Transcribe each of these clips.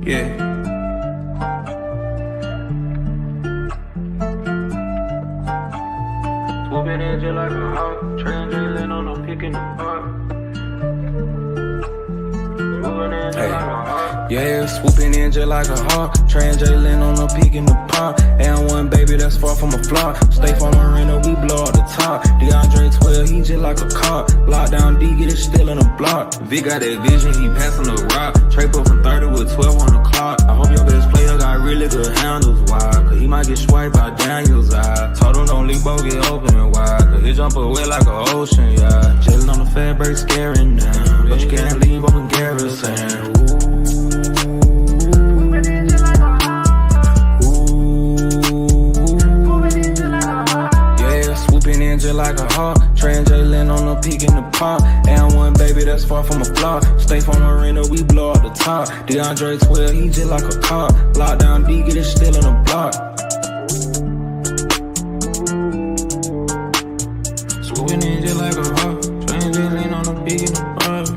Yeah. Swooping in just like a hawk, Trae drilling on no picking the park. Swooping in just like a hawk. Yeah, swooping in just like a hawk. Trae on no peak in the park. And one baby that's far from a flop. Stay from Marina, we blow up the top. DeAndre 12, he just like a cop. Lockdown D, get it still in the block. Vic got that vision, he passing the rock. Trae put from 30 with 12 on the clock. I hope your best player got really good handles. Why? Cause he might get swiped by Daniel's eye. Told him don't leave, both get open and wide. Cause his jumper wet like an ocean, yeah. Chillin' on the fat break, scaring now. But you can't leave open garrison. Just like a hawk, Trae on the peak in the park. And one baby that's far from a flop. Stay from Marina, we blow up the top. DeAndre 12, he just like a cop. Lockdown D, get it still in the block. Swooping in just like a hawk, Trae on the peak in the park.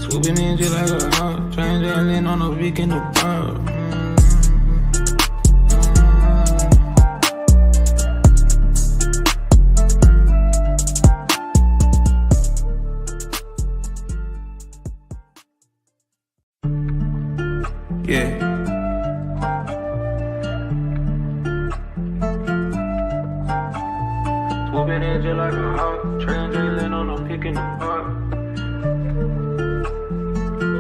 Swooping in just like a hawk, Trae on the peak in the park. Yeah. Swooping in just like a hawk, Trae drilling on no picking the park.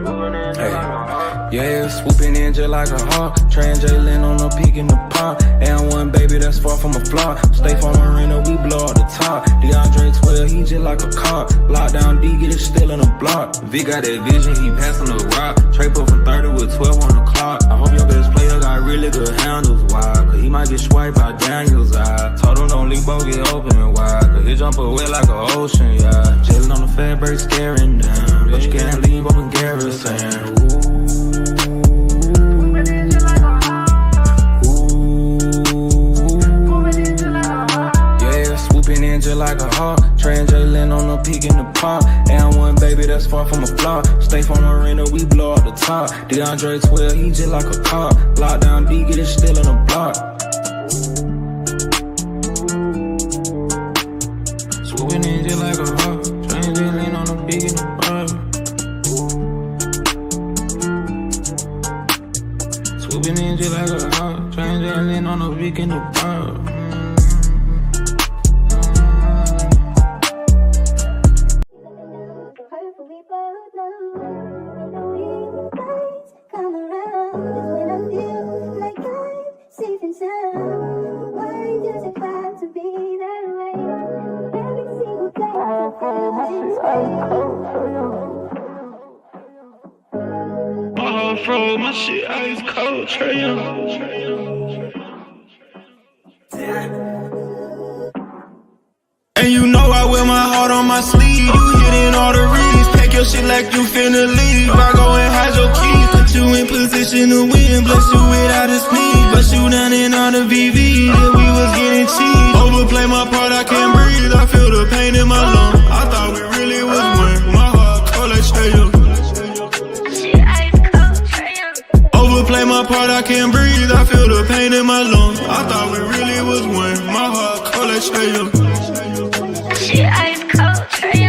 Swooping in just like a hawk. Yeah, swooping in just like a hawk. Trae on no peak in the park. And one baby that's far from a flop. Stay from Marina, we blow up the top. DeAndre 12, he just like a cop. Lockdown D, get it still in the block. Vic got that vision, he passing the rock. Trae put from 30 with 12 on the clock. I hope your best player got really good handles. Why? Cause he might get swiped by Daniel's eye. Told him don't leave, both get open and wide. Cause his jumper wet like an ocean, yeah. Chillin' on the fat break, scaring down. But you can't leave open garrison. Just like a hawk, Trae on the peak in the park. And one baby that's far from a flop. Stay from Marina, we blow up the top. DeAndre 12, he just like a cop. Lockdown D, get it still in the block. Swooping in just like a hawk, Trae on the peak in the park. Swooping in just like a hawk, Trae on the peak in the park. My shit ice cold, Trae. And you know I wear my heart on my sleeve. You hitting all the reads. Pack your shit like you finna leave. I go and hide your keys. Put you in position to win. Bless you without a speed. Bust you down in all the VV. That we was getting cheap. Overplay my part, I can't breathe. I feel the pain in my lungs. I thought we really was one. My heart cold like Trae. Overplay my part, I can't breathe. I feel the pain in my lungs. I thought we really was one. My heart cold like Trae. Shit ice cold, Trae.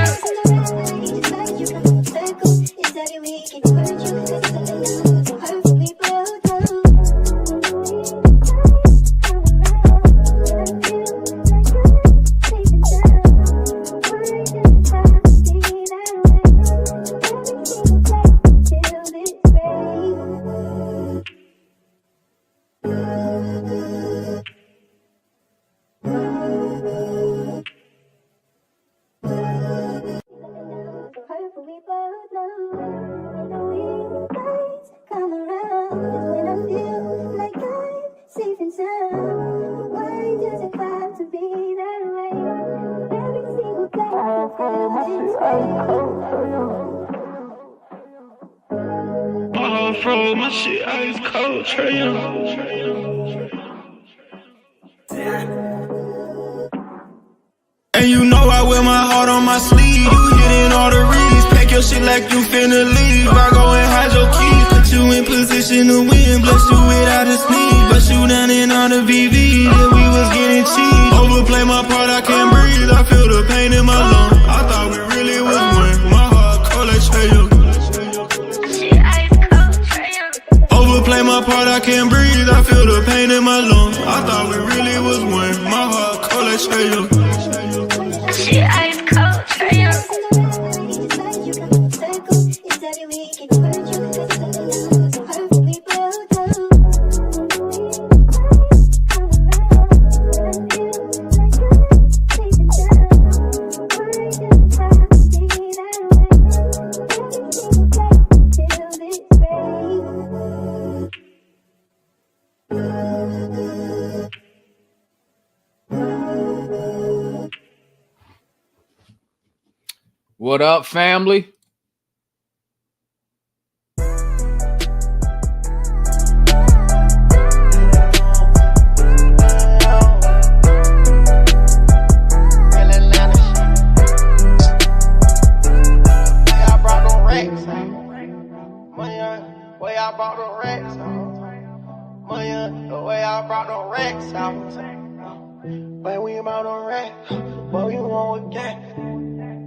My shit ice cold, Trae. And you know I wear my heart on my sleeve. You hitting all the reads. Pack your your shit like you finna leave. I go and hide your keys, put you in position to win. Bless you without a sneeze, bust you down in all the VV. Yeah, we was getting cheese. Overplay my part, I can't breathe. I feel the pain in my lungs. I thought we really was one. My heart cold like Trae. Shit ice cold, Trae. Overplay my part, I can't breathe. I feel the pain in my lungs. I thought we really was one. My heart cold like Trae. Shit ice cold, Trae. What up, family?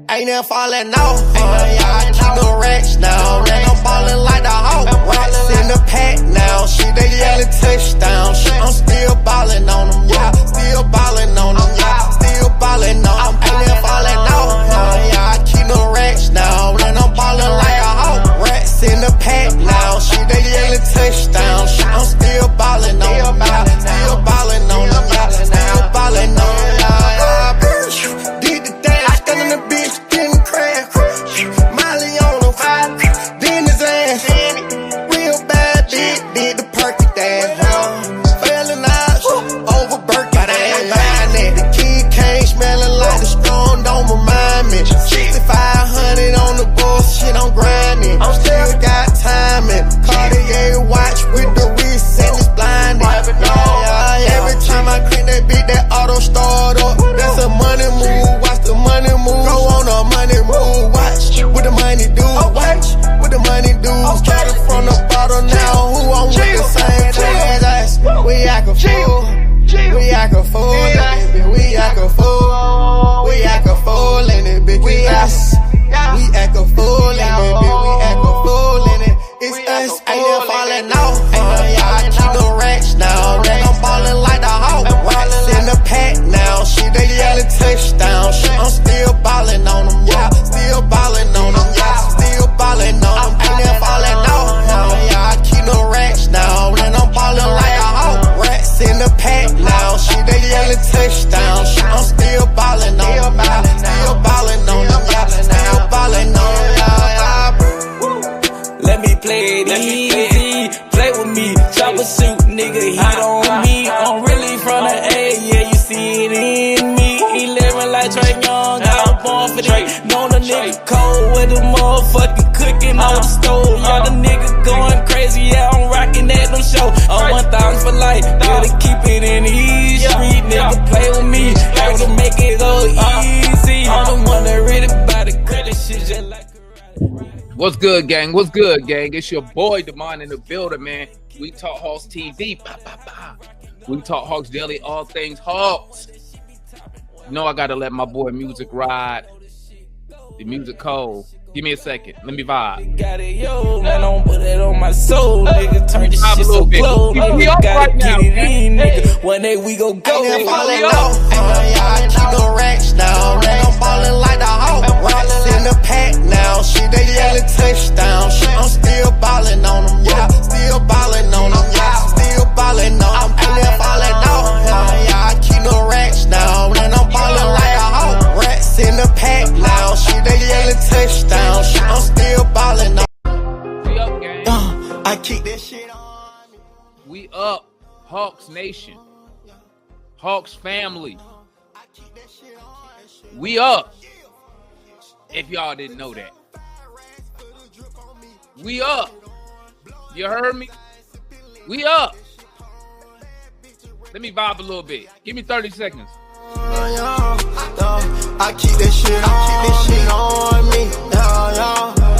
Ain't never falling off, I keep the racks now. I'm ballin' like the Hawk, racks in the pack now. Shit, they yellin' touchdown. Shit, I'm still ballin' on them, yeah. Still ballin' on them, yeah. Still ballin' on them. Ain't never falling off, I keep the racks now. I'm ballin' like a Hawk, racks in the pack now. Shit, they yellin' touchdown. Shit, I'm still ballin' on them, yeah. Still ballin' on them, yeah. Still ballin' on them, yeah. Did the dance, standin' the bitch. Molly on him, then his ass. Real bad bitch, did the perky dance. Failing out over Birkin. The kid came smelling like the strong, don't remind me. 6,500 on the bullshit, I'm grinding. I'm still got timing. Cartier watch with the wrist and it's blinding. Every time I clean that bitch, that auto start up. That's a money move, watch the money move. Go on a money move, watch what the money do. Watch what the money do. Started from the bottom now, who on with the same class? We act a fool, we act a fool in it, bitch. We act a fool, we act a fool in it, bitch. We act a fool in it, bitch. We act a fool in it. It's us, ain't never falling off. I keep the racks now. I'm ballin' like the Hawk, racks in the pack now. Shit, they yellin' touchdown. Shit, I'm still ballin' on them, yeah. Still ballin' on them, yeah. Still ballin' on them. Ain't never falling off. I keep the racks now. I'm ballin' like a Hawk, racks in the pack now. Shit, they yellin' touchdown. Shit, I'm still ballin' on them, yeah. Still ballin' on them, yeah. Still ballin' on them, yeah. Let me play it easy, play with me, chopper suit, nigga, heat on me. I'm really from the A, yeah, you see it in me. 11 like Trae Young, I'm born for this. Know the nigga cold with the motherfucking cooking on the stove. Yeah, the nigga going crazy, yeah, I'm rocking at them show. I'm 1,000 for life, gotta keep it in the east street. Nigga, play with me, have to make it go easy. I'm the one that really bout to cut this shit just like What's good, gang? What's good, gang? It's your boy, Demond, in the building, man. We Talk Hawks TV. Bah, bah, bah. We Talk Hawks Daily, all things Hawks. You know I got to let my boy Music ride. The music cold. Give me a second. Let me vibe. Got it, yo, man, don't put it on my soul, nigga. Turn this shit so bit. cold, We nigga. up Gotta right now. get it in, nigga. One day we go go. Ain't never falling off. I keep the racks now. I'm ballin' like the Hawk, racks in the pack now. Shit, they yellin' touchdown. Shit, I'm still ballin' on them, yeah. Still ballin' on them, yeah. Still ballin' on them. Ain't never falling off. I keep the racks now. I'm ballin' like a Hawk, racks in the pack now. Shit, they yellin' touchdown. Shit, I'm still ballin' on. We up, gang. I keep that shit on. We up. Hawks Nation. Hawks family. We up. If y'all didn't know that. We up. You heard me? We up. Let me vibe a little bit. Give me 30 seconds. I keep that shit on me.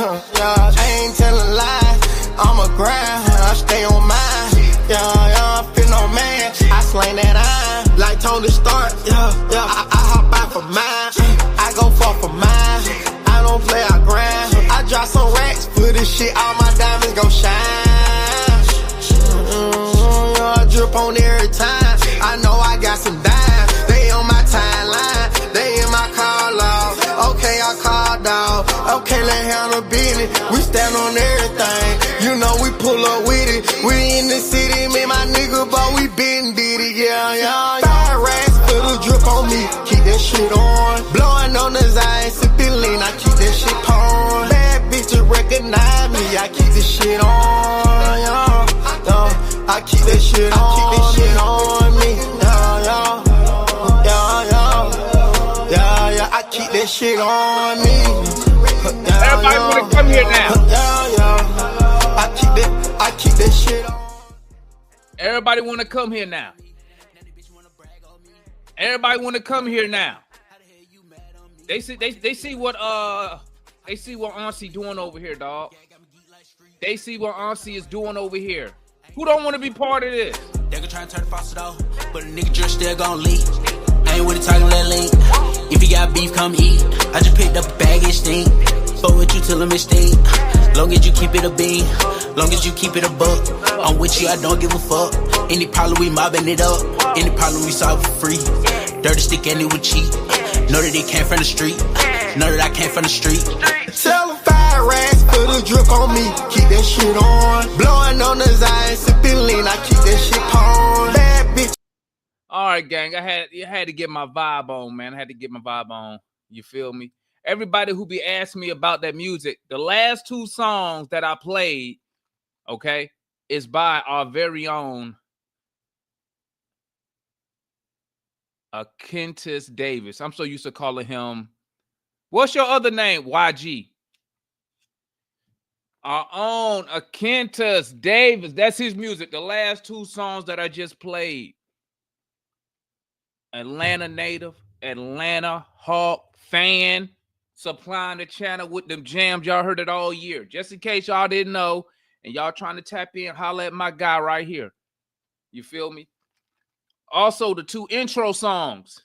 Yeah, I ain't telling lies. I'm a grind, I stay on mine. Yeah, I feel no man. I slang that iron like Tony Stark. Yeah, I hop out for mine. I go far for mine. I don't play, I grind. I drop some racks for this shit. All my diamonds gon' shine. I drip on every time. I know I got some dimes. They on my timeline. They in my call log. Okay, I called dog. Okay, let's handle business. We stand on everything. You know we pull up with it. We in the city, me and my nigga, but we been did it. Yeah. Fire racks for the drip on me. Keep that shit on. Blowing on the Zion, sipping lean. I keep that shit on. Bad bitches recognize me. I keep this shit on. Yeah. I keep that shit on. Keep that shit on me. Yeah. I keep that shit on me. Everybody wanna come here now. I keep that shit on. Everybody wanna come here now. Everybody wanna come here now. They see what Auntie doing over here, dog. They see what Auntie is doing over here. Who don't want to be part of this? They can try and turn the faucet off, but a nigga just still gon' leak. I ain't with it talking, let link. If you got beef, come eat. I just picked up a bag, it stink. Fuck with you till I'm stink. Long as you keep it a bean, long as you keep it a buck. I'm with you, I don't give a fuck. Any problem, we mobbing it up. Any problem, we solve for free. Dirty stick, and it would cheat. Know that they came from the street. Know that I came from the street. Tell them fire racks, put a drip on me. Keep that shit on. Blowing on the Zion, sipping lean. I keep that shit on. Bad bitch. All right, gang. I had to get my vibe on, man. I had to get my vibe on. You feel me? Everybody who be asking me about that music, the last two songs that I played, okay, is by our very own Kentis Davis. I'm so used to calling him. What's your other name? YG. Our own Kentis Davis. That's his music. The last two songs that I just played. Atlanta native, Atlanta Hawk fan, supplying the channel with them jams. Y'all heard it all year. Just in case y'all didn't know, and y'all trying to tap in, holla at my guy right here. You feel me? Also, the two intro songs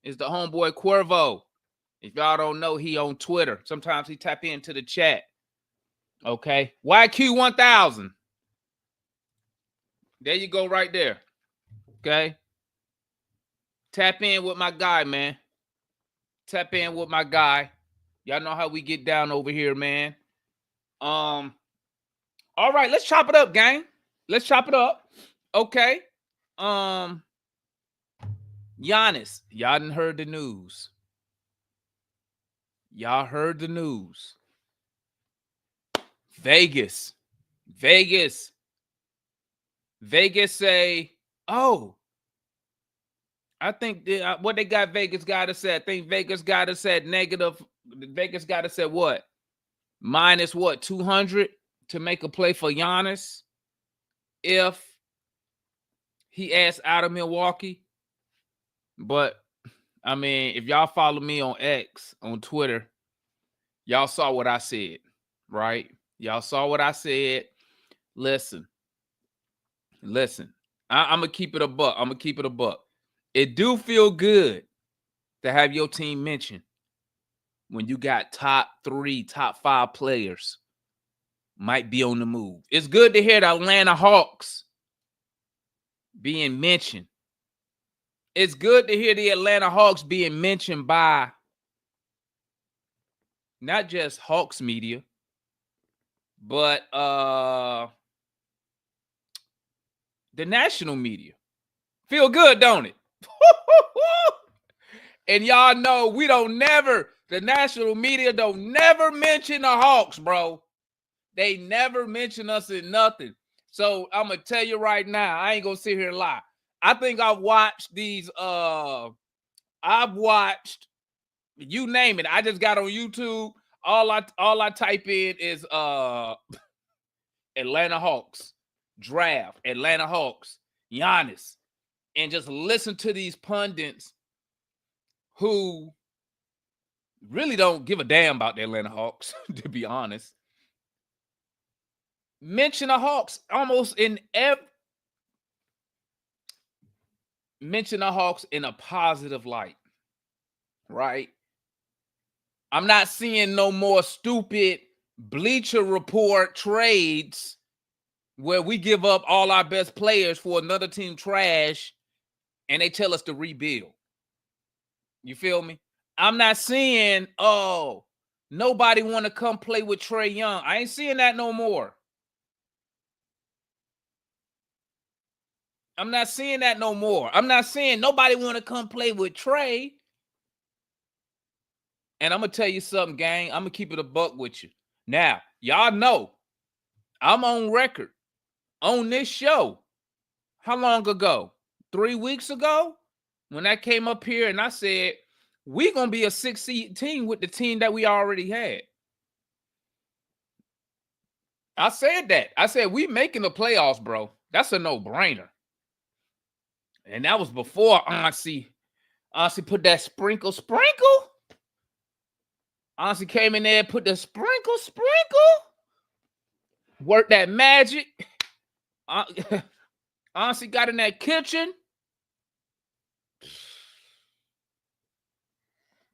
is the homeboy Cuervo. If y'all don't know, he on Twitter. Sometimes he tap into the chat. Okay. YQ1000. There you go right there. Okay. Tap in with my guy, man. Tap in with my guy. Y'all know how we get down over here, man. All right, let's chop it up, gang. Let's chop it up. Okay. Giannis. Y'all done heard the news. Y'all heard the news. Vegas say, oh, I think what they got Vegas got us at. I think Vegas got us at negative. Vegas got us at what? Minus what? 200 to make a play for Giannis if he asks out of Milwaukee. But I mean, if y'all follow me on X, on Twitter, y'all saw what I said, right? Y'all saw what I said. Listen. I'm gonna keep it a buck. It do feel good to have your team mentioned when you got top 3, top 5 players might be on the move. It's good to hear the Atlanta Hawks being mentioned. It's good to hear the Atlanta Hawks being mentioned by not just Hawks media, but the national media. Feel good, don't it? And y'all know the national media don't never mention the Hawks, bro. They never mention us in nothing. So I'm going to tell you right now, I ain't going to sit here and lie. I think I've watched these, you name it. I just got on YouTube. All I type in is Atlanta Hawks draft, Atlanta Hawks, Giannis, and just listen to these pundits who really don't give a damn about the Atlanta Hawks, to be honest. mention the Hawks almost in mention the Hawks in a positive light, right? I'm not seeing no more stupid Bleacher Report trades where we give up all our best players for another team trash and they tell us to rebuild. You feel me? I'm not seeing, oh, nobody want to come play with Trae Young. I ain't seeing that no more. I'm not seeing that no more. I'm not saying nobody want to come play with Trae. And I'm going to tell you something, gang. I'm going to keep it a buck with you. Now, y'all know I'm on record on this show. How long ago? 3 weeks ago? When I came up here and I said, we're going to be a 6-seed team with the team that we already had. I said that. I said, we making the playoffs, bro. That's a no-brainer. And that was before Honestly put that sprinkle. Honestly came in there, put the sprinkle. Worked that magic. Honestly got in that kitchen.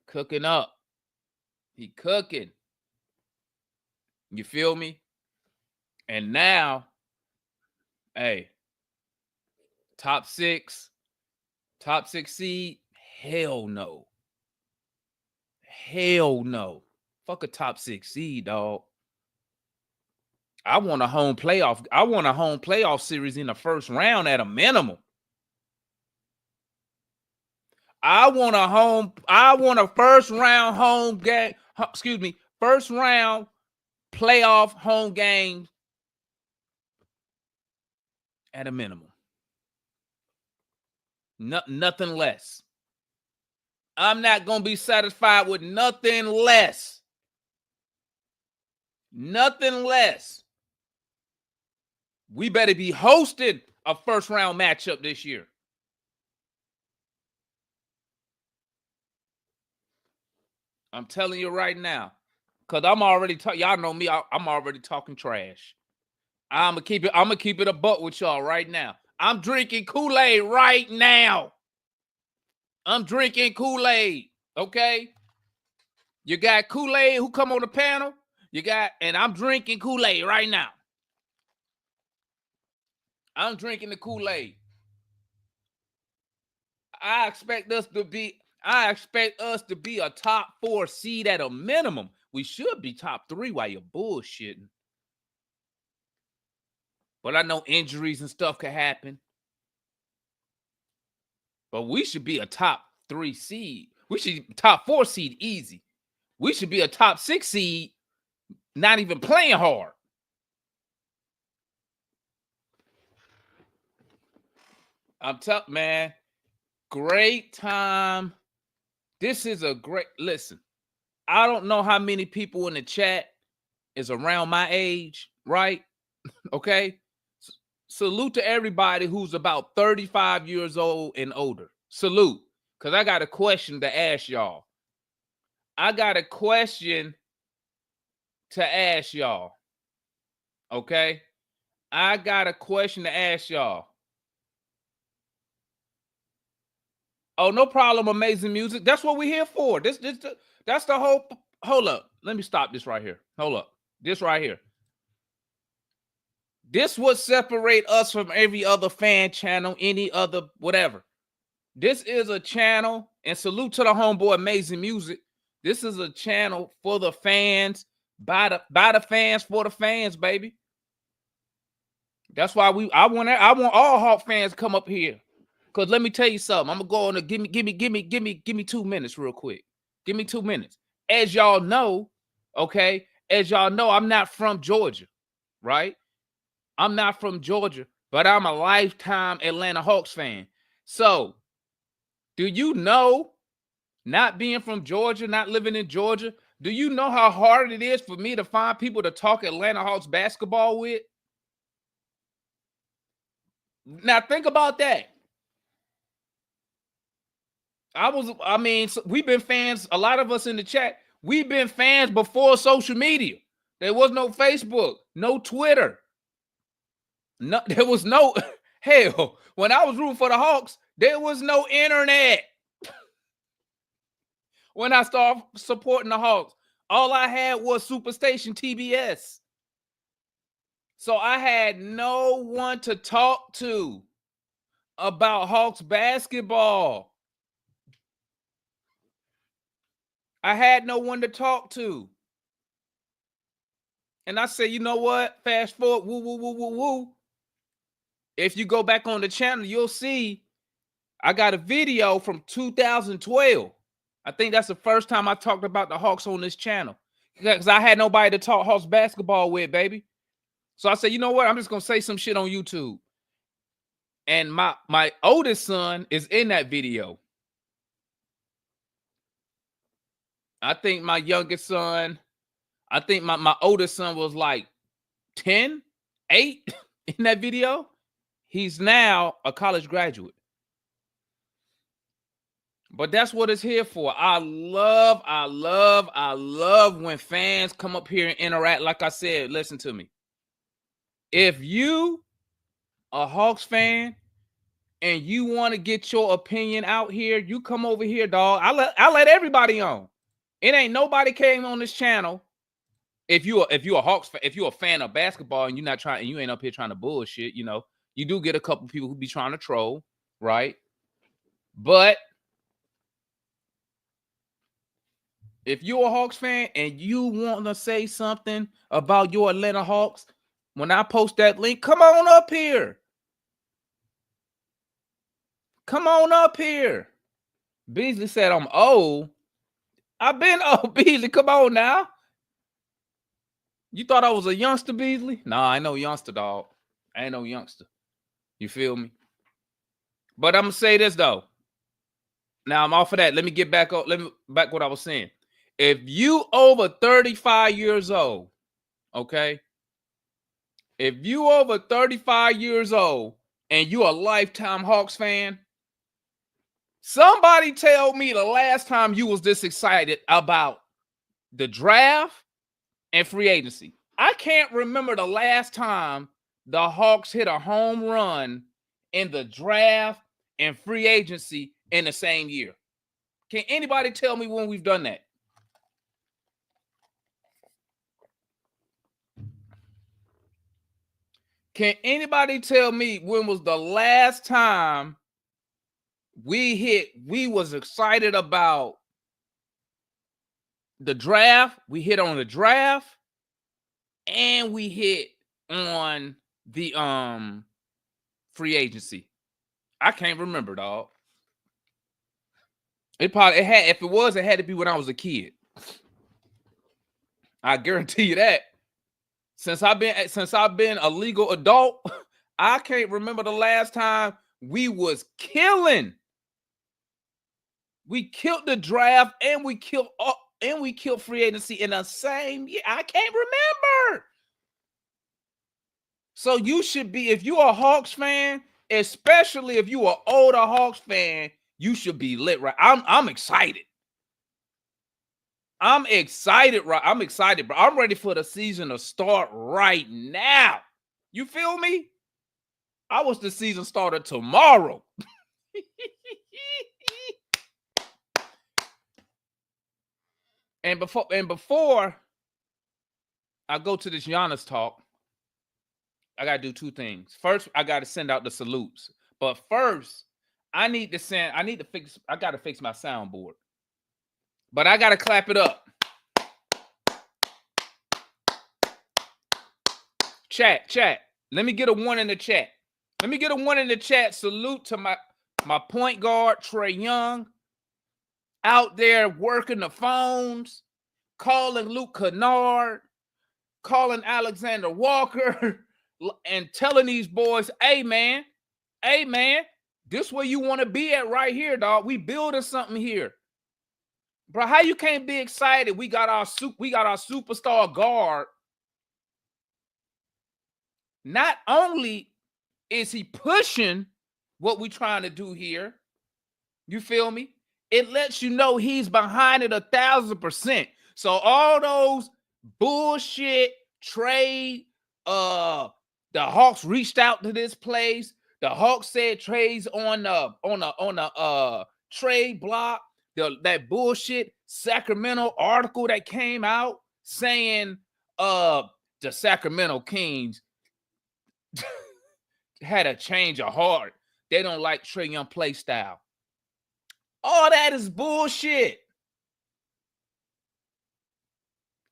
Cooking up. He cooking. You feel me? And now, hey, top six seed? Hell no. Hell no. Fuck a top 6 seed, dog. I want a home playoff series in the first round at a minimum. I want a first round playoff home game at a minimum. Nothing less. I'm not going to be satisfied with nothing less. Nothing less. We better be hosting a first round matchup this year. I'm telling you right now, because I'm already y'all know me, I'm already talking trash. I'm gonna keep it a buck with y'all right now. I'm drinking Kool-Aid right now. I'm drinking Kool-Aid, okay? You got Kool-Aid who come on the panel? And I'm drinking Kool-Aid right now. I'm drinking the Kool-Aid. I expect us to be a top 4 seed at a minimum. We should be top 3 while you're bullshitting. But I know injuries and stuff could happen. But we should be a top 3 seed. We should be top 4 seed easy. We should be a top 6 seed, not even playing hard. I'm tough, man. Great time. This is a great listen. I don't know how many people in the chat is around my age, right? Okay. Salute to everybody who's about 35 years old and older. Salute. Because I got a question to ask y'all. Okay? I got a question to ask y'all. Oh, no problem, amazing music. That's what we're here for. That's the whole. Hold up. Let me stop this right here. Hold up. This right here. This would separate us from every other fan channel, any other whatever. This is a channel, and salute to the homeboy Amazing Music. This is a channel for the fans, by the fans, for the fans, baby. That's why I want all Hawk fans to come up here. Cause let me tell you something. I'm gonna go on to give me 2 minutes real quick. Give me 2 minutes. As y'all know, okay. As y'all know, I'm not from Georgia, right? I'm not from Georgia, but I'm a lifetime Atlanta Hawks fan. So, do you know, not being from Georgia, not living in Georgia, do you know how hard it is for me to find people to talk Atlanta Hawks basketball with? Now think about that. We've been fans, a lot of us in the chat, we've been fans before social media. There was no Facebook, no Twitter. No, there was no hell. When I was rooting for the Hawks, there was no internet. When I started supporting the Hawks, all I had was Superstation TBS. So I had no one to talk to about Hawks basketball. I had no one to talk to. And I said, you know what? Fast forward, woo, woo, woo, woo, woo. If you go back on the channel, you'll see I got a video from 2012. I think that's the first time I talked about the Hawks on this channel. Because I had nobody to talk Hawks basketball with, baby. So I said, you know what? I'm just going to say some shit on YouTube. And my oldest son is in that video. I think my youngest son, I think my oldest son was like 10, 8 in that video. He's now a college graduate. But that's what it's here for. I love when fans come up here and interact. Like I said, listen to me. If you a Hawks fan and you want to get your opinion out here, you come over here, dog. I let everybody on. It ain't nobody came on this channel. If you a Hawks fan, if you're a fan of basketball and you're not trying, and you ain't up here trying to bullshit, you know, you do get a couple people who be trying to troll, right? But if you're a Hawks fan and you want to say something about your Atlanta Hawks, when I post that link, come on up here. Come on up here. Beasley said I'm old. I've been old, Beasley. Come on now. You thought I was a youngster, Beasley? Nah, I ain't no youngster, dog. I ain't no youngster. You feel me? But I'm gonna say this though. Now I'm off of that. Let me get back up. Let me back what I was saying. If you over 35 years old, okay? If you over 35 years old and you a lifetime Hawks fan, somebody tell me the last time you was this excited about the draft and free agency. I can't remember the last time the Hawks hit a home run in the draft and free agency in the same year. Can anybody tell me when we've done that? Can anybody tell me when was the last time we was excited about the draft? We hit on the draft and we hit on the free agency. I can't remember, dog. It had, if it was, it had to be when I was a kid. I guarantee you that. Since I've been a legal adult, I can't remember the last time we was killing. We killed the draft and we killed free agency in the same year. I can't remember. So you should be, if you're a Hawks fan, especially if you're an older Hawks fan, you should be lit, right? I'm excited. I'm excited, right? I'm excited, bro. I'm ready for the season to start right now. You feel me? I wish the season started tomorrow. And before I go to this Giannis talk, I gotta do two things. First, I gotta send out the salutes. But first, I gotta fix my soundboard. But I gotta clap it up. Chat. Let me get a 1 in the chat. Let me get a 1 in the chat. Salute to my point guard, Trae Young, out there working the phones, calling Luke Kennard, calling Alexander Walker, and telling these boys, hey man, this where you want to be at right here, dog. We building something here. Bro, how you can't be excited? We got our superstar guard. Not only is he pushing what we trying to do here, you feel me? It lets you know he's behind it 1,000%. So all those bullshit trade The Hawks reached out to this place. The Hawks said Trae's on a Trae block. That bullshit Sacramento article that came out saying the Sacramento Kings had a change of heart. They don't like Trae Young play style. All that is bullshit.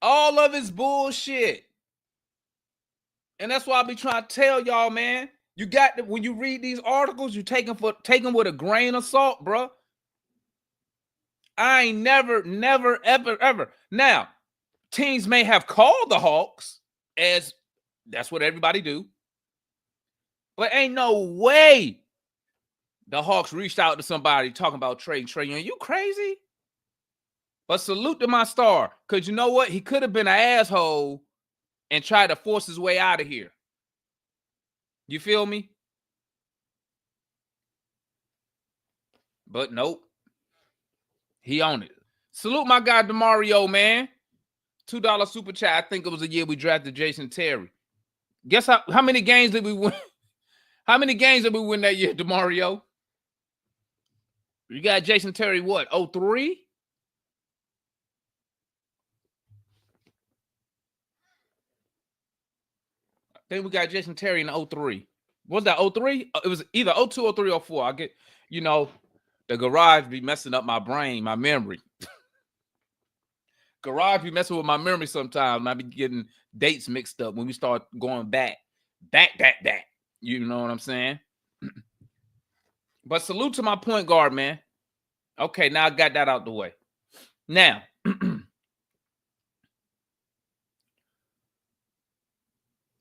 All of it's bullshit. And that's why I be trying to tell y'all, man. You got to, when you read these articles, you take them with a grain of salt, bro. I ain't never, ever. Now, teams may have called the Hawks, as that's what everybody do. But ain't no way the Hawks reached out to somebody talking about Trae Young. You crazy? But salute to my star, because you know what? He could have been an asshole and tried to force his way out of here. You feel me? But nope. He on it. Salute my guy DeMario, man. $2 super chat. I think it was the year we drafted Jason Terry. Guess how many games did we win? How many games did we win that year, DeMario? You got Jason Terry, what, 03? I think we got Jason Terry in 03. Was that 03? It was either 02 or 3 or 4. I get, the garage be messing up my brain, my memory. Garage be messing with my memory sometimes. I be getting dates mixed up when we start going back. You know what I'm saying? But salute to my point guard, man. Okay, now I got that out the way. Now,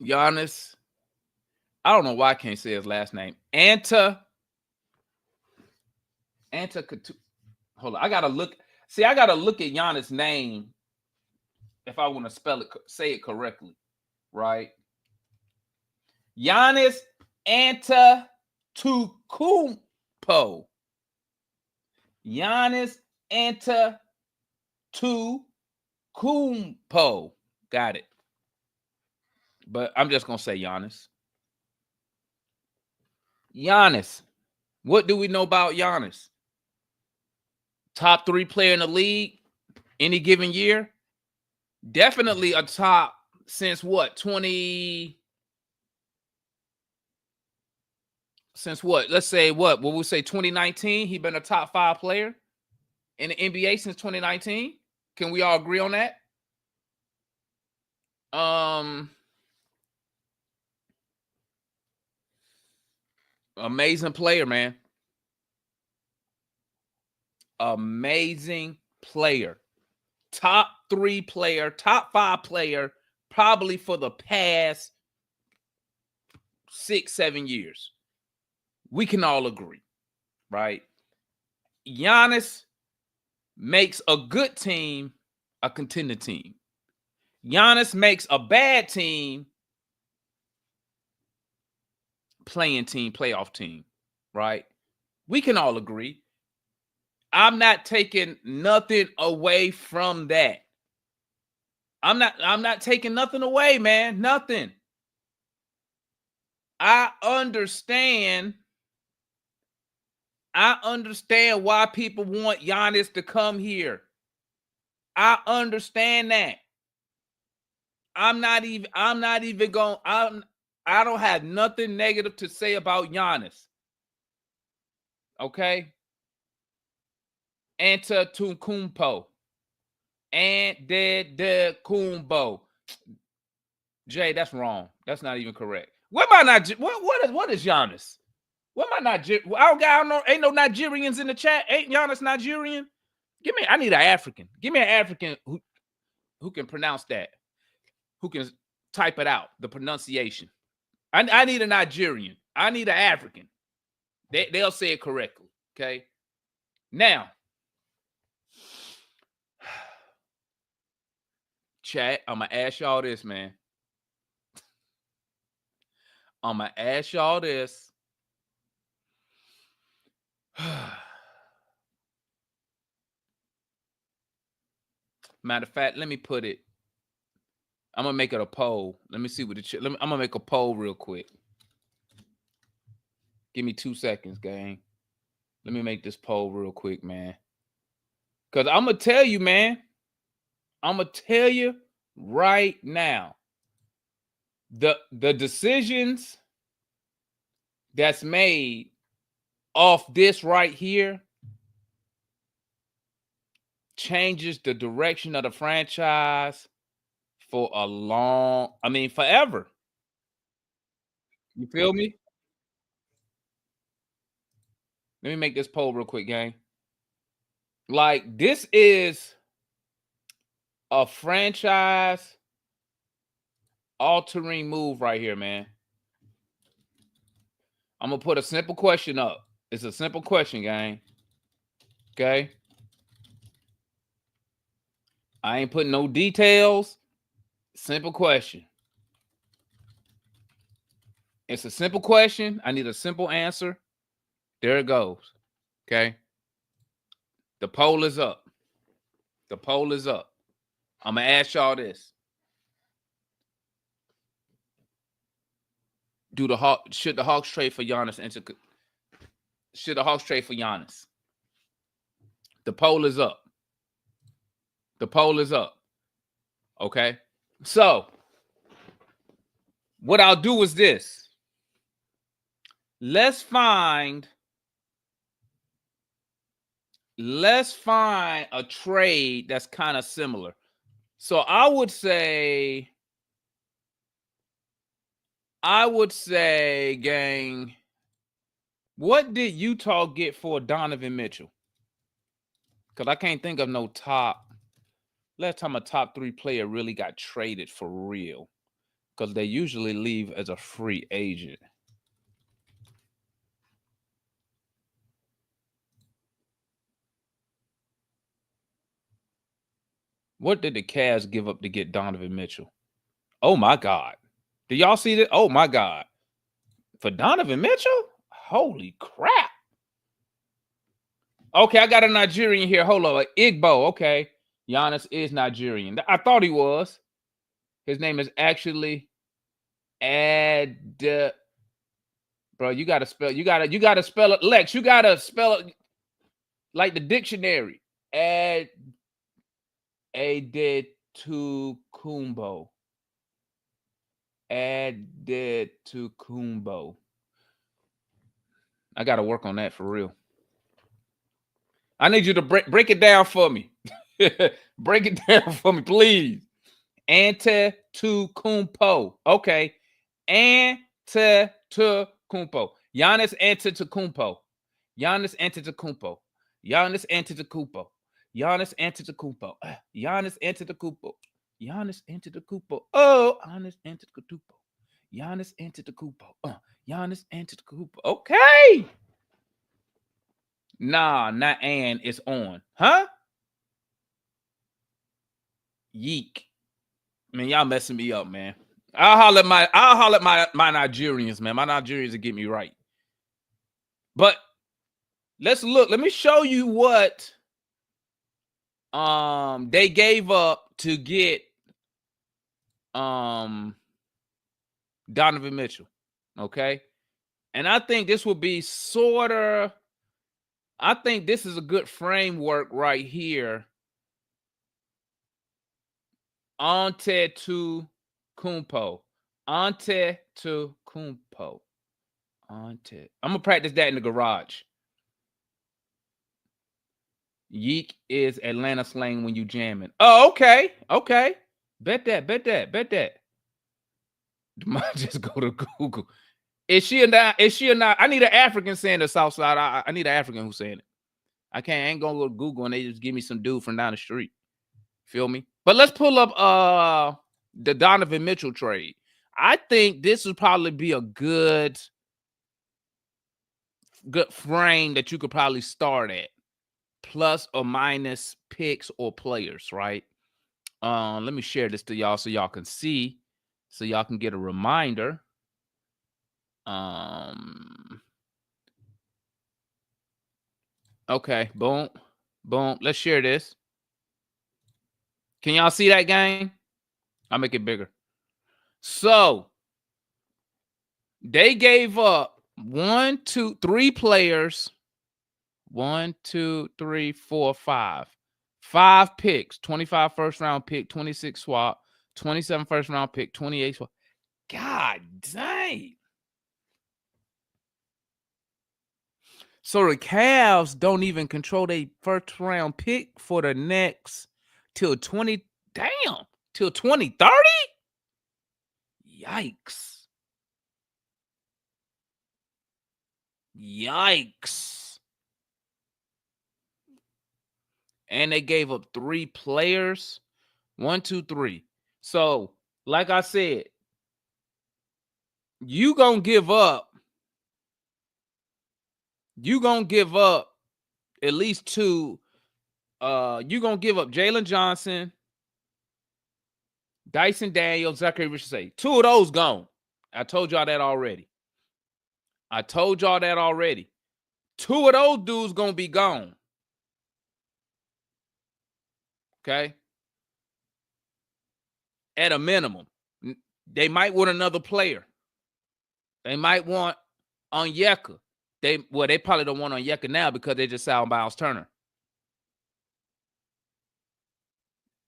Giannis, I don't know why I can't say his last name. Anta. Hold on, I gotta look. See, I gotta look at Giannis' name if I want to spell it, say it correctly, right? Giannis Antetokounmpo. Giannis Antetokounmpo. Got it. But I'm just gonna say Giannis. Giannis. What do we know about Giannis? Top 3 player in the league any given year. Definitely a top since what? Since what? Let's say what? Will we say 2019? He been a top 5 player in the NBA since 2019. Can we all agree on that? Amazing player, man. Amazing player. Top 3 player, top 5 player, probably for the past 6-7 years. We can all agree, right? Giannis makes a good team a contender team. Giannis makes a bad team playing team, playoff team, right? We can all agree. I'm not taking nothing away from that. I'm not taking nothing away, man. Nothing. I understand why people want Giannis to come here. I understand that. I don't have nothing negative to say about Giannis. Okay? Antetokounmpo. Antetokounmpo. Jay, that's wrong. That's not even correct. What is Giannis? What am I not? I don't know. Ain't no Nigerians in the chat. Ain't Giannis Nigerian? I need an African. Give me an African who can pronounce that. Who can type it out, the pronunciation. I need a Nigerian. I need an African. They'll say it correctly. Okay. Now, chat, I'm going to ask y'all this, man. I'm going to ask y'all this. Matter of fact, let me put it. I'm gonna make it a poll. Let me see what the I'm gonna make a poll real quick. Give me 2 seconds, gang. Let me make this poll real quick, man. Cause I'm gonna tell you, man. I'm gonna tell you right now. The decisions that's made off this right here changes the direction of the franchise for a long, forever. You feel me? Let me make this poll real quick, gang. Like, this is a franchise altering move right here, man. I'm gonna put a simple question up. It's a simple question, gang. Okay. I ain't putting no details. Simple question. It's a simple question. I need a simple answer. There it goes. Okay. The poll is up. The poll is up. I'm gonna ask y'all this. Should the Hawks trade for Giannis? Should the Hawks trade for Giannis? The poll is up. The poll is up. Okay. So what I'll do is this. Let's find a trade that's kind of similar. So I would say, gang, what did Utah get for Donovan Mitchell? Because I can't think of no last time a top 3 player really got traded for real. Because they usually leave as a free agent. What did the Cavs give up to get Donovan Mitchell? Oh, my God. Did y'all see that? Oh, my God. For Donovan Mitchell? Holy crap. Okay, I got a Nigerian here. Hold on. Igbo. Okay. Giannis is Nigerian. I thought he was. His name is actually Bro, you gotta spell it. Lex, you gotta spell it like the dictionary. Adetokounmpo. Adetokounmpo. I gotta work on that for real. I need you to break it down for me. Break it down for me, please. Antetokounmpo. Okay. Antetokounmpo. Giannis Antetokounmpo. Giannis Antetokounmpo. Giannis Antetokounmpo. Giannis Antetokounmpo. Giannis Antetokounmpo. Giannis Antetokounmpo. Oh, Giannis Antetokounmpo. Giannis Antetokounmpo. Giannis Antetokounmpo. Okay. Nah, not and, it's on. Huh? Yeek. Man, y'all messing me up, man. I'll holler at my Nigerians, man. My Nigerians will get me right. But let's look. Let me show you what they gave up to get Donovan Mitchell. Okay. And I think this will be I think this is a good framework right here. Antetokounmpo. Antetokounmpo. I'm gonna practice that in the garage. Yeek is Atlanta slang when you jamming. Oh, okay. Okay. Bet that. Might just go to Google. Is she or not? I need an African saying the South Side. I need an African who's saying it. I ain't gonna go to Google and they just give me some dude from down the street. Feel me? But let's pull up the Donovan Mitchell trade. I think this would probably be a good frame that you could probably start at. Plus or minus picks or players, right? Let me share this to y'all so y'all can see, so y'all can get a reminder. Okay, boom. Let's share this. Can y'all see that, gang? I'll make it bigger. So they gave up 1, 2, 3 players. 1, 2, 3, 4, 5. 5 picks, 25 first round pick, 26 swap, 27 first round pick, 28 swap. God dang. So the Cavs don't even control their first round pick for the next till 2030? Yikes. Yikes. And they gave up 3 players. 1, 2, 3. So, like I said, you gonna give up at least 2. You gonna give up Jalen Johnson, Dyson Daniels, Zachary Richardson. 2 of those gone. I told y'all that already. 2 of those dudes gonna be gone. Okay. At a minimum. They might want another player. They might want Onyeka. They probably don't want Onyeka now because they just signed Miles Turner.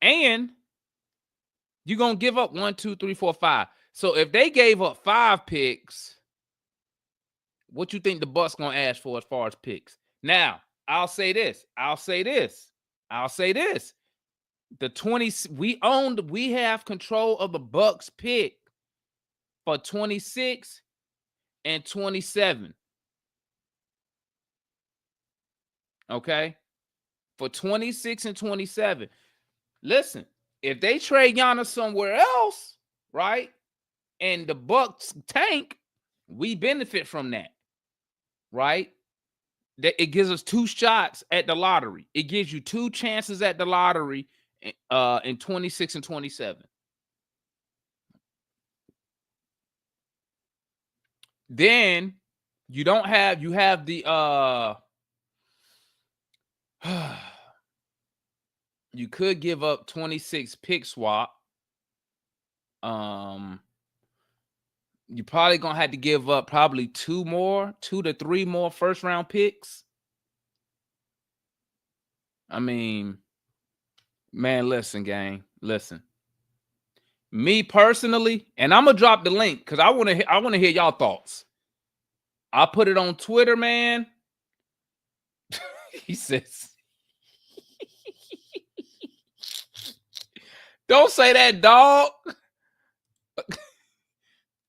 And you're going to give up 1, 2, 3, 4, 5. So if they gave up 5 picks, what you think the Bucks going to ask for as far as picks? Now, I'll say this. We have control of the Bucks pick for 26 and 27. Okay? For 26 and 27. Listen, if they trade Giannis somewhere else, right, and the Bucks tank, we benefit from that, right? It gives us 2 shots at the lottery. It gives you 2 chances at the lottery in 26 and 27. Then you have the you could give up 26 pick swap. You probably gonna have to give up probably 2 to 3 more first round picks. I mean, man, listen, gang, listen. Me personally, and I'm gonna drop the link because I want to hear y'all thoughts. I put it on Twitter, man. He says, "Don't say that, dog."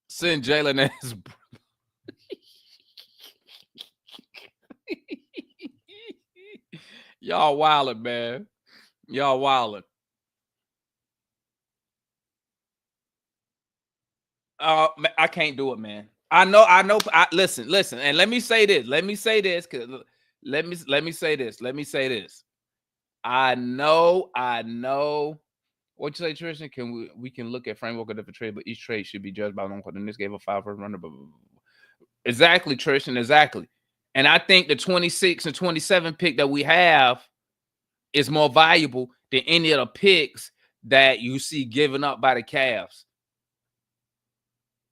Send Jalen as y'all wildin', man. Y'all wildin'. I can't do it, man. I know. Listen, and let me say this. Let me say this. I know. What you say, Tristan? We can look at framework of different trade, but each trade should be judged by one quarter. And this gave a 5 first runner. Exactly, Tristan. Exactly. And I think the 26 and 27 pick that we have is more valuable than any of the picks that you see given up by the Cavs.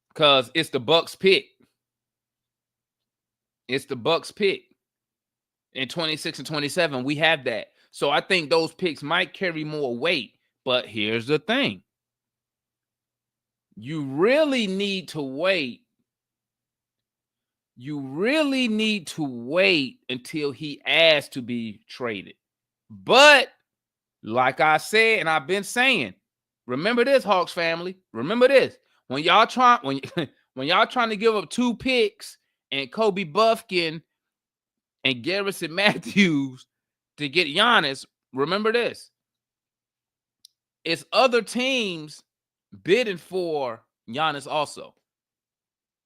Because it's the Bucks pick. It's the Bucks pick. In 26 and 27, we have that. So I think those picks might carry more weight. But here's the thing. You really need to wait. You really need to wait until he asks to be traded. But like I said, and I've been saying, remember this, Hawks family. Remember this. When y'all trying to give up 2 picks and Kobe Buffkin and Garrison Matthews to get Giannis, remember this. It's other teams bidding for Giannis also.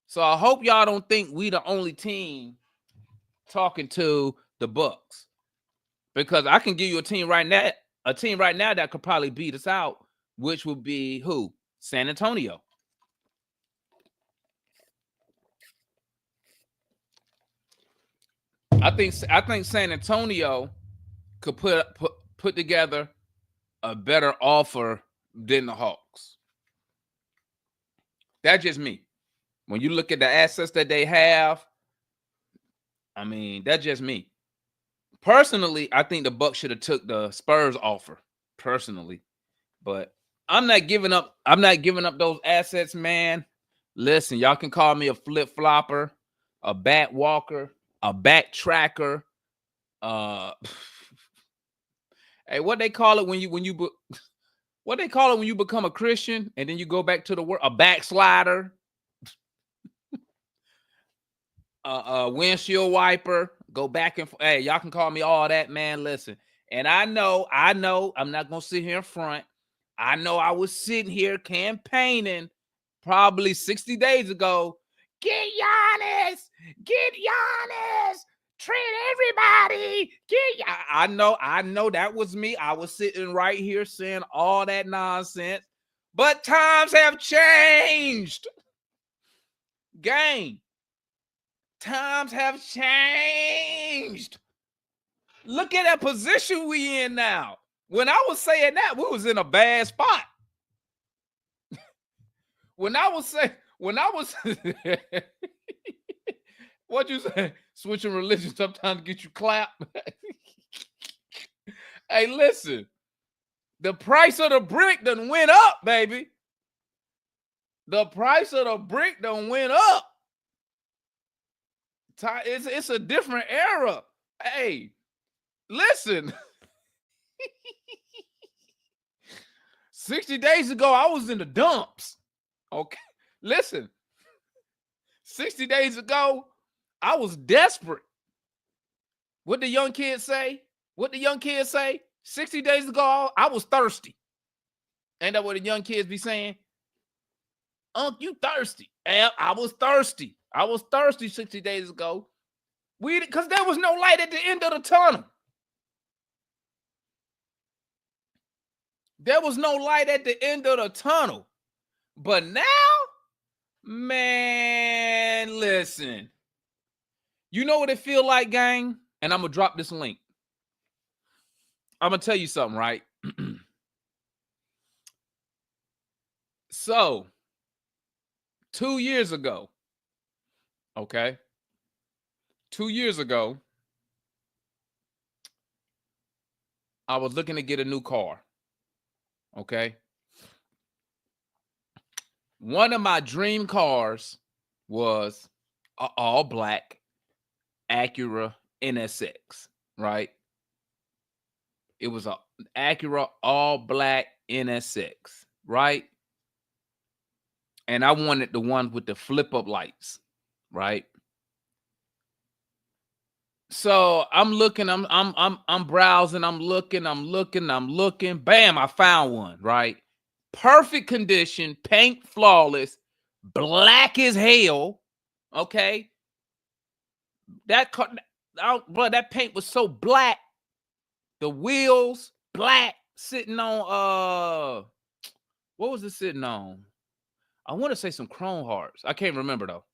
So I hope y'all don't think we the only team talking to the Bucks. Because I can give you a team right now that could probably beat us out, which would be who? San Antonio. I think San Antonio could put together a better offer than the Hawks. That's just me. When you look at the assets that they have, I mean, that's just me. Personally, I think the Bucks should have took the Spurs offer. Personally, but I'm not giving up. I'm not giving up those assets, man. Listen, y'all can call me a flip flopper, a bat walker, a backtracker. Hey, what they call it when you what they call it when you become a Christian and then you go back to the world? A backslider, windshield wiper, go back and hey, y'all can call me all that, man. Listen, and I know, I'm not gonna sit here in front. I know I was sitting here campaigning probably 60 days ago. Get Giannis, trade everybody. I know that was me. I was sitting right here saying all that nonsense, but times have changed. Gang, times have changed. Look at that position we in now. When I was saying that, we was in a bad spot. When I was what you say? Switching religion sometimes get you clapped. Hey, listen. The price of the brick done went up, baby. The price of the brick done went up. It's a different era. Hey, listen. 60 days ago, I was in the dumps. Okay, listen. 60 days ago, I was desperate. What the young kids say? 60 days ago, I was thirsty. Ain't that what the young kids be saying? You thirsty. I was thirsty. I was thirsty 60 days ago. Because there was no light at the end of the tunnel. There was no light at the end of the tunnel. But now, man, listen. You know what it feel like, gang? And I'm going to drop this link. I'm going to tell you something, right? So, 2 years ago, okay? 2 years ago, I was looking to get a new car, okay? One of my dream cars was an all-black Acura NSX, right? It was an Acura all-black NSX, right? And I wanted the one with the flip-up lights, right? So I'm looking, I'm browsing, I'm looking. Bam, I found one, right? Perfect condition, paint flawless, black as hell. Okay. That car, bro, that paint was so black. The wheels, black, sitting on what was it sitting on? I want to say some Chrome Hearts. I can't remember though.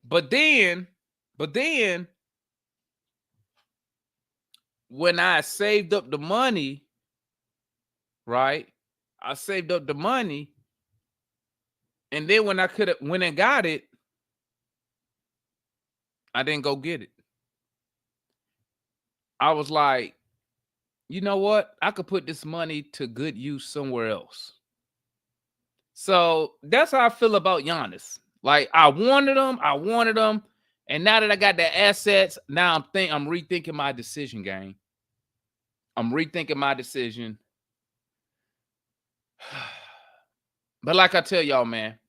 But then when I saved up the money, right? I saved up the money. And then when I could have went and got it, I didn't go get it. I was like, you know what? I could put this money to good use somewhere else. So that's how I feel about Giannis. Like I wanted him. And now that I got the assets, now I'm rethinking my decision, gang. I'm rethinking my decision. But like I tell y'all, man,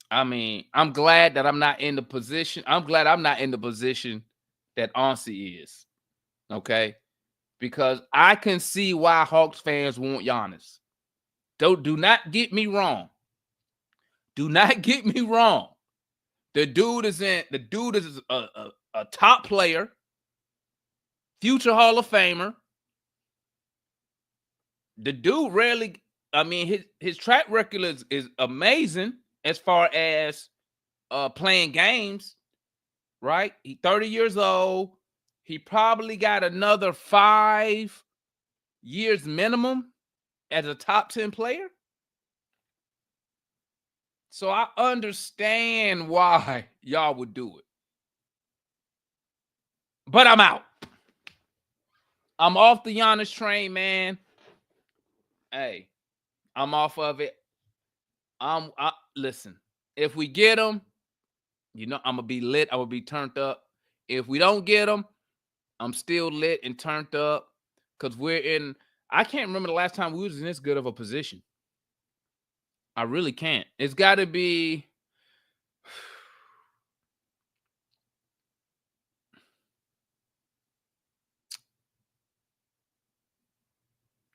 I mean, I'm glad that I'm not in the position. I'm glad I'm not in the position that Ansi is. Okay? Because I can see why Hawks fans want Giannis. Do not get me wrong. Do not get me wrong. The dude is a top player, future Hall of Famer. The dude rarely, I mean, his track record is amazing as far as playing games, right? He's 30 years old. He probably got another 5 years minimum as a top 10 player. So I understand why y'all would do it. But I'm out. I'm off the Giannis train, man. Hey, I'm off of it. Listen, if we get him, I'm gonna be lit. I will be turned up. If we don't get him, I'm still lit and turned up because I can't remember the last time we was in this good of a position. I really can't. It's got to be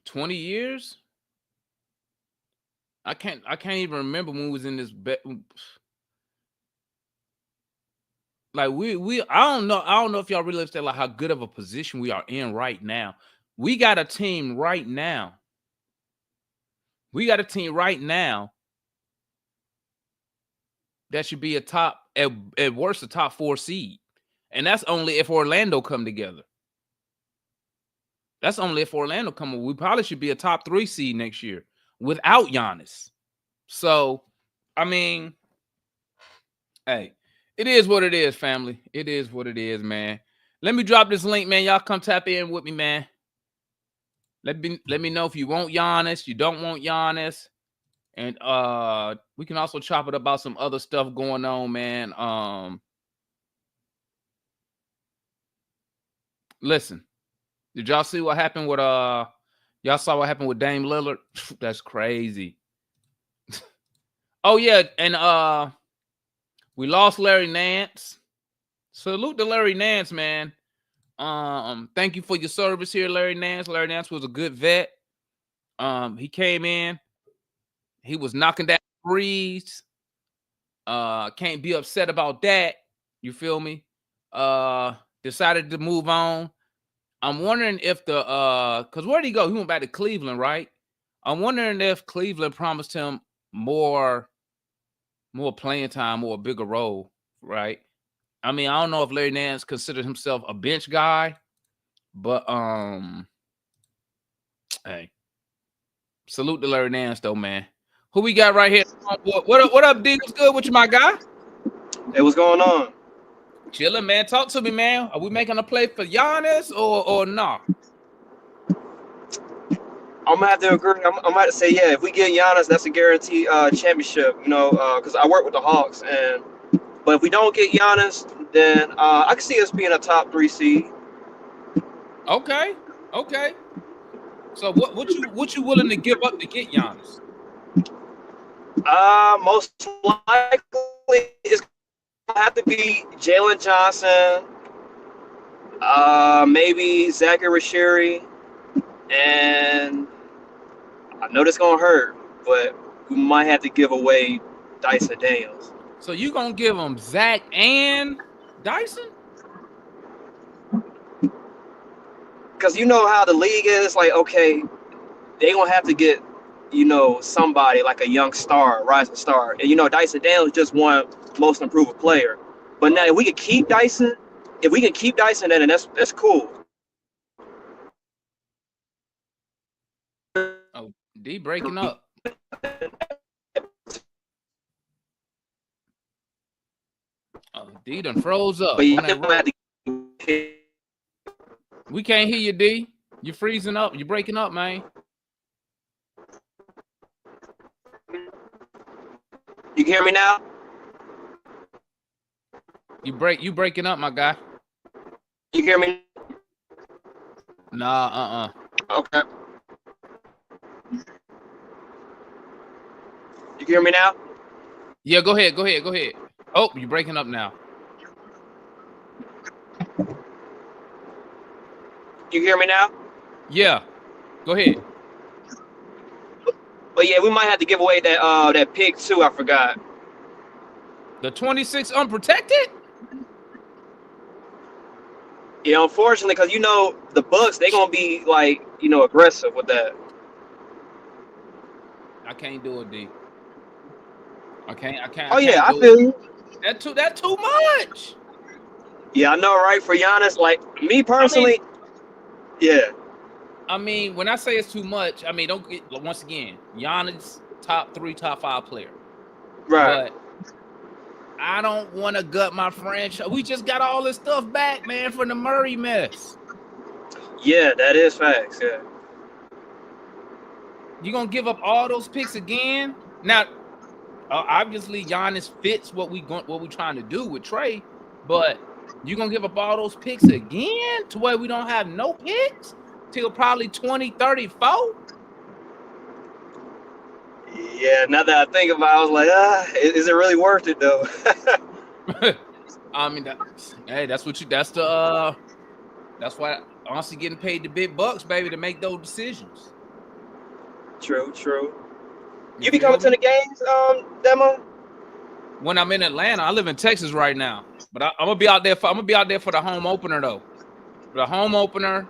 20 years. I can't even remember when we was in this like I don't know if y'all really understand like how good of a position we are in right now. We got a team right now. That should be at worst a top 4 seed. And that's only if Orlando come together. That's only if Orlando come. We probably should be a top 3 seed next year without Giannis. So, I mean, hey, it is what it is, family. It is what it is, man. Let me drop this link, man. Y'all come tap in with me, man. Let me know if you want Giannis, you don't want Giannis. And we can also chop it about some other stuff going on, man. Listen, did y'all see what happened with y'all saw what happened with Dame Lillard? That's crazy. Oh yeah, and we lost Larry Nance. Salute to Larry Nance, man. Thank you for your service here, Larry Nance. Larry Nance was a good vet. He came in, he was knocking down threes. Can't be upset about that. You feel me? Decided to move on. I'm wondering if because where'd he go? He went back to Cleveland, right? I'm wondering if Cleveland promised him more playing time or a bigger role, right? I mean, I don't know if Larry Nance considered himself a bench guy, but hey, salute to Larry Nance though, man. Who we got right here? What up, D? What's good with you, my guy? Hey, what's going on? Chilling, man. Talk to me, man. Are we making a play for Giannis or no? I'm gonna have to agree. I'm gonna have to say, yeah. If we get Giannis, that's a guaranteed championship. Because I work with the Hawks, but if we don't get Giannis, then I can see us being a top 3 seed. Okay. So what you willing to give up to get Giannis? Most likely it's gonna have to be Jalen Johnson, maybe Zachary Rashiri, and I know this gonna hurt, but we might have to give away Dyson Daniels. So you gonna give him Zach and Dyson? Because you know how the league is, like, okay, they gonna have to get, somebody like a young star, rising star. And Dyson Daniels just won most improved player. But now if we can keep Dyson, then that's cool. Oh, D breaking up. Oh, D done froze up. But We can't hear you, D. You freezing up. You breaking up, man. You can hear me now? You breaking up, my guy. You hear me? Nah, Okay. You can hear me now? Yeah, go ahead. Oh, you're breaking up now. You can hear me now? Yeah, go ahead. But yeah, we might have to give away that pick too. I forgot. The 26 unprotected? Yeah, unfortunately, because the Bucks, they gonna be like aggressive with that. I can't do it, D. I can't. Oh yeah, I feel you. That's too much. Yeah, I know, right? For Giannis, like me personally, yeah. I mean, when I say it's too much, I mean don't get once again, Giannis top 3, top 5 player. Right. But I don't want to gut my franchise. We just got all this stuff back, man, from the Murray mess. Yeah, that is facts. Yeah. You gonna give up all those picks again? Now, obviously, Giannis fits what we trying to do with Trae, but you gonna give up all those picks again to where we don't have no picks till probably 2034? Yeah. Now that I think about it, I was like, is it really worth it though? I mean, that's why honestly getting paid the big bucks, baby, to make those decisions. True. You be coming to the games, Demo? When I'm in Atlanta, I live in Texas right now, but I'm gonna be out there for the home opener though. For the home opener,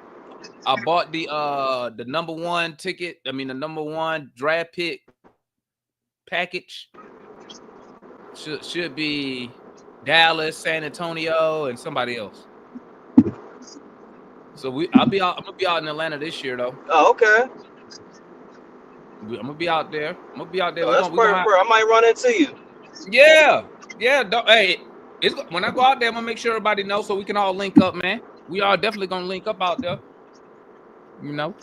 I bought the number one ticket. I mean the number one draft pick package. Should be Dallas, San Antonio, and somebody else. So I'm gonna be out in Atlanta this year though. Oh, okay. I'm gonna be out there. Oh, that's perfect. I might run into you. Yeah. Hey, when I go out there, I'm gonna make sure everybody knows so we can all link up, man. We are definitely gonna link up out there. You know.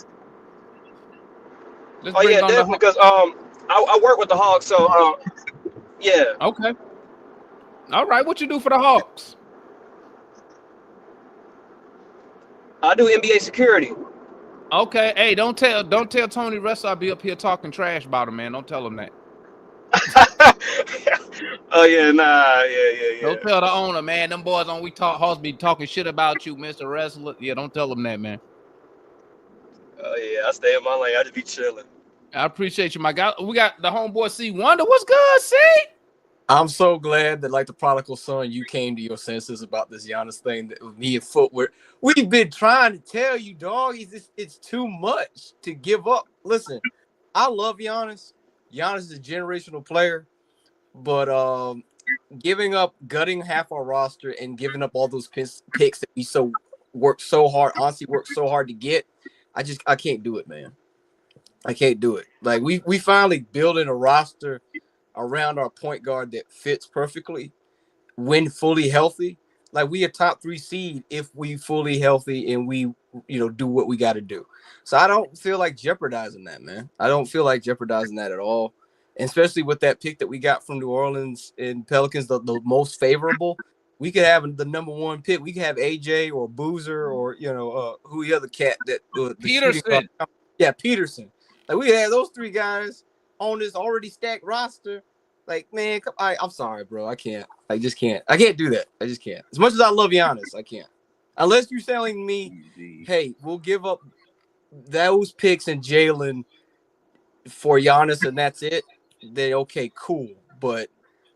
Oh yeah, definitely. Because I work with the Hawks, so yeah. Okay. All right. What you do for the Hawks? I do NBA security. Okay. Hey, don't tell Tony Russell I'll be up here talking trash about him, man. Don't tell him that. Oh yeah, nah, yeah. Don't tell the owner, man. Them boys on We Talk Hawks be talking shit about you, Mr. Wrestler. Yeah, don't tell them that, man. Oh yeah, I stay in my lane. I just be chilling. I appreciate you, my guy. We got the homeboy C Wonder. What's good, C? I'm so glad that, like the prodigal son, you came to your senses about this Giannis thing that with me and footwear. We've been trying to tell you, dog. It's too much to give up. Listen, I love Giannis. Giannis is a generational player, but gutting half our roster and giving up all those picks that we worked so hard to get, I can't do it, man. I can't do it. Like we finally building a roster around our point guard that fits perfectly when fully healthy. Like we a top 3 seed if we fully healthy and we do what we got to do. So I don't feel like jeopardizing that, man. I don't feel like jeopardizing that at all. And especially with that pick that we got from New Orleans and Pelicans, the most favorable. We could have the number 1 pick. We could have AJ or Boozer or who the other cat that Peterson. Yeah, Peterson. Like we had those 3 guys on this already stacked roster. Like, man, I'm sorry, bro. I can't. I just can't. I can't do that. I just can't. As much as I love Giannis, I can't. Unless you're telling me, hey, we'll give up those picks and Jalen for Giannis and that's it. Then okay, cool. But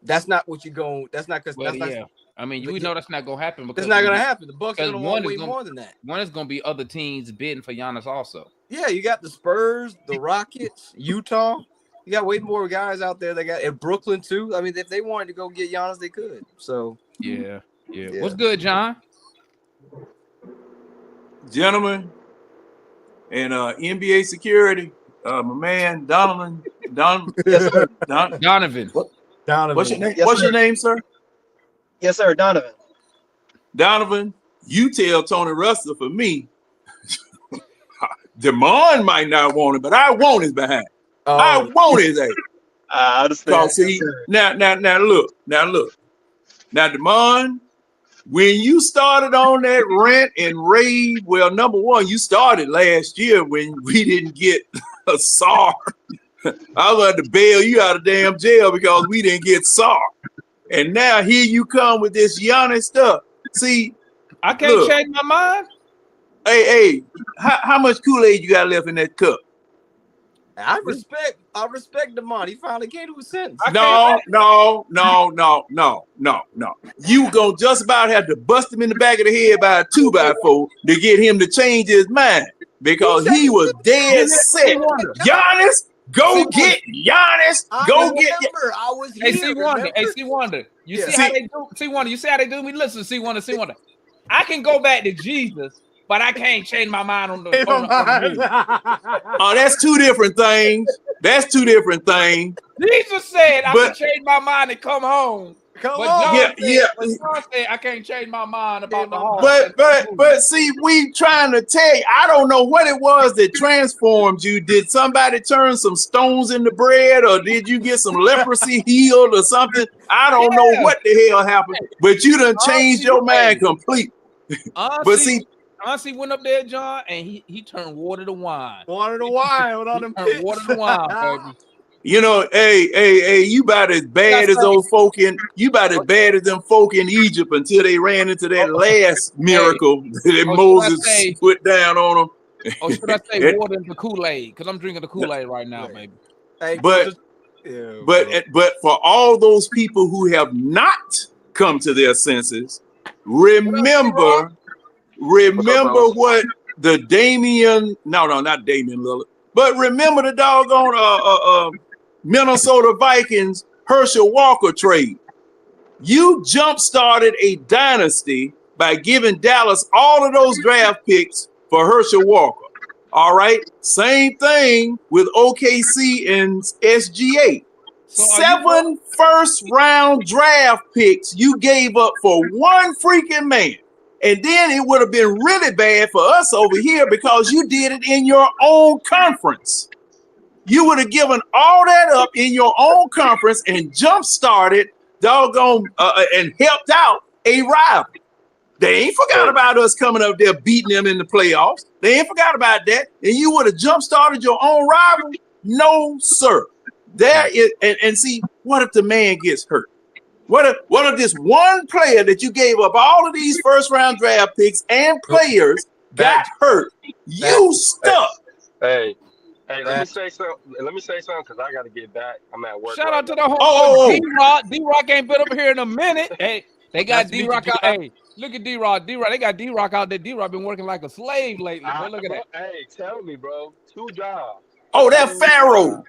that's not what you're going. That's not because. Well, yeah. I mean, we know that's not gonna happen because it's not gonna happen. The Bucks are gonna want way more than that. One is gonna be other teams bidding for Giannis also. Yeah, you got the Spurs, the Rockets, Utah. You got way more guys out there. They got in Brooklyn too. I mean, if they wanted to go get Giannis, they could. So yeah. What's good, John? Gentlemen, and NBA security, my man Donovan. Yes, sir. Donovan. Donovan. What's your name? Yes, What's sir. your name, sir? Yes, sir, Donovan. Donovan, you tell Tony Russell for me. Demond might not want it, but I want his behind. I want his ass. I understand. So see, now look. Now, Demond, when you started on that rant and rave, well, number one, you started last year when we didn't get a SAR. I was about to bail you out of damn jail because we didn't get SAR. And now here you come with this Giannis stuff. See, I can't change my mind. Hey, how much Kool-Aid you got left in that cup? I respect Demond. He finally came to a sentence. No. You gonna just about have to bust him in the back of the head by a 2x4 to get him to change his mind because he was dead set. Giannis, go get Giannis. Go get. I was here. Hey, C Wonder. You see how they do? C Wonder. You see how they do me? Listen, C Wonder. I can go back to Jesus, but I can't change my mind on the. Oh, that's 2 different things. That's two different things. Jesus said I can change my mind and come home. But John said I can't change my mind about the Hawks. But see, we trying to tell you, I don't know what it was that transformed you. Did somebody turn some stones into bread, or did you get some leprosy healed or something? I don't know what the hell happened, but you done changed your mind completely. But see, Honestly went up there, John, and he turned water to wine. Water to wine with all them picks. Water to wine, baby. You know, hey, you about as bad as those folk in them folk in Egypt until they ran into that last miracle that Moses put down on them. Or should I say water into Kool-Aid? Because I'm drinking the Kool-Aid right now, baby. But for all those people who have not come to their senses, remember what the not Damian Lillard, but remember the doggone Minnesota Vikings Herschel Walker trade. You jump-started a dynasty by giving Dallas all of those draft picks for Herschel Walker. All right. Same thing with OKC and SGA. So 7 first-round draft picks you gave up for one freaking man. And then it would have been really bad for us over here because you did it in your own conference. You would have given all that up in your own conference and jump-started doggone and helped out a rival. They ain't forgot about us coming up there beating them in the playoffs. They ain't forgot about that. And you would have jump-started your own rival? No, sir. There is, and see, what if the man gets hurt? What if this one player that you gave up all of these first-round draft picks and players got hurt? You stuck. Hey, let me say something because I got to get back. I'm at work. Shout out to the whole D-Rock. D-Rock ain't been up here in a minute. Hey, they got D-Rock out. Hey, look at D-Rock. They got D-Rock out there. D-Rock been working like a slave lately. Bro. Look at that. Hey, tell me, bro. 2 jobs. Oh, that Pharaoh.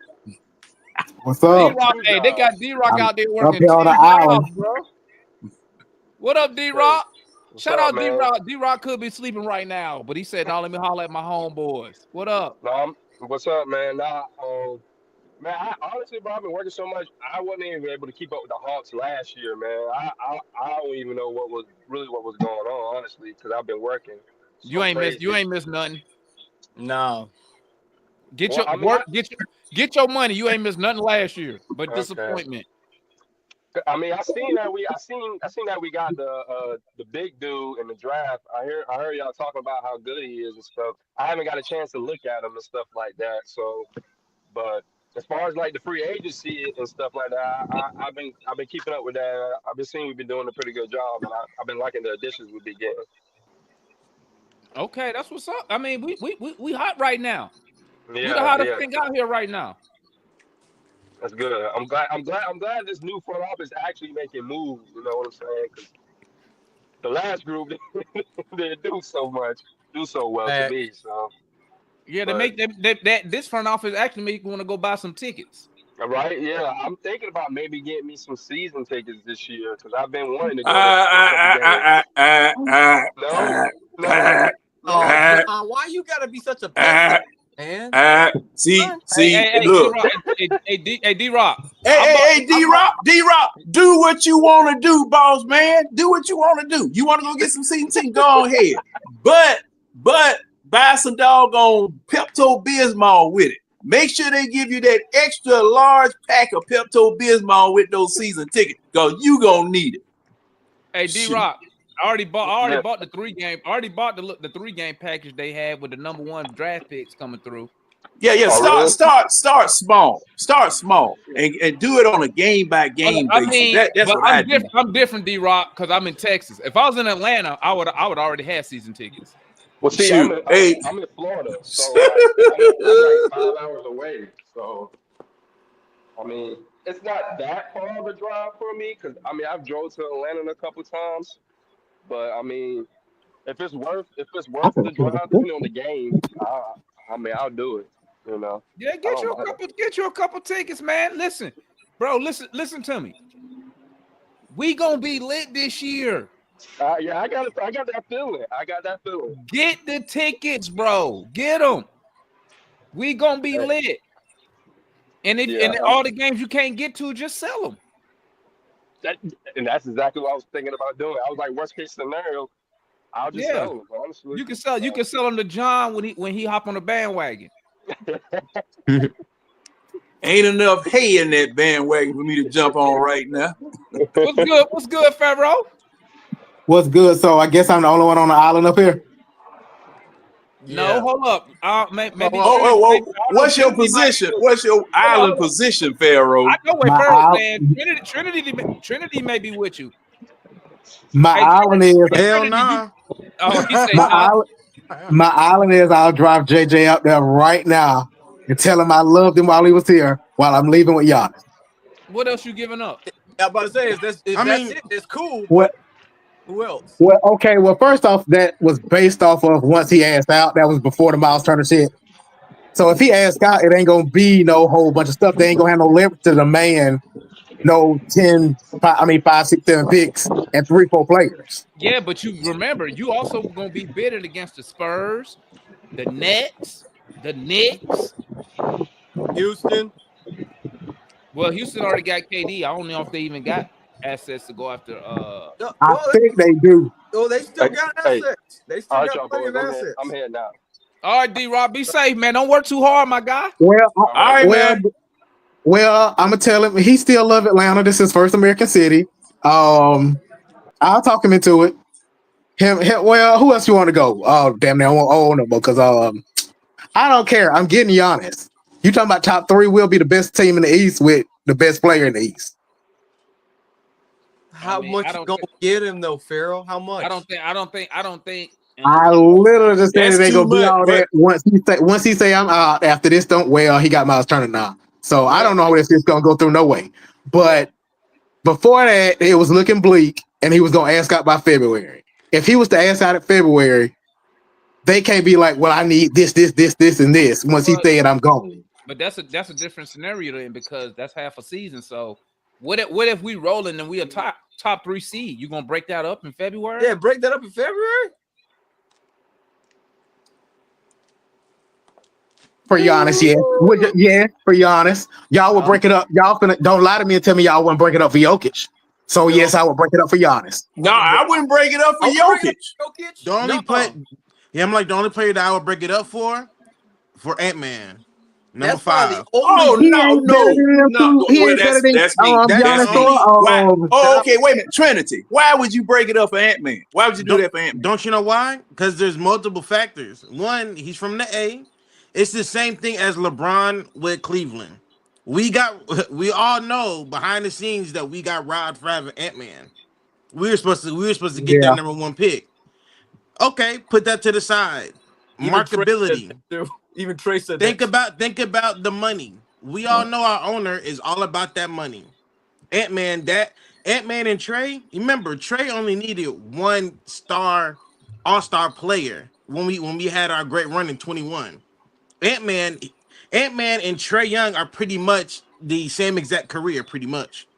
What's up? D-Rock, hey, they got D-Rock out there working up here on the island, bro. What up, D-Rock? Shout out D-Rock. D-Rock could be sleeping right now, but he said, "Now let me holler at my homeboys." What up? What's up, man? Man, honestly, bro, I've been working so much, I wasn't even able to keep up with the Hawks last year, man. I don't even know what was going on, honestly, because I've been working. You ain't missed nothing. No. Get your money. You ain't missed nothing last year, but disappointment. I mean, I seen that we got the big dude in the draft. I heard y'all talking about how good he is and stuff. I haven't got a chance to look at him and stuff like that. So, but as far as like the free agency and stuff like that, I've been keeping up with that. I've been seeing we've been doing a pretty good job, and I've been liking the additions we've been getting. Okay, that's what's up. I mean, we hot right now. Yeah, we the hottest thing out here right now. That's good. I'm glad this new front office actually making moves. You know what I'm saying? Because the last group didn't do so well to me. So yeah, this front office actually make you want to go buy some tickets. Right? Yeah, I'm thinking about maybe getting me some season tickets this year because I've been wanting to go. Why you gotta be such a man? See, look. Hey, D-Rock. Hey, D-Rock, do what you want to do, boss man. Do what you want to do. You want to go get some season tickets? Go ahead. But buy some doggone Pepto-Bismol with it. Make sure they give you that extra large pack of Pepto-Bismol with those season tickets, because you gonna need it. Hey, D-Rock. I already bought the 3-game. I already bought the 3-game package they had with the number 1 draft picks coming through. Yeah. Start small. Start small and do it on a game by game basis. Mean, that's what I'm different, D-Rock, because I'm in Texas. If I was in Atlanta, I would already have season tickets. Well, see, I'm in Florida, so I'm like 5 hours away. So, I mean, it's not that far of a drive for me because I've drove to Atlanta a couple times. But I mean, if it's worth the drive, depending on the game, I'll do it. You know. Yeah, get you a couple tickets, man. Listen, bro. Listen to me. We gonna be lit this year. Yeah, I got that feeling. Get the tickets, bro. Get them. We gonna be lit. And all the games you can't get to, just sell them. And that's exactly what I was thinking about doing. I was like, worst case scenario, I'll just sell them. Honestly, you can sell them to John when he hop on the bandwagon. Ain't enough hay in that bandwagon for me to jump on right now. What's good, Pharaoh? What's good? So I guess I'm the only one on the island up here. No, hold up. Maybe. What's your position? What's your island position, Pharaoh? I know where Pharaoh's saying. Trinity may be with you. My island is hell no. Oh, he said my island is I'll drive JJ up there right now and tell him I loved him while he was here while I'm leaving with Giannis. What else you giving up? I'm about to say it's cool. What? Who else? Well, okay. Well, first off, that was based off of once he asked out. That was before the Miles Turner shit. So if he asked out, it ain't gonna be no whole bunch of stuff. They ain't gonna have no leverage to the man. No 5, 6, 7 picks and 3, 4 players. Yeah, but you remember, you also gonna be bidding against the Spurs, the Nets, the Knicks, Houston. Well, Houston already got KD. I don't know if they even got assets to go after. I think they do. Oh, they still got assets. They still All right, got y'all plenty boys, of assets. I'm here now. All right, D-Rob, be safe, man. Don't work too hard, my guy. Well, all right, man. Well, I'm gonna tell him he still love Atlanta. This is his first American city. I'll talk him into it. Him. Well, who else you want to go? Oh, damn! I won't no more because I don't care. I'm getting Giannis. You talking about top 3? We'll be the best team in the East with the best player in the East. How much you gonna get him though, Pharaoh? How much? I don't think. I literally just said That's they too gonna do much, all that once he say I'm out after this. He got Miles Turner now, so I don't know if it's gonna go through no way. But before that, it was looking bleak, and he was gonna ask out by February. If he was to ask out in February, they can't be like, "Well, I need this, and this." Once he said, "I'm gone." But that's a different scenario then because that's half a season. So what if we rolling and we a top 3 seed? You gonna break that up in February? Yeah, break that up in February. For Giannis, yeah, for Giannis, y'all will break it up. Y'all don't lie to me and tell me y'all wouldn't break it up for Jokic. So yes, I would break it up for Giannis. No, I wouldn't break it up for Jokic. The only the only player that I would break it up for Ant-Man. Number 5. Oh no! He Well, ain't better than that's me. Giannis. Okay, wait a minute, Trinity. Why would you break it up for Ant-Man? Why would you do that for Ant-Man? Don't you know why? Because there's multiple factors. One, he's from the A. It's the same thing as LeBron with Cleveland. We all know behind the scenes that we got robbed for having Ant-Man. We were supposed to get that number 1 pick. Okay, put that to the side. Markability. Even Trae said think about the money. We all know our owner is all about that money. Ant-Man and Trae. Remember, Trae only needed 1 star, all-star player when we had our great run in 21. Ant-Man and Trae Young are pretty much the same exact career. Pretty much,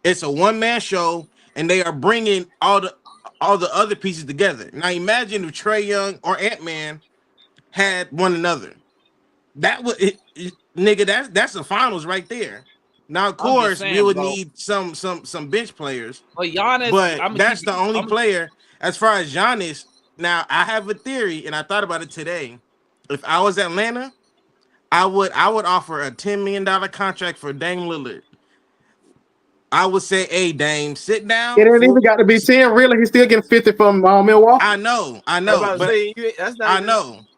it's a one-man show, and they are bringing all the other pieces together. Now, imagine if Trae Young or Ant-Man had one another. That would nigga. That's the finals right there. Now, of course, we would need some bench players. But Giannis, but that's the only player. As far as Giannis, now I have a theory, and I thought about it today. If I was Atlanta, I would offer a $10 million contract for Dame Lillard. I would say, hey, Dame, sit down. It ain't even got to be 10. Really, he's still getting 50 from Milwaukee. I know.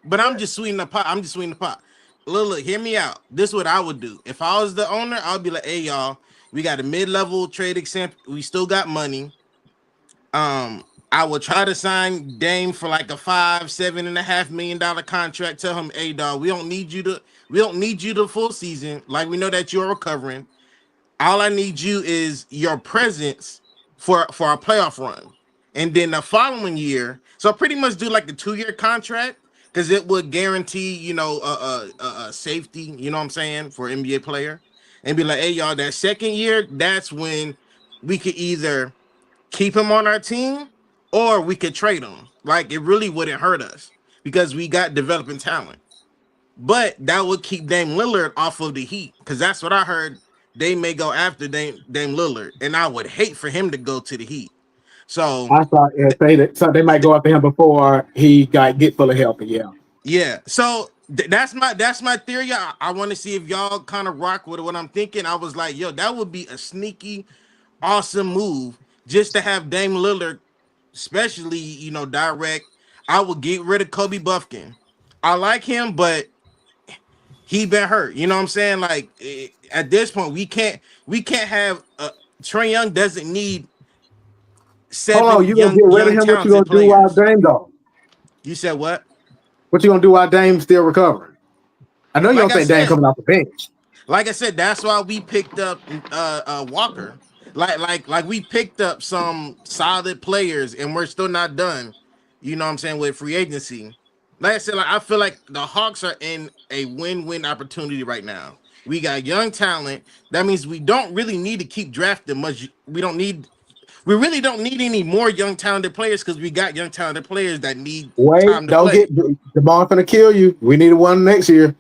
But I'm just sweetening the pot. Look, hear me out. This is what I would do. If I was the owner, I would be like, hey, y'all, we got a mid-level trade exempt. We still got money. I would try to sign Dame for like a $7.5 million contract. Tell him, hey, dog, we don't need you the full season. Like, we know that you're recovering. All I need you is your presence for our playoff run. And then the following year, so pretty much do like a 2-year contract because it would guarantee, safety, you know what I'm saying, for an NBA player. And be like, hey, y'all, that second year, that's when we could either keep him on our team or we could trade him. Like, it really wouldn't hurt us because we got developing talent. but that would keep Dame Lillard off of the Heat because that's what I heard. They may go after Dame Lillard, and I would hate for him to go to the Heat. So I thought they might go after him before he get fully healthy. Yeah. yeah. So that's my theory. I want to see if y'all kind of rock with what I'm thinking. I was like, yo, that would be a sneaky, awesome move just to have Dame Lillard, especially direct. I would get rid of Kobe Buffkin. I like him, but he been hurt. You know what I'm saying? Like at this point, we can't have Trae Young doesn't need Hold on, you gonna get rid of him? What you gonna talented do while players. Dame though? You said what? What you gonna do while Dame's still recovering? I know you Like don't I think Dame said- coming off the bench. Like I said, that's why we picked up Walker. Like we picked up some solid players, and we're still not done. You know what I'm saying with free agency. Like I said, I feel like the Hawks are in a win-win opportunity right now. We got young talent. That means we don't really need to keep drafting much. We really don't need any more young talented players because we got young talented players that need Wait, time to don't play. get Demar finna kill you. We need one next year.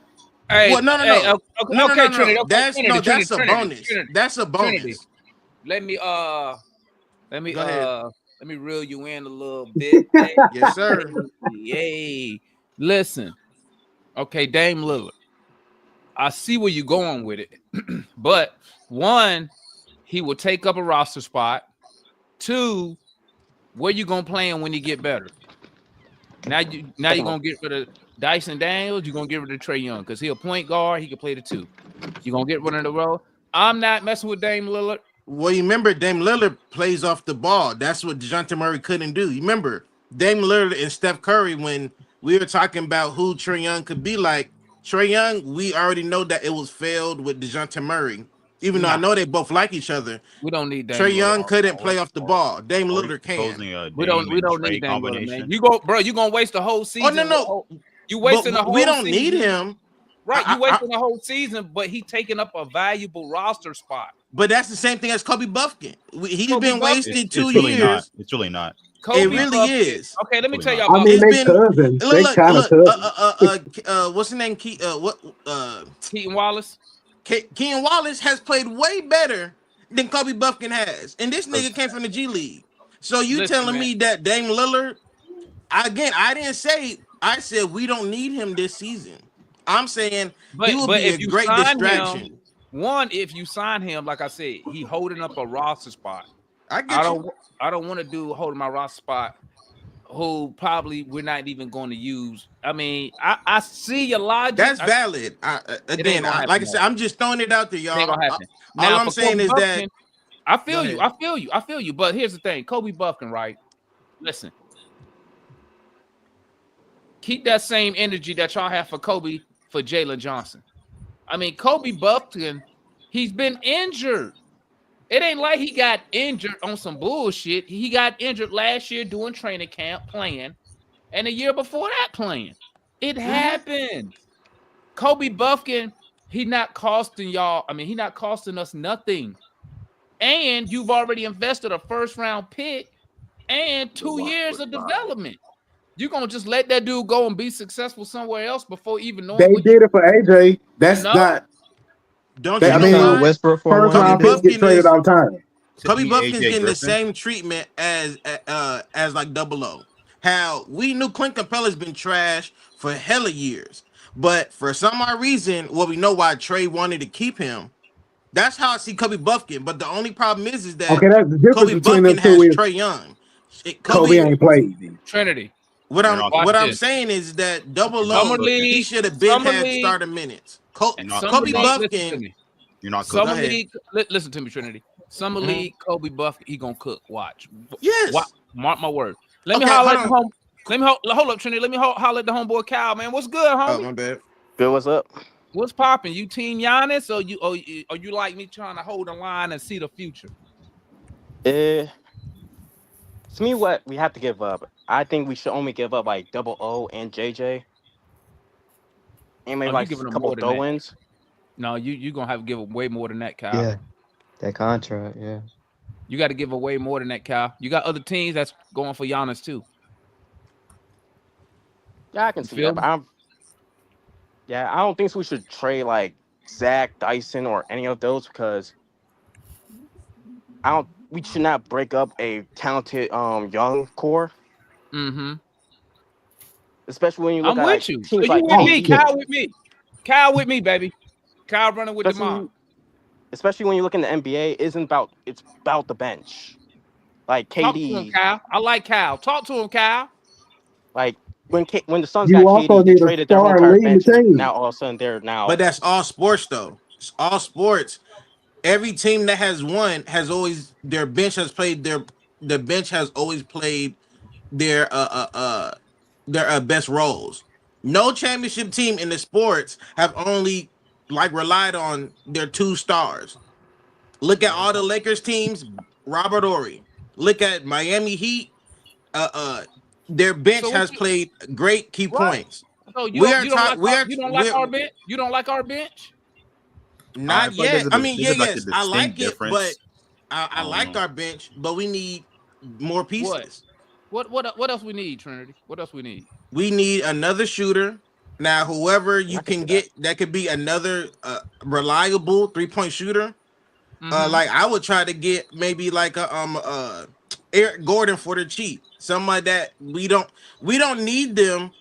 Hey, Well, no. okay, Trinity. Okay, That's Trinity, that's a Trinity, bonus. Trinity, That's a bonus. Trinity. Let me Go ahead. let me reel you in a little bit. Yes, sir. Yay. Listen. Okay, Dame Lillard. I see where you're going with it. But one, he will take up a roster spot. Two, where you gonna play him when you get better? Now you're gonna get rid of Dyson Daniels, you're gonna get rid of Trae Young because he's a point guard, he can play the two. You're gonna get rid of the row. I'm not messing with Dame Lillard. Well, you remember Dame Lillard plays off the ball. That's what DeJounte Murray couldn't do. You remember Dame Lillard and Steph Curry when we were talking about who Trae Young could be like. Trae Young, we already know that it was failed with DeJounte Murray. Even though I know they both like each other. We don't need Dame Trae Young Lillard. couldn't play off the ball. Dame Lillard can. We don't need Dame Lillard, man. You gonna waste the whole season. No. You wasting the whole we don't season. need him. Right, you wasting the whole season, but he taking up a valuable roster spot. But that's the same thing as Kobe Buffkin. He's Kobe been Buffkin. wasted 2 It's really years. not. It's really not. Kobe It really Buffkin. is. Okay, let me tell y'all I about mean, this. they cousins. They kind of cousins. What's his name? Keaton Wallace. Keaton Wallace has played way better than Kobe Buffkin has, and this nigga came from the G League. So you Listen, telling man. me that Dame Lillard? Again, I didn't say. I said we don't need him this season. I'm saying he will be a great distraction. If you sign him, like I said, he holding up a roster spot. I don't want to do holding my roster spot who probably we're not even going to use. I mean, I see your logic. That's valid. Again, like I said, I'm just throwing it out there, y'all. It ain't gonna happen. All I'm saying is that I feel you. But here's the thing, Kobe Buffkin, right? Listen, keep that same energy that y'all have for Kobe for Jalen Johnson. I mean, Kobe Buffkin, he's been injured. It ain't like he got injured on some bullshit. He got injured last year doing training camp playing, and the year before that playing. It happened. Kobe Buffkin, he not costing y'all. I mean, he not costing us nothing. And you've already invested a first-round pick and 2 years of development. You're gonna just let that dude go and be successful somewhere else before even knowing. They did it for AJ. That's not. Don't you know why? Westbrook first round picks get traded all the time. Kobe Buffkin's getting the same treatment as like Double O. How we knew Clint Capella's been trash for hella years, but for some odd reason, we know why Trae wanted to keep him. That's how I see Kobe Buffkin. But the only problem is that that's the difference Kobe between Buffkin them two has is Trae Young. Kobe ain't played. Trinity. What I'm saying is that Double O, he should have been had starter minutes. Kobe Buffkin. You're not Summer League. Listen to me, Trinity. Summer League, Kobe Buffkin, he gonna cook. Watch. Yes. Mark my word. Let me holler at the home. Let me hold up, Trinity. Let me holler at the homeboy Kyle, man. What's good, homie? Oh, my bad. Good. What's up? What's popping? You team Giannis, or you like me trying to hold the line and see the future? To me, what we have to give up, I think we should only give up like Double O and JJ, and maybe like a couple throw-ins. No, you gonna have to give away more than that, Kyle. Yeah, that contract. Yeah, you got to give away more than that, Kyle. You got other teams that's going for Giannis too. Yeah, I can see that. But Yeah, I don't think we should trade like Zach Dyson or any of those because I don't. We should not break up a talented young core, Mm-hmm. especially when you look I'm at like with you. So teams you like with me, KD. Kyle with me. Kyle with me, baby. Kyle running with the mob. Especially when you look in the NBA, it's about the bench. Like Talk to him, KD, Kyle. I like Kyle. Talk to him, Kyle. like when the Suns You got also KD, they need a traded their whole star entire leading the bench, and team. now all of a sudden they're now. But that's all sports, though. It's all sports. Every team that has won has always their bench has played the bench has always played their best roles. No championship team in the sports have only like relied on their two stars. Look at all the Lakers teams, Robert Ory. Look at Miami Heat. Their bench So what has you played great key right? points. So We are you don't like our bench? You don't like our bench? not but yet. I mean, there's like a yes, I like distinct it, but difference. I like our bench, but we need more pieces. What else we need, Trinity? What else we need? We need another shooter. Now, whoever I you can can see get that could be another reliable 3-point shooter. Like I would try to get maybe like a Eric Gordon for the cheap. Somebody that we don't need them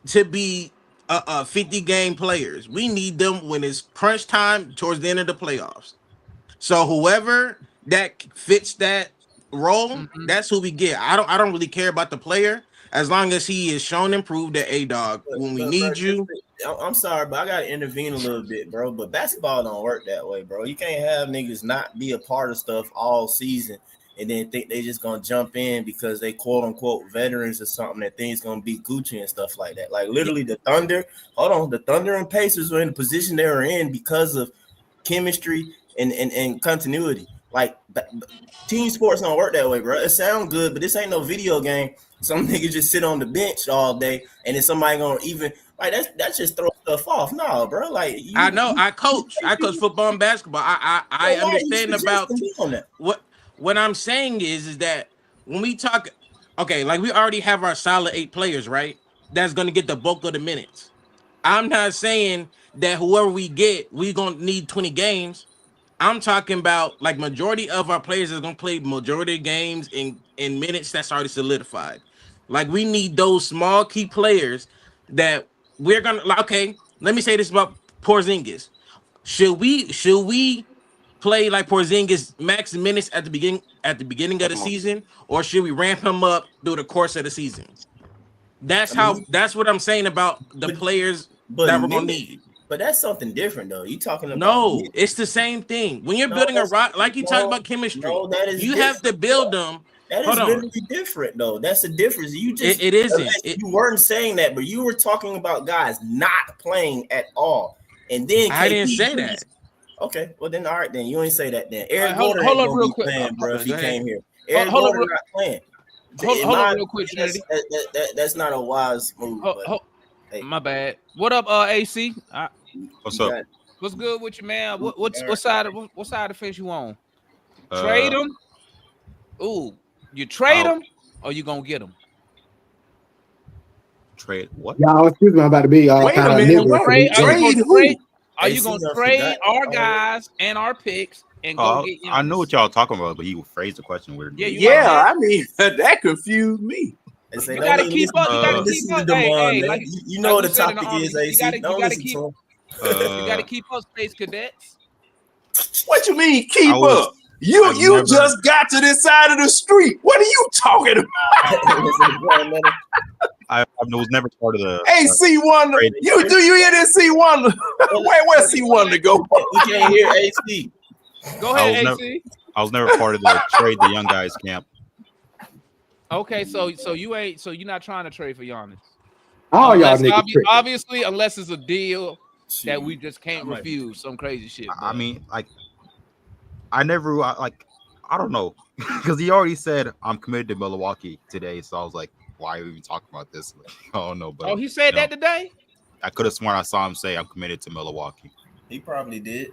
to be 50 game players. We need them when it's crunch time towards the end of the playoffs. So whoever that fits that role, that's who we get. I don't really care about the player as long as he is shown and proved that dog when we need you. I'm sorry, but I gotta intervene a little bit, bro. But basketball don't work that way, bro. You can't have niggas not be a part of stuff all season and then think they just gonna jump in because they quote unquote veterans or something that things gonna be Gucci and stuff like that. Like literally the Thunder and Pacers were in the position they were in because of chemistry and continuity. Like team sports don't work that way, bro. It sounds good, but this ain't no video game. Some niggas just sit on the bench all day, and then somebody gonna even like that just throw stuff off. No, bro. Like I know I coach football and basketball. I understand about what I'm saying is that when we talk, okay, like we already have our solid 8 players, right? That's gonna get the bulk of the minutes. I'm not saying that whoever we get, we gonna need 20 games. I'm talking about like majority of our players is gonna play majority of games in minutes that's already solidified. Like we need those small key players that we're gonna like. Okay, let me say this about Porzingis. Should we play like Porzingis max minutes at the beginning of the season, or should we ramp him up through the course of the season? That's what I'm saying about the players that we're gonna need. But that's something different, though. You talking about? No, it's the same thing. When you're building a rock, like you talk about chemistry, you have to build them. That is literally different, though. That's the difference. You just it isn't. You weren't saying that, but you were talking about guys not playing at all, and then I didn't say that. Okay, well then, all right, then you ain't say that. Then Eric hold Gordon up real quick, playing, bro. If he came here, Eric Gordon not playing. Hold up real quick, Trinity. That's not a wise move. My bad. What up, AC? What's up? What's good with you, man? What side of the fence you on? Trade him? Ooh, you trade him or you gonna get him? Trade what? Y'all, excuse me, I'm about to be Wait a minute. Are you gonna trade our guys and our picks and go get? I know what y'all talking about, but you phrased the question weird. Yeah, I mean that confused me. You gotta keep up. You gotta keep up. Hey, you know what the topic is, AC. You gotta keep up, Space Cadets. What you mean keep up? You just got to this side of the street. What are you talking about? I was never part of the. Hey, C1, you hear this C1? Where's C1 to go? We can't hear AC. Go ahead, AC. I was never part of the trade the young guys camp. Okay, so you're not trying to trade for Giannis. Oh, y'all niggas obviously, unless it's a deal that we just can't refuse, some crazy shit. I mean, like, I don't know, because he already said I'm committed to Milwaukee today, so I was like, why are we even talking about this? Like, I don't know, but he said that today. I could have sworn I saw him say I'm committed to Milwaukee. He probably did.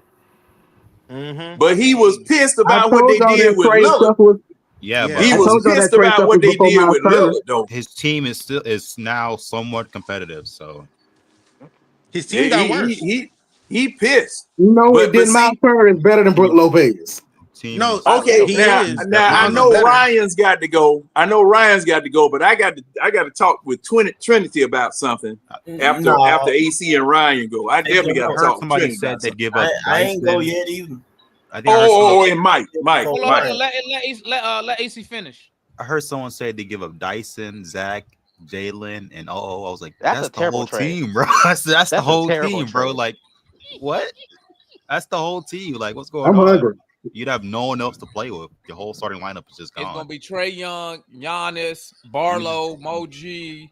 Mm-hmm. But he was pissed about what they did with Lillard. Yeah, but he was pissed about what they did with Lillard, though. His team is now somewhat competitive, so His team got worse. He pissed. It didn't. Miles Turner is better than Brook Lopez. No, okay. he Now is. I Miles know is better. Ryan's got to go. But I got to talk with Trinity about something after AC and Ryan go. I definitely got to talk. Somebody Trinity said about they'd give I up ain't go Dyson. yet either. I think I heard and Mike. Hold on. Let AC finish. I heard someone say they give up Dyson, Zach, Jalen, and I was like, That's that's a the terrible whole trade. team, bro. That's the a whole terrible team, bro. trade. Like, what? That's the whole team. Like, what's going I'm on? hungry. You'd have no one else to play with. Your whole starting lineup is just gone. It's gonna be Trae Young, Giannis, Barlow, Moji.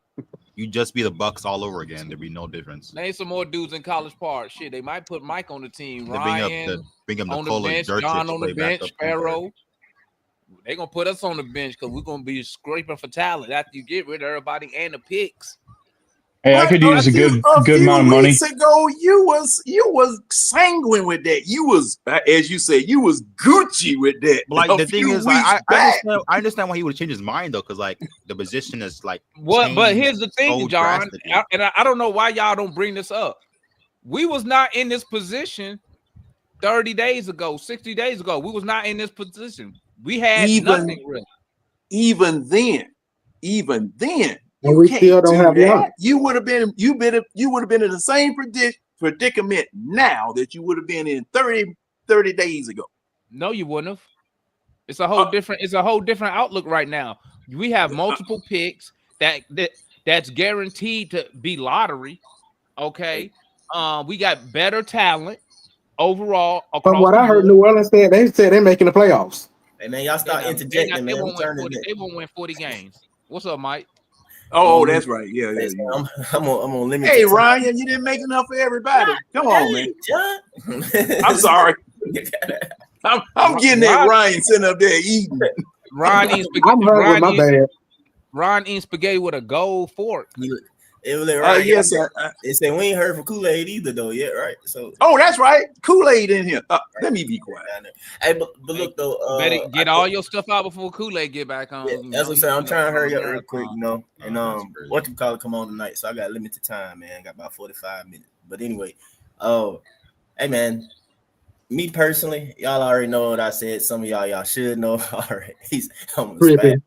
You just be the Bucks all over again. There'd be no difference. Name some more dudes in College Park. Shit, they might put Mike on the team. They Ryan bring up on the Nikola bench, Jurčić John on to the play bench, backup point guard. Sparrow. They gonna put us on the bench because we're gonna be scraping for talent after you get rid of everybody and the picks. Hey, I could use a good amount of money. Weeks ago, you was sanguine with that. You was, as you said, you was Gucci with that. Like the thing is, I understand why he would change his mind though, because like the position is like what. But here's the thing, so John, drastically. I don't know why y'all don't bring this up. We was not in this position 30 days ago, 60 days ago. We was not in this position. We had nothing really. Even then. And we still don't have that. one. You would have been in the same predicament now that you would have been in 30 days ago. No, you wouldn't have. It's a whole different outlook right now. We have multiple picks that's guaranteed to be lottery. Okay. We got better talent overall. From what I heard, New Orleans said they're making the playoffs. Hey man, y'all start interjecting, They man. won't win 40 games. What's up, Mike? Oh, that's right. Yeah. I'm on limit. Hey, Ryan, you didn't make enough for everybody. Come on, man. John. I'm sorry. I'm getting that Ryan sitting up there eating. Ryan eating spaghetti with a gold fork. It was right. Yes, they said we ain't heard from Kool-Aid either though yet, right? So that's right. Kool-Aid in here. Let me be quiet. Hey, but look though, better get all your stuff out before Kool-Aid get back on. Yeah, that's what I'm saying. I'm trying to hurry up real quick, And what you call it come on tonight, so I got limited time, man. I got about 45 minutes. But anyway, hey man, me personally, y'all already know what I said. Some of y'all should know already. I'm about to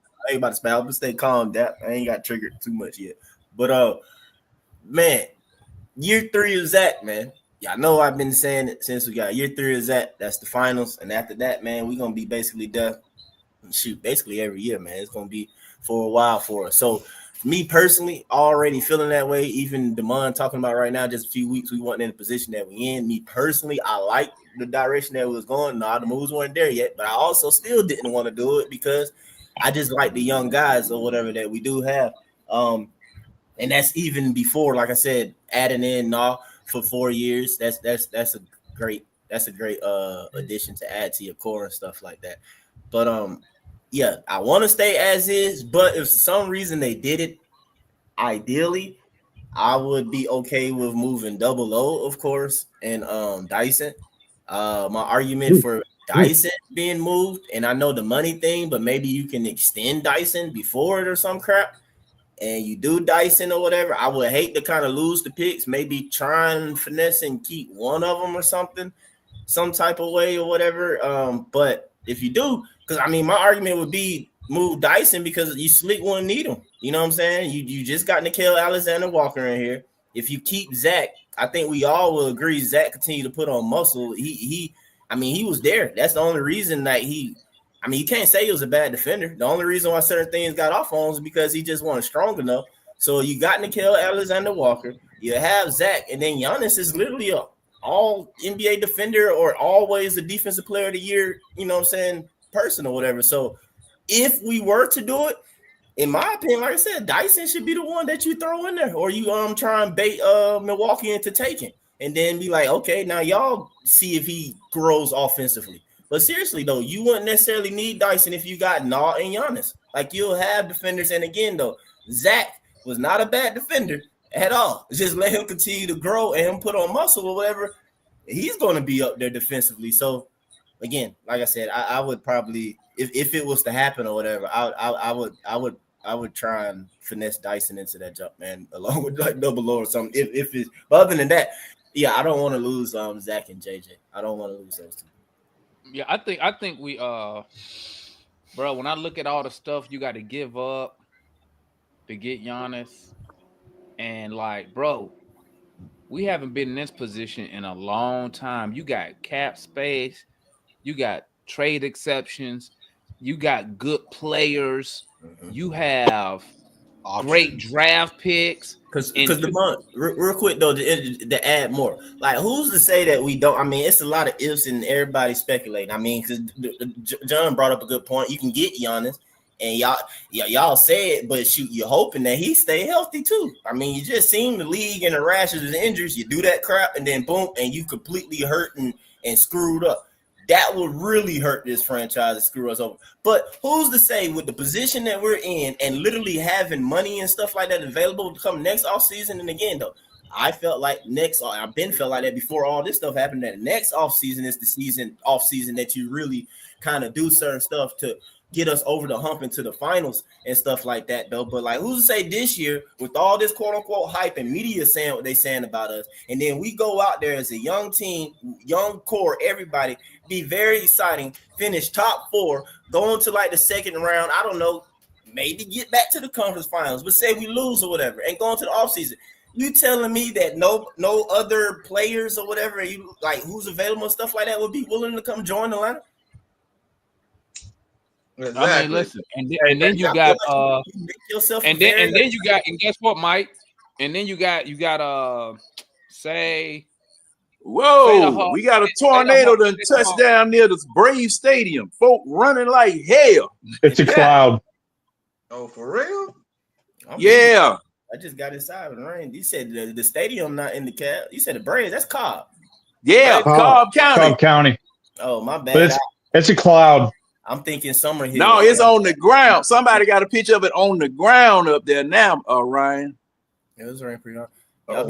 spaz. I'm gonna stay calm. That I ain't got triggered too much yet. But man, year 3 of Zach, man. Y'all know I've been saying it since we got year 3 of Zach. That's the finals, and after that, man, we're gonna be basically done. Shoot, basically every year, man. It's gonna be for a while for us. So, me personally, already feeling that way. Even Damon talking about right now, just a few weeks, we weren't in the position that we in. Me personally, I like the direction that we was going. No, the moves weren't there yet, but I also still didn't want to do it because I just like the young guys or whatever that we do have. And that's even before, like I said, adding in for 4 years. That's a great addition to add to your core and stuff like that. But yeah, I want to stay as is. But if for some reason they did it, ideally, I would be okay with moving Double O, of course, and Dyson. My argument for Dyson being moved, and I know the money thing, but maybe you can extend Dyson before it or some crap. And you do Dyson or whatever, I would hate to kind of lose the picks. Maybe try and finesse and keep one of them or something, some type of way or whatever. But if you do, because I mean, my argument would be move Dyson because you slick wouldn't need him. You know what I'm saying? You just got Nickeil Alexander-Walker in here. If you keep Zach, I think we all will agree Zach continue to put on muscle. He was there. That's the only reason that you can't say he was a bad defender. The only reason why certain things got off on is because he just wasn't strong enough. So you got Nickeil Alexander-Walker, you have Zach, and then Giannis is literally a all NBA defender or always a defensive player of the year, you know what I'm saying, person or whatever. So if we were to do it, in my opinion, like I said, Dyson should be the one that you throw in there, or you try and bait Milwaukee into taking, and then be like, okay, now y'all see if he grows offensively. But seriously, though, you wouldn't necessarily need Dyson if you got Nah and Giannis. Like, you'll have defenders. And again, though, Zach was not a bad defender at all. Just let him continue to grow and him put on muscle or whatever. He's going to be up there defensively. So, again, like I said, I would probably, if it was to happen or whatever, I would would try and finesse Dyson into that jump, man, along with like double O or something. If it's, but other than that, yeah, I don't want to lose Zach and JJ. I don't want to lose those two. Yeah, I think we bro, when I look at all the stuff you got to give up to get Giannis, and like, bro, we haven't been in this position in a long time. You got cap space, you got trade exceptions, you got good players, you have great draft picks. Because real quick though, to add more, like who's to say that we don't? I mean, it's a lot of ifs and everybody speculating. I mean, because John brought up a good point. You can get Giannis, and y'all say it, but shoot, you're hoping that he stay healthy too. I mean, you just seen the league in a rash of injuries. You do that crap, and then boom, and you completely hurt and screwed up. That would really hurt this franchise and screw us over. But who's to say with the position that we're in and literally having money and stuff like that available to come next offseason? And again, though, I've felt like that before all this stuff happened, that next offseason is the offseason that you really kind of do certain stuff to get us over the hump into the finals and stuff like that, though. But like, who's to say this year with all this quote unquote hype and media saying what they saying about us, and then we go out there as a young team, young core, everybody be very exciting, finish top 4, go into like the second round. I don't know, maybe get back to the conference finals, but say we lose or whatever, and go into the offseason. You telling me that no other players or whatever, you like who's available and stuff like that would be willing to come join the lineup? Exactly. I mean, listen, and then you got and then you got, and guess what, Mike? And then you got say, whoa, we got a tornado that touched down near the Brave Stadium. Folk running like hell. It's a cloud. Oh, for real? Yeah. I just got inside with the rain. You said the stadium not in the cap. You said the Braves. That's Cobb. Yeah, Cobb County. Cobb County. Oh, my bad. But it's a cloud. I'm thinking Summer Hill. No, it's on the ground. Somebody got a picture of it on the ground up there now, Ryan. It was raining pretty hard. I'm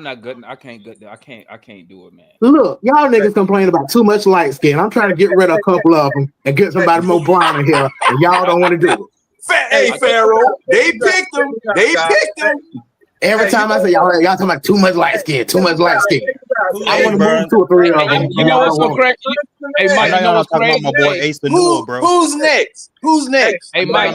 not good. I can't do it, man. Look, y'all niggas complain about too much light skin. I'm trying to get rid of a couple of them and get somebody more brown in here, and y'all don't want to do it. Hey, Pharaoh, they picked them. Every time I say y'all talking about too much light skin, I want to move 2 or 3 of them. You know what's so crazy? Hey, Mike, you know what's crazy? About my boy Ace Vanilla, bro. Who's next? Hey, Mike,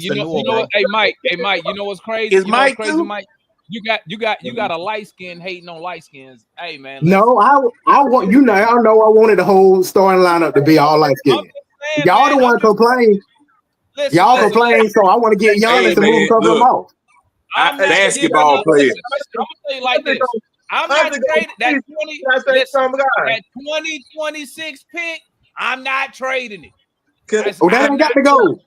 you know what? Hey, Mike, you know what's crazy? Is Mike crazy, Mike? You got a light skin hating on light skins. Hey, man. No, I want y'all know I wanted the whole starting lineup to be all light skin. Y'all don't want to complain. Y'all complain, so I want to get Giannis to move a couple of them off. Basketball players. I'm gonna tell you like this. I'm not trading that 2026 pick. I'm not trading it. Oh, that ain't got to go.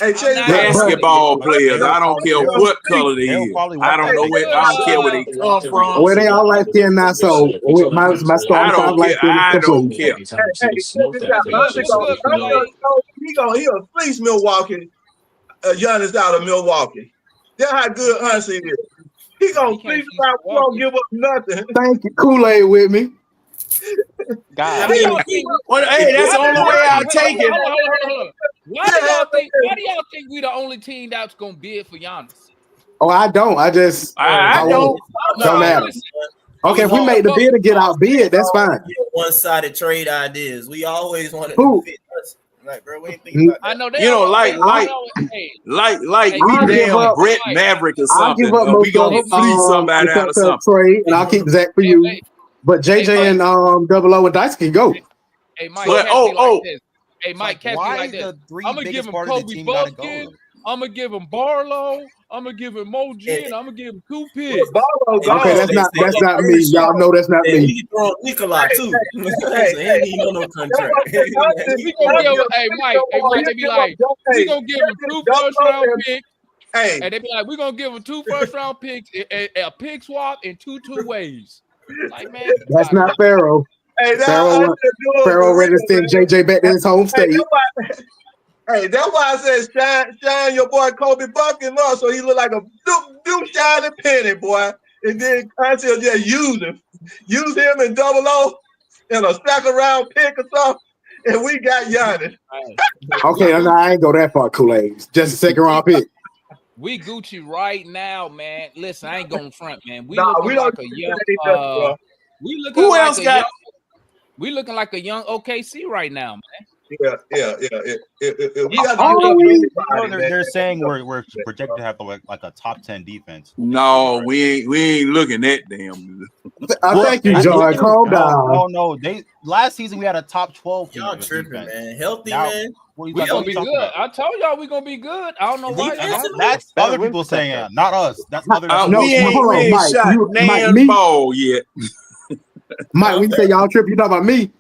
Hey, basketball players. I don't care what color they is. I don't care where they come from. Where they all like skin now, so my starting five like skin. I don't care. He'll fleece Milwaukee. Giannis out of Milwaukee. That's how good Hansi is. He gonna fleece him out. We don't give up nothing. Thank you, Kool-Aid with me. God. Hey, that's the only way I'll take it. Why do y'all think we the only team that's gonna bid for Giannis? Oh, I don't. I don't. Don't matter. Okay, if we make the bid and get our bid, that's fine. One-sided trade ideas. We always wanted to fit us. Like, bro, we ain't thinking about that. I know they like we damn Brett Maverick or something. We gonna fleece somebody out of something. Trade, and I'll keep Zach for you. But JJ and Double O and Dice can go. Hey, Mike. Hey, Mike, catch me like this. I'm gonna give him Kobe Buffkin. I'm gonna give him Barlow. I'm gonna give him Moji, and I'm gonna give him 2 picks. Okay, that's not me. Y'all know that's not me. He throw Nikolai too. He ain't on no contract. Hey, Mike. They be like, we gonna give him 2 first-round picks. Hey, and they be like, we're gonna give him 2 first-round picks, a pick swap, and 2 two-ways. Like, man, that's not Pharaoh. Hey, Pharaoh ready to send JJ back to his home state. Hey, that's why I said shine your boy Kobe Bucket up so he look like a new shiny penny, boy. And then Conte just use him and Double O in a second round pick or something. and we got Giannis. Okay, no, I ain't go that far, Kool-Aid. Just a second round pick. We Gucci right now, man. Listen, I ain't going front, man. We Nah, looking we don't like a do young. that either, bro. We looking Who like else a got? young. We looking like a young OKC right now, man. Yeah. If we have to Are give up we? anybody, man, They're saying we're projected to have like a top 10 defense. No, we ain't looking that damn. Thank you, John. Calm down. No. They last season we had a top 12 Y'all tripping, defense. man. Healthy, Now, man. We gonna be good. I told y'all we gonna be good. I don't know why. That's other people saying it, not us. That's other. No, we ain't Mike, shot Mike, nan ball yet. Mike, when you say y'all trip, you talking about me?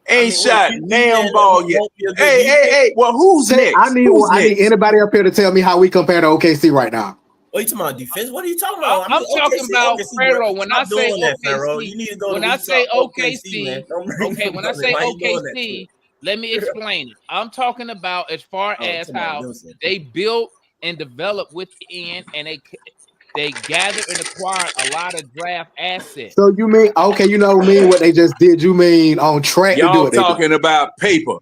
Ain't shot nan ball yet. Hey. Well, who's next? I need anybody up here to tell me how we compare to OKC right now. What are you talking about? Defense? What are you talking about? I'm talking about Pharaoh. When I say OKC, you need to go. When I say OKC, okay. When I say OKC, let me explain it. I'm talking about as far as how they built and developed within, and they gathered and acquired a lot of draft assets. So you mean what they just did? You mean on track to do Y'all it? talking about paper?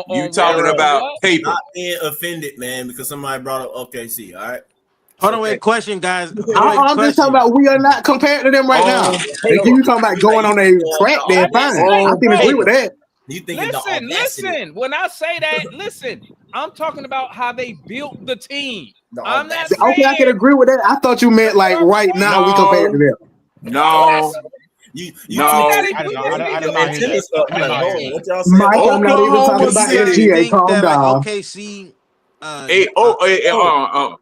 You talking about paper? Not being offended, man, because somebody brought up OKC. All right. Hold on, wait. Question, guys. I'm just talking about we are not compared to them right now. If you talking about going on a track, then fine. I can agree with that. You think Listen. When I say that, listen, I'm talking about how they built the team. I'm not saying. Okay, I can agree with that. I thought you meant like right now we compared to them. No. Mike, I'm not even talking about SGA. Calm down. OKC.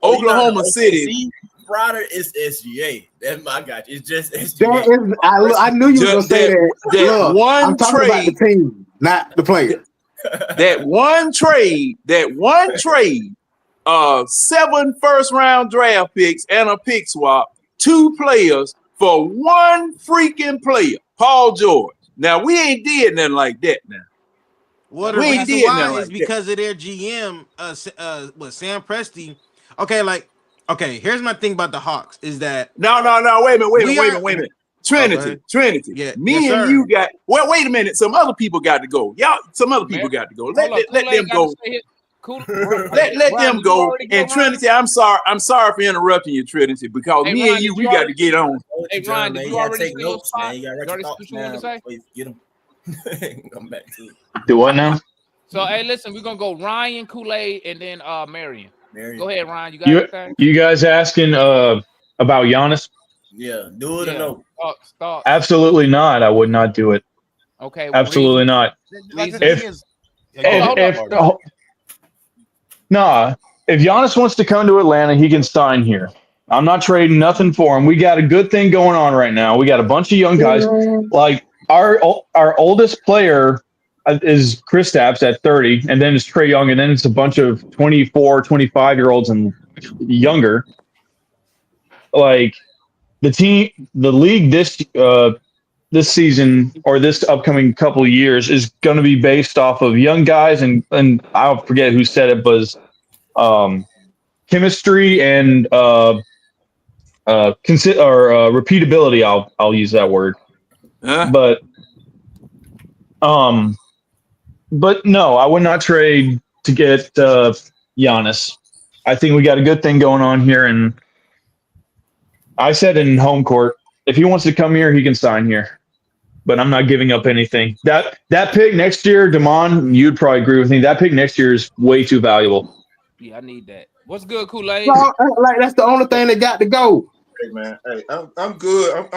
Oklahoma City. Ryder is SGA. That's my guy. It's just SGA. I knew you were gonna say that. Look, I'm talking about the team, not the player. That one trade, 7 first-round draft picks and a pick swap, 2 players for 1 freaking player, Paul George. Now we ain't did nothing like that. Now what the reason why is because of their GM, Sam Presti. Okay, here's my thing about the Hawks is that no. Wait a minute. Trinity. Yeah, me and you got. Well, wait a minute. Some other people got to go. Some other people got to go. Let them go. Let them go. And Trinity, I'm sorry for interrupting you, Trinity, because me and you, we got to get on. Hey, Ryan, did you already say your spot? You already what you want to say? Get him. Come back to it. Do what now? So, hey, listen, we're going to go Ryan, Kool-Aid, and then Marion. Go ahead, Ryan. You got anything? You guys asking about Giannis? Yeah, do it or no? Start. Absolutely not. I would not do it. Okay. Absolutely not. If Giannis wants to come to Atlanta, he can sign here. I'm not trading nothing for him. We got a good thing going on right now. We got a bunch of young guys. Like our oldest player is Kristaps at 30, and then it's Trae Young, and then it's a bunch of 24, 25-year-olds and younger. Like the league this season or this upcoming couple of years is going to be based off of young guys, and I'll forget who said it, was chemistry and repeatability. I'll use that word, But no, I would not trade to get Giannis. I think we got a good thing going on here, and I said in home court, if he wants to come here, he can sign here. But I'm not giving up anything. That pick next year, Damon, you'd probably agree with me. That pick next year is way too valuable. Yeah, I need that. What's good, Kool-Aid? Like that's the only thing that got to go. Hey man, I'm good.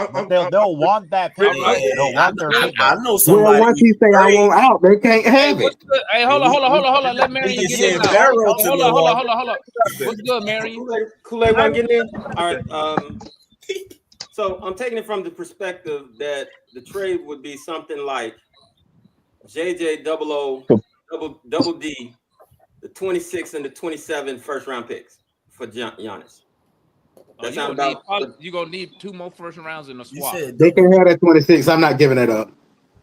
They'll want that pick. They'll want their pick. I know somebody. Well, once he say I want out, they can't have it. Hey, hold on. Let Marion get in. Hold on. What's good, Marion? Kool-Aid, want to get in? All right. So I'm taking it from the perspective that the trade would be something like JJ double D, the 26 and the 27 first round picks for Giannis. You're gonna need 2 more first rounds in the swap. They can have that 26. I'm not giving it up.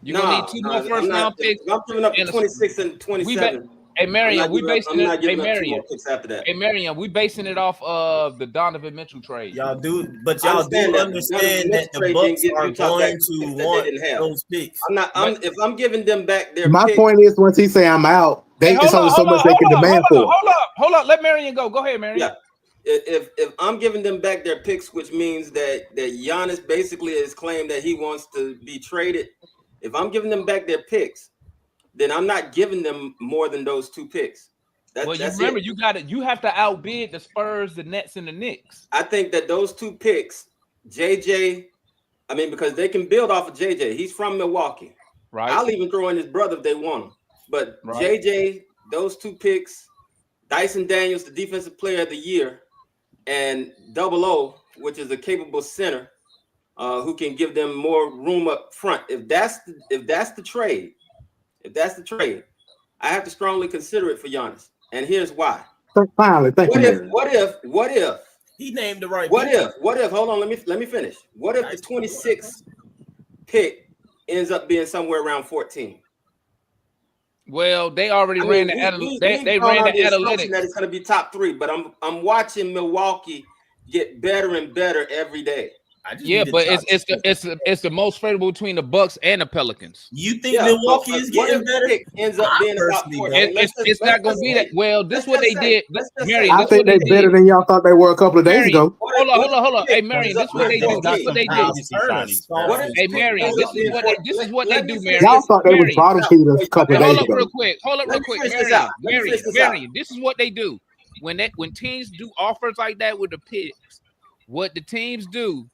You're gonna need 2 more first round picks. I'm giving up the 26 and 27. Hey Marion, we basing it. Hey up two more Marion, picks after that. Hey Marion, we basing it off of the Donovan Mitchell trade. Y'all do, but y'all do understand that the Bucks are going to want those picks. If I'm giving them back their My picks, point is, once he say I'm out, it's only so much they can demand for. Hold up. Let Marion go. Go ahead, Marion. Yeah. If I'm giving them back their picks, which means that Giannis basically has claimed that he wants to be traded. If I'm giving them back their picks, then I'm not giving them more than those 2 picks. Well, you remember, you have to outbid the Spurs, the Nets, and the Knicks. I think that those 2 picks, JJ, because they can build off of JJ. He's from Milwaukee. Right. I'll even throw in his brother if they want him. But Right. JJ, those 2 picks, Dyson Daniels, the defensive player of the year, and Double O, which is a capable center who can give them more room up front. If that's the trade, I have to strongly consider it for Giannis. And here's why. Finally, thank you. What if he named the right? What if? Hold on, let me finish. What if the 26th pick ends up being somewhere around 14? Well, they already ran the analytics. They ran the analytics. That it's going to be top 3, but I'm watching Milwaukee get better and better every day. Yeah, but it's the most favorable between the Bucks and the Pelicans. You think Milwaukee is getting better? Ends up being about it's not going to be that. Well, this is what they did. Marion, I think they're better than y'all thought they were a couple of days ago. Hold on. Hey, Marion, this is what they do. This is what they do. Hey, Marion, this is what they do, Marion. Y'all thought they was bottom feeders a couple of days ago. Hold up real quick. Marion, this is what they do. When teams do offers like that with the picks, what the teams do,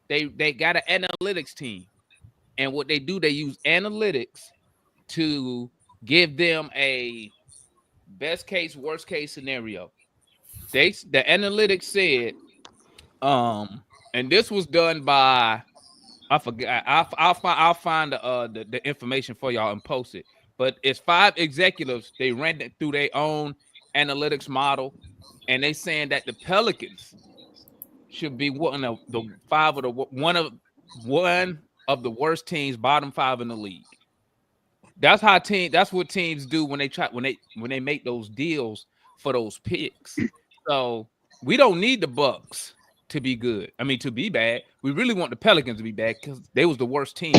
they got an analytics team, and what they do, they use analytics to give them a best case, worst case scenario. The analytics said, and this was done by, I forgot. I'll find the information for y'all and post it. But it's 5 executives. They ran it through their own analytics model, and they saying that the Pelicans should be one of the worst teams, bottom 5 in the league. That's what teams do when they make those deals for those picks. So we don't need the Bucks to be good. To be bad. We really want the Pelicans to be bad because they was the worst team.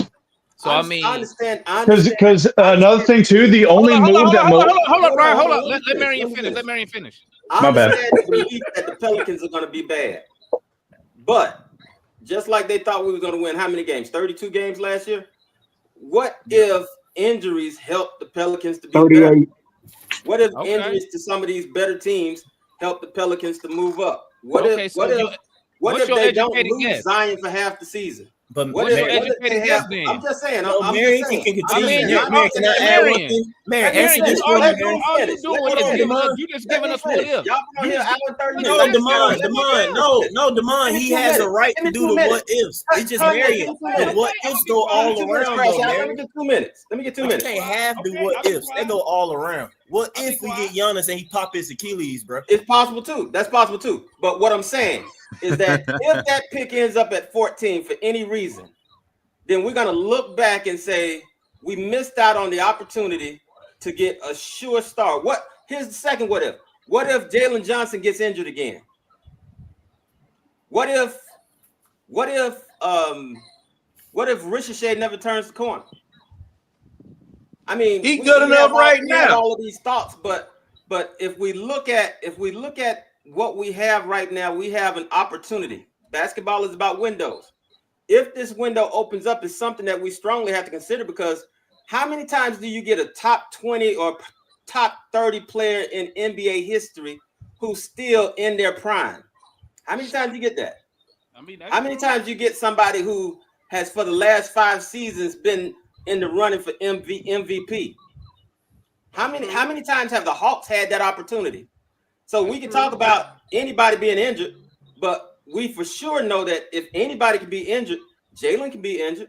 So I understand. Because another thing too, the only move that hold up, Brian. Hold up. Let Marion finish. I understand the belief that the Pelicans are going to be bad. But just like they thought we were going to win how many games? 32 games last year? What if injuries help the Pelicans to be 38. better? What if injuries to some of these better teams help the Pelicans to move up? What if they don't lose Zion for half the season? But what if they have? I'm just saying. Marion can continue. Marion, can I add one thing? Marion, answer this for me, Marion. All you doing is you just giving us what if. No, Damon. He has a right to do the what ifs. It's just Marion. The what ifs go all around. Let me get 2 minutes. You can't have the what ifs. They go all around. What if we get Giannis and he pop his Achilles, bro? It's possible too. That's possible too. But what I'm saying is that if that pick ends up at 14 for any reason, then we're gonna look back and say we missed out on the opportunity to get a sure star. Here's the second what if. What if Jalen Johnson gets injured again? What if Ricochet never turns the corner? He's good enough right now. All of these thoughts, but if we look at what we have right now, we have an opportunity. Basketball is about windows. If this window opens up, it's something that we strongly have to consider, because how many times do you get a top 20 or top 30 player in NBA history who's still in their prime? How many times do you get that? How many times do you get somebody who has for the last 5 seasons been in the running for MVP? How many times have the Hawks had that opportunity? So we can talk about anybody being injured, but we for sure know that if anybody can be injured, Jalen can be injured.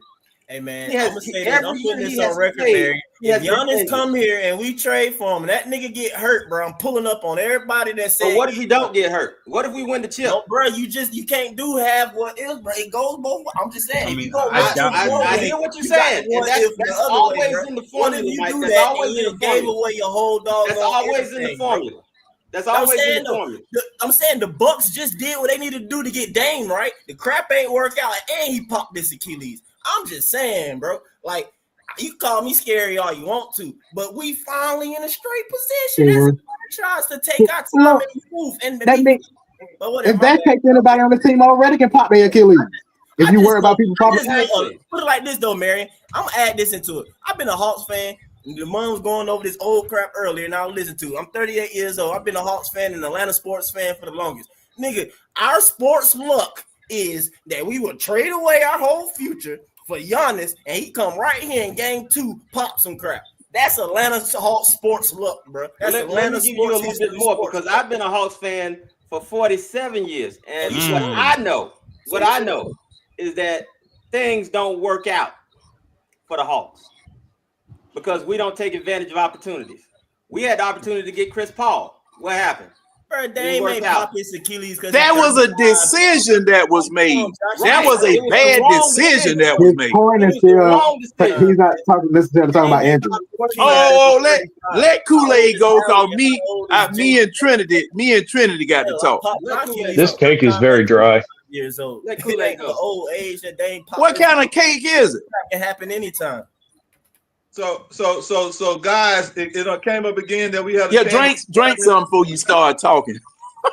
Hey man, He has- I'm gonna say this. every I'm year putting he this on has record, played. Mary. He If has been Giannis injured. come here and we trade for him, and that nigga get hurt, bro, I'm pulling up on everybody that said. But what if he don't get hurt? What if we win the chip? No, bro, you can't do half what is, bro. It goes both ways. I'm just saying. I if mean, you go I one doubt- if one I way, hear what you're you got saying, one and if the that's other always way, bro. in the What formula, if you Mike? do That's that always and in you the gave formula. away your whole dog? That's always in the formula. That's I'm always in saying the though, formula. I'm saying the Bucks just did what they needed to do to get Dame right. The crap ain't work out, and he popped this Achilles. I'm just saying, bro. Like, you call me scary all you want to, but we finally in a straight position as a franchise to take our time and move. And That means but whatever, if that takes anybody on the team already can pop their Achilles. If you worry about people popping, put it like this though, Marion. I'm gonna add this into it. I've been a Hawks fan. The mom was going over this old crap earlier, and I'll listen to it. I'm 38 years old. I've been a Hawks fan and Atlanta sports fan for the longest. Nigga, our sports luck is that we will trade away our whole future for Giannis, and he come right here in game 2, pop some crap. That's Atlanta Hawks sports luck, bro. That's Let Atlanta me give you a sports little bit more because I've been a Hawks fan for 47 years, and what I know is that things don't work out for the Hawks because we don't take advantage of opportunities. We had the opportunity to get Chris Paul. What happened? Bro, Dame ain't pop his Achilles because that was a decision that was made. That was a bad decision that was made. his point is still he's not necessarily talking about injury. Oh, let Kool-Aid go, cause me and Trinity got to talk. This cake is very dry. Years old. Let Kool-Aid go. Old age that Dame pop. What kind of cake is it? Can happen anytime. So guys, it came up again that we have. Drink some before you start talking.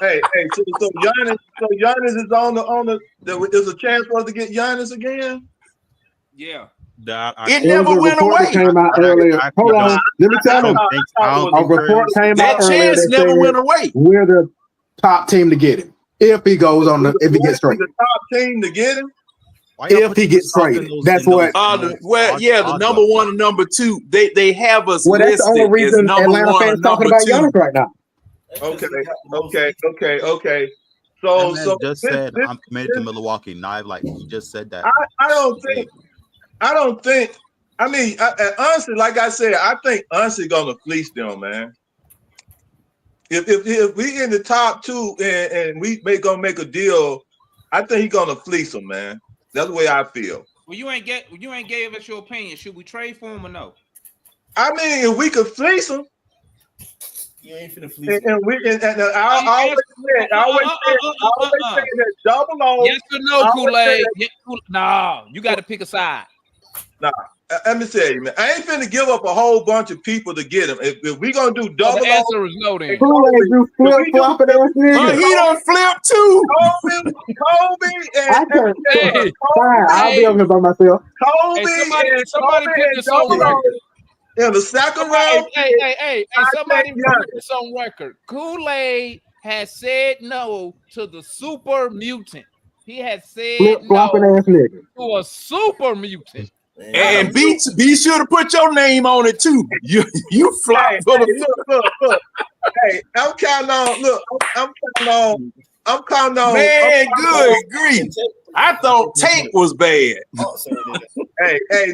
Hey, so Giannis is on the. There's a chance for us to get Giannis again. Yeah. It never went away. Came out earlier. Hold on, let me tell you. A report came out earlier. That chance never went away. We're the top team to get him if he goes on if he gets traded. The top team to get him. If he gets traded, that's what. The number 1 and number 2, they have us. Well, that's the only reason Atlanta fans talking about Giannis right now. Okay. So just said I'm committed to Milwaukee. Now, like he just said that. I don't think. I mean, honestly, like I said, I think honestly gonna fleece them, man. If we in the top 2 and we gonna make a deal, I think he's gonna fleece them, man. That's the way I feel. Well, you ain't gave us your opinion. Should we trade for him or no? I mean, if we could fleece him, you ain't finna fleece him. I always say that double O. Yes or no, Kool-Aid? No, you got to pick a side. Nah, let me tell you, man. I ain't finna give up a whole bunch of people to get him. If we gonna do double, the answer is no. Then he don't flip too. Kobe and I'll be over here by myself. Kobe somebody put this on record. In the second round. Hey, somebody put this on record. Kool-Aid has said no to the super mutant. He has said no to a super mutant. And be sure to put your name on it too. You flop for the look. Hey, I'm counting on. Look, I'm counting on. Man, good grief. I thought Tank was bad. Hey, hey,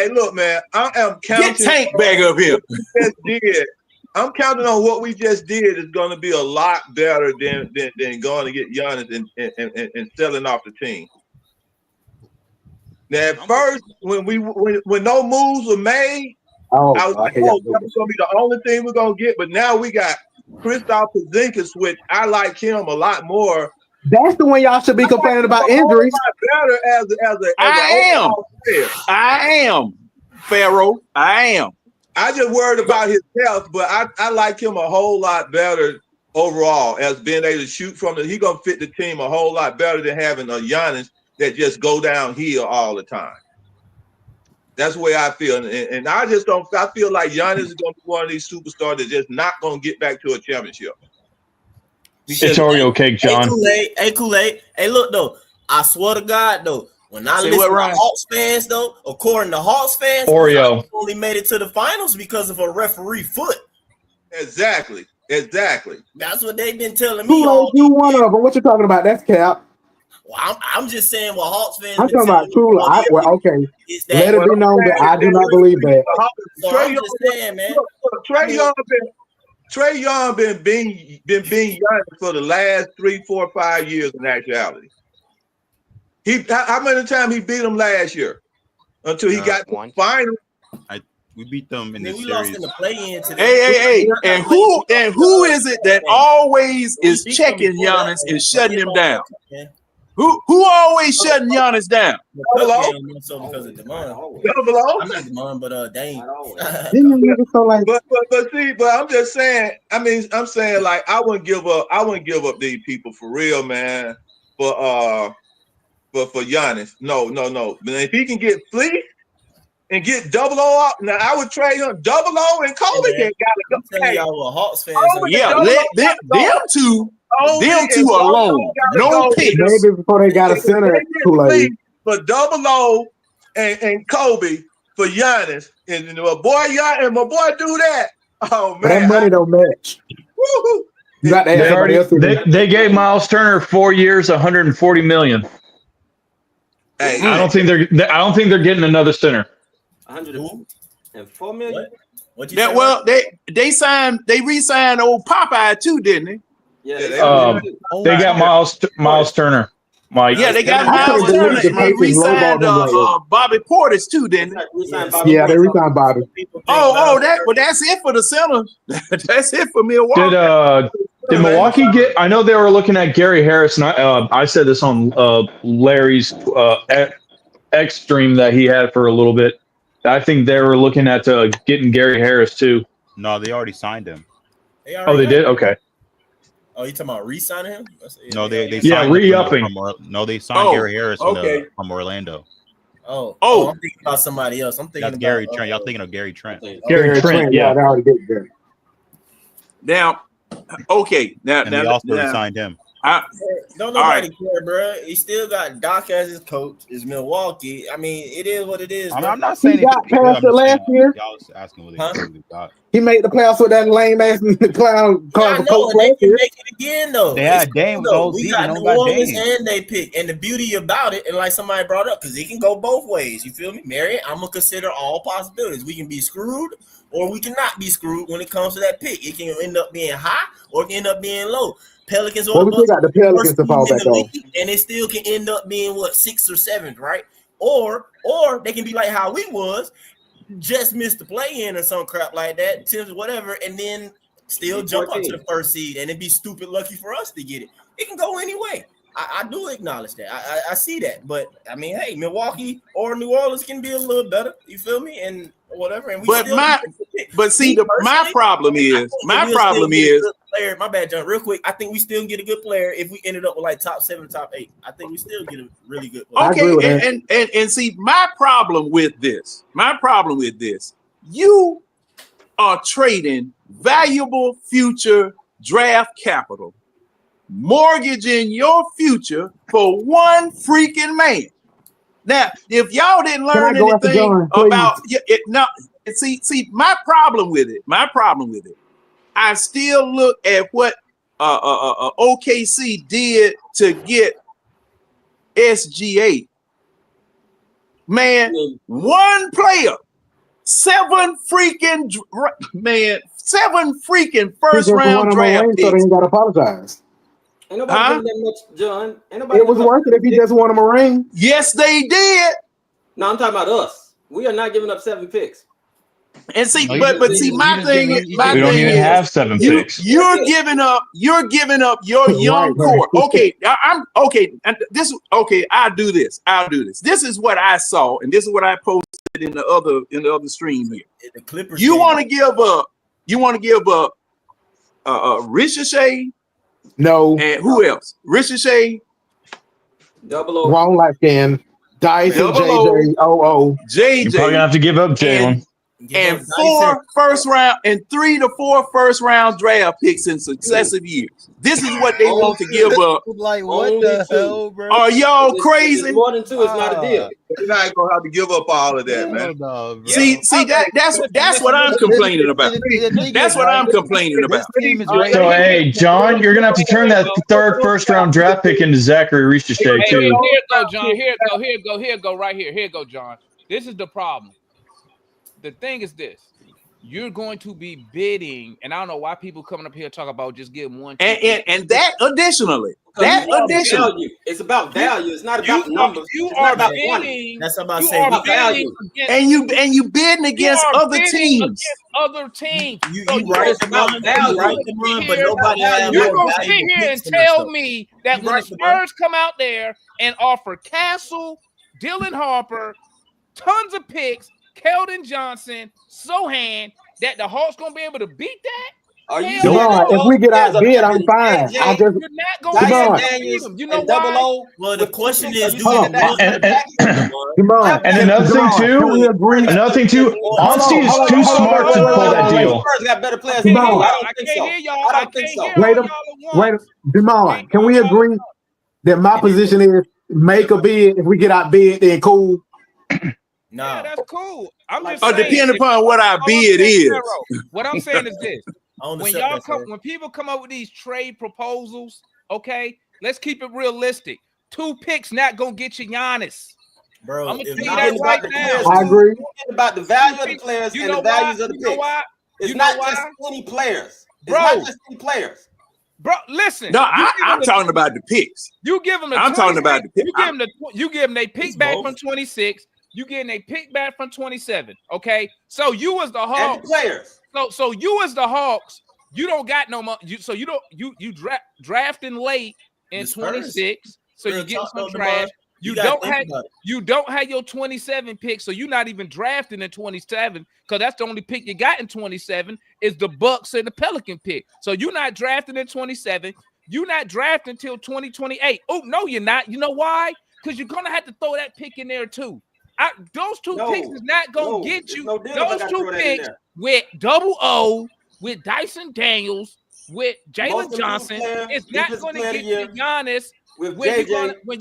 look, man. I am counting. Get Tank back up here. I'm counting on what we just did is going to be a lot better than going to get Giannis and selling off the team. Now, at first, when no moves were made, I was like, that's going to be the only thing we're going to get. But now we got Kristaps Porzingis, which I like him a lot more. That's the one y'all should be complaining about injuries. Better I am, Pharaoh. I am. I just worried about his health, but I like him a whole lot better overall as being able to shoot from the. He gonna fit the team a whole lot better than having a Giannis that just go downhill all the time. That's the way I feel, and I just don't. I feel like Giannis is gonna be one of these superstars that's just not gonna get back to a championship. It's Oreo cake, John. Hey, Kool-Aid. Hey, look though. I swear to God though, when I listen to Hawks fans though, according to Hawks fans, Oreo only made it to the finals because of a referee foot. Exactly. That's what they've been telling me. You one of them. What you talking about? That's cap. Well, I'm just saying what Hawks fans I'm been talking about telling me true. all the years Okay. is Let that. it be known that I do not believe that. So Trae I'm Young, just saying, man. look, Trae Young been being Giannis for the last 3, 4, 5 years in actuality. How many times he beat him last year until he got to the final? We beat them in Then the we series. lost in the play-in today. Hey, and who is it that always is checking Giannis and shutting him down? Who always shutting Giannis down? So because of Demond. I'm not Demond, but Dame. But I'm just saying. I mean, I'm saying like I wouldn't give up these people for real, man. For Giannis, no. But if he can get fleeced and get double O up, now I would trade him double O and Kobe. Hey, I'm telling y'all what Hawks fans. Yeah, let them two alone. No picks. Maybe before they got a center too late. For double O and Kobe for Giannis, and my boy do that. Oh man, But that money don't match. Woo-hoo. You got to have somebody else. They gave Miles Turner 4 years, $140 million. Hey, I don't think they're getting another center. 104 million. What you say? Well, they re-signed old Popeye too, didn't they? Yeah, they got Miles Turner. Mike. Yeah, they got Miles Turner and they re-signed Bobby Portis too, didn't they? Yeah, they re-signed Bobby. That's it for the center. That's it for Milwaukee. Did Milwaukee get? I know they were looking at Gary Harris, and I said this on Larry's X stream that he had for a little bit. I think they were looking at getting Gary Harris too. No, they already signed him. They did? Okay. Oh, you talking about re-signing him? No, they signed re-upping. They signed Gary Harris from Orlando. I'm thinking about somebody else. I'm thinking That's about Gary Trent. Y'all thinking of Gary Trent? Gary Trent, yeah. They already did Gary. Now, okay. Now, they also signed him. Don't nobody care, bro. He still got Doc as his coach. Is Milwaukee. I mean, it is what it is. I'm not saying he got past it last year. Y'all was asking what they got. He made the playoffs with that lame ass clown called for coach last year. Make it again though. They had Dame though. We got New Orleans and they pick. And the beauty about it, and like somebody brought up, because it can go both ways. You feel me, Mary? I'm gonna consider all possibilities. We can be screwed, or we cannot be screwed when it comes to that pick. It can end up being high, or it can end up being low. Pelicans or we got the Pelicans to fall back on, and it still can end up being 6th or 7th, right? Or they can be like how we was, just missed the play-in or some crap like that, whatever, and then still jump up to the first seed, and it'd be stupid lucky for us to get it. It can go anyway. I do acknowledge that. I see that, but I mean, hey, Milwaukee or New Orleans can be a little better. You feel me? And whatever. And my problem is player. My bad, John. Real quick, I think we still get a good player if we ended up with like top 7, top 8. I think we still get a really good player. Okay, and see, my problem with this, you are trading valuable future draft capital, mortgaging your future for one freaking man. Now, if y'all didn't learn anything about see, my problem with it, I still look at what OKC did to get SGA. Man, one player, 7 freaking first round draft picks. So they ain't got to apologize. Ain't nobody giving that much, John. It was worth it if he just won him a ring. Yes, they did. No, I'm talking about us. We are not giving up 7 picks. And see, but see, my thing is, we don't even have 7 picks. You're giving up your young core. Okay, I'm okay. And I'll do this. This is what I saw, and this is what I posted in the other stream here. The Clippers. You want to give up Ricochet? No. And who else? Ricochet. Double O. Wrong life scan. Dice and JJ. JJ. You're probably gonna have to give up Jalen. and 4 first round and 3 to 4 first round draft picks in successive years. This is what they want to give up. Like what the hell, bro? Are y'all crazy? More than 2 is not a deal. You're not gonna have to give up all of that, man. See, that's what I'm complaining about. That's what I'm complaining about. So hey, John, you're gonna have to turn that third first round draft pick into Zachary Ricochet Hey, too. here it go, John. Here it go, right here. Here it go, John. This is the problem. The thing is this. You're going to be bidding, and I don't know why people coming up here talk about just getting one. And that additionally, it's about value. It's not about numbers. You it's are not about bidding. That's about You saying are bidding and you bidding against other teams. Against other teams. You So right the run, you right the run, but nobody has you're gonna sit valuable here picks and in that tell stuff. me that You when right the the run. Spurs come out there and offer Castle, Dylan Harper, tons of picks, Keldon Johnson, Sohan, that the Hawks gonna be able to beat that? Devon, if we get outbid, I'm fine. I just You're not gonna Devon. beat them. You know why? Well, the question is, do Hold you on. And another thing too, Onstie is too smart to pull that deal. Spurs got better players Come than you. on. I don't think so. I don't think so. Wait, Demond, can we agree that my position is make a bid? If we get outbid, then cool. No, yeah, that's cool. I'm just saying. Depending upon what our bid is. What I'm saying is this: On the when subject, y'all come, sir. when people come up with these trade proposals, okay, let's keep it realistic. 2 picks not gonna get you Giannis. Bro, I'm gonna if tell you not- that it's right about the now. players, I agree. It's about the value of the players You and know the values why? of the You know picks. why? It's You know not why? just any players. It's Bro. not just any players. Bro, listen. No, you give I'm them talking about the picks. You give them the I'm talking about the 26, pick. you give them they pick back from 26. You getting a pick back from 27. Okay, so you as the Hawks, And the players. So you as the Hawks, you don't got no money. You drafting late in The Spurs. 26, so Real you get talk, some though, trash. Demond, You you gotta don't think have about it. your 27 pick, so you're not even drafting in 27 because that's the only pick you got in 27 is the Bucks and the Pelican pick. So you're not drafting in 27. You're not drafting until 2028. Oh no, you're not. You know why? Because you're gonna have to throw that pick in there too. Those 2 picks is not gonna get you. No deal if I Those gotta 2 throw that in picks there. with Double O, with Dyson Daniels, with Jalen Most Johnson, improved player, it's not defensive going to player of get the you year. Giannis With when JJ.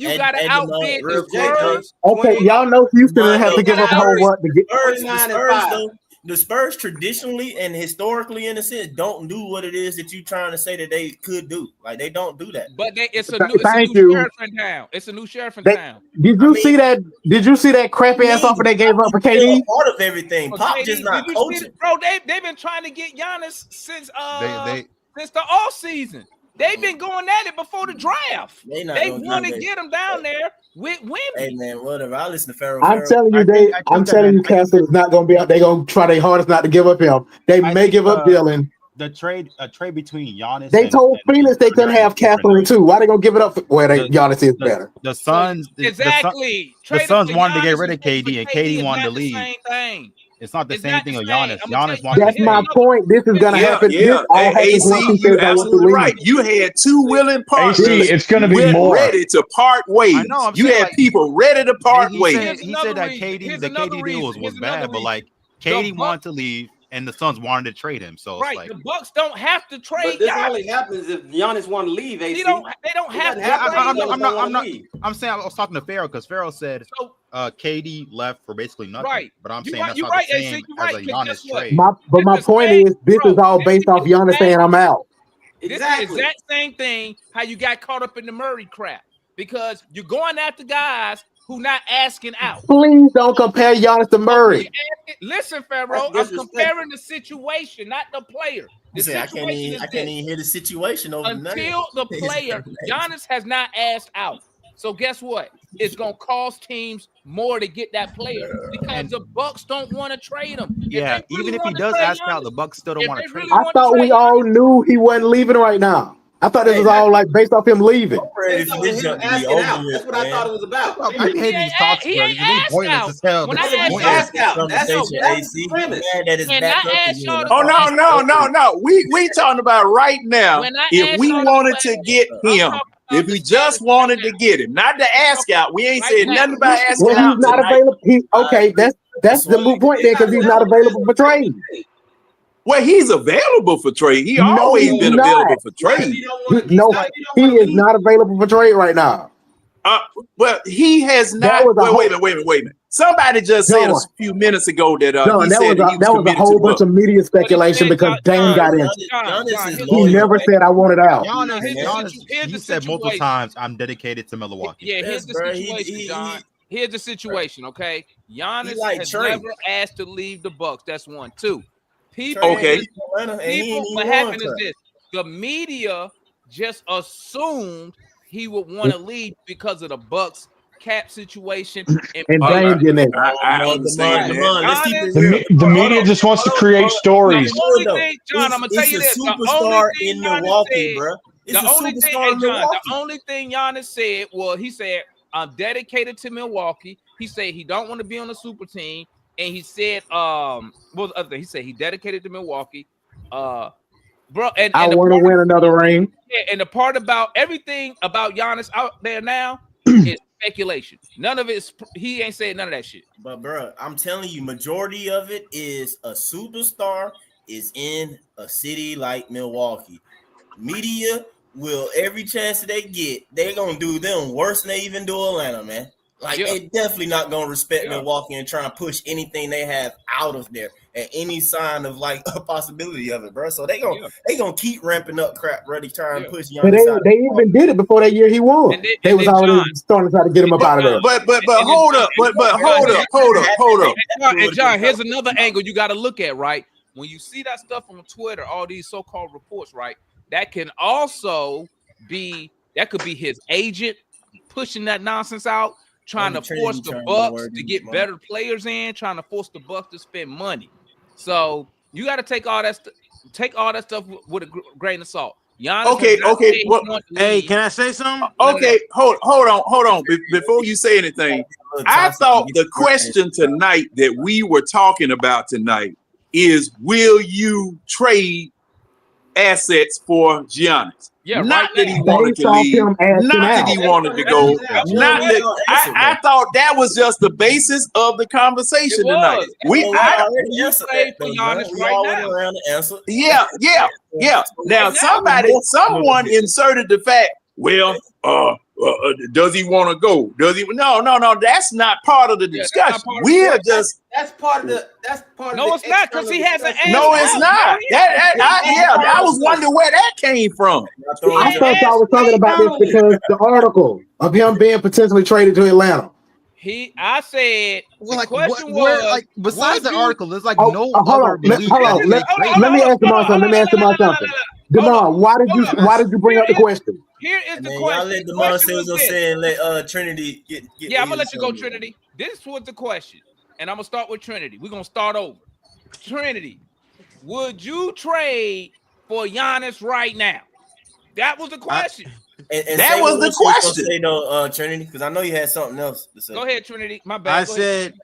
you got to And outbid Demond, real the quick, Spurs. Okay, y'all know Houston didn't have to give up a whole lot to get. The Spurs traditionally and historically, in a sense, don't do what it is that you're trying to say that they could do. Like they don't do that. But it's a Thank new you. sheriff in town. It's a new sheriff in town. Did you see that? Did you see that crappy ass offer they gave up for KD? Part of everything. Well, Pop KD, just not did you see coaching. it? Bro, they've been trying to get Giannis since They- since the off season. They've been going at it before the draft. They not They gonna want to do that. get him down there with women. Hey man, whatever. I listen to Pharaoh. I'm telling you, I'm telling you, Castle is not going to be out. They're going to try their hardest not to give up him. They may give up Dylan. The trade between Giannis. They told Phoenix they couldn't have Catherine too. Why they gonna give it up? Well, Giannis is better. The Suns. Exactly. The Trade Suns him for wanted to get Giannis rid of KD, and KD wanted to is leave. not the same thing. It's not the It's same not thing the with same. Giannis. I'm gonna Giannis wants. That's my point. This is gonna happen. This all happens once he says I want to you're leave. right. You had 2 willing partners. AC, it's gonna be more. Ready to part ways. I know, I'm you saying, had like, people ready to part ways. He said that the KD deal was bad, but like KD wanted to leave, and the Suns wanted to trade him. So it's Right, like the Bucks don't have to trade. But this Giannis. only happens if Giannis want to leave. AC. They don't have to. I'm saying I was talking to Pharaoh because Pharaoh said KD left for basically nothing. Right. But I'm You're saying right, that's you're not right, the AC, same you're as right, a 'cause Giannis guess what? trade. But my point is, this is all based off Giannis saying I'm out. This is the exact same thing how you got caught up in the Murray crap because you're going after guys who not asking out. Please don't compare Giannis to Murray. Listen, Pharaoh, I'm comparing the situation, not the player. The You say I can't even hear the situation over until the player. Giannis has not asked out. So guess what? It's gonna cost teams more to get that player because the Bucks don't want to trade him. Yeah, even if he does ask out, the Bucks still don't want to trade him. I thought we all knew he wasn't leaving right now. I thought this was all like based off him leaving. That's what I thought it was about. I hate these talks, bro. It's really pointless as hell. When I asked out, that's the premise. Oh no. We talking about right now. If we wanted to get him, if we just wanted to get him, not to ask out. We ain't said nothing about asking Well, out. he's not tonight. available. Okay, That's the moot point there because he's not available for trade. Well, he's available for trade. He No, always he's been not. available for trade. No, he is not available for trade right now. Well, he has not. Wait a minute. Somebody just said a few minutes ago that he said that he was committed whole to the bunch of media speculation because Dame got in. He never said I wanted out. He said multiple times, "I'm dedicated to Milwaukee." Yeah, here's the situation, John. Here's the situation, okay? Giannis has Trae. never asked to leave the Bucks. That's 1. 2. People, what happened is this: the media just assumed he would want to leave because of the Bucks cap situation. And Dame getting in. The media just wants to create stories. The only thing, John, I'm gonna tell you this: the only thing in Milwaukee, bro. The only thing Giannis said was he said, "I'm dedicated to Milwaukee." He said he don't want to be on the super team, and he said, what was the other thing? He said he dedicated to Milwaukee, bro. And I want to win another ring. Yeah, and the part about everything about Giannis out there now is speculation. None of it is. He ain't saying none of that shit. But bro, I'm telling you, majority of it is a superstar is in a city like Milwaukee. Media will every chance that they get, they're gonna do them worse than they even do Atlanta, man. Like they definitely not gonna respect Milwaukee and try and push anything they have out of there and any sign of like a possibility of it, bro. So they gonna keep ramping up crap, bro. They try and push Giannis out. They even did it before that year he won. They was already starting to try to get him up out of there. But hold up. And John, here's another angle you got to look at, right? When you see that stuff on Twitter, all these so-called reports, right? That can also be his agent pushing that nonsense out, trying to force the Bucks to get better players in, trying to force the Bucks to spend money. So you got to take all that stuff with a grain of salt. Giannis okay. Hey, can I say something? Okay, hold on. Before you say anything, I thought the question tonight that we were talking about tonight is: will you trade assets for Giannis? Not that he wanted to leave, not that he wanted to go. I thought that was just the basis of the conversation tonight. Yeah. Now someone inserted the fact, well, does he want to go? Does he? No. That's not part of the discussion. That's part of the. No, it's not because he hasn't. No, it's not. I was wondering where that came from. I thought y'all was talking about this because the article of him being potentially traded to Atlanta. I said the question was besides the article, there's like hold on. Let me ask Demar something. Demar, why did you bring up the question? Here is the question. Y'all let Demar say what I'm saying. Let Trinity get. I'm gonna let you go, Trinity. This was the question, and I'm gonna start with Trinity. We're gonna start over. Trinity, would you trade for Giannis right now? That was the question. And that was the question. Say no, Trinity, because I know you had something else to say. Go ahead, Trinity. My bad.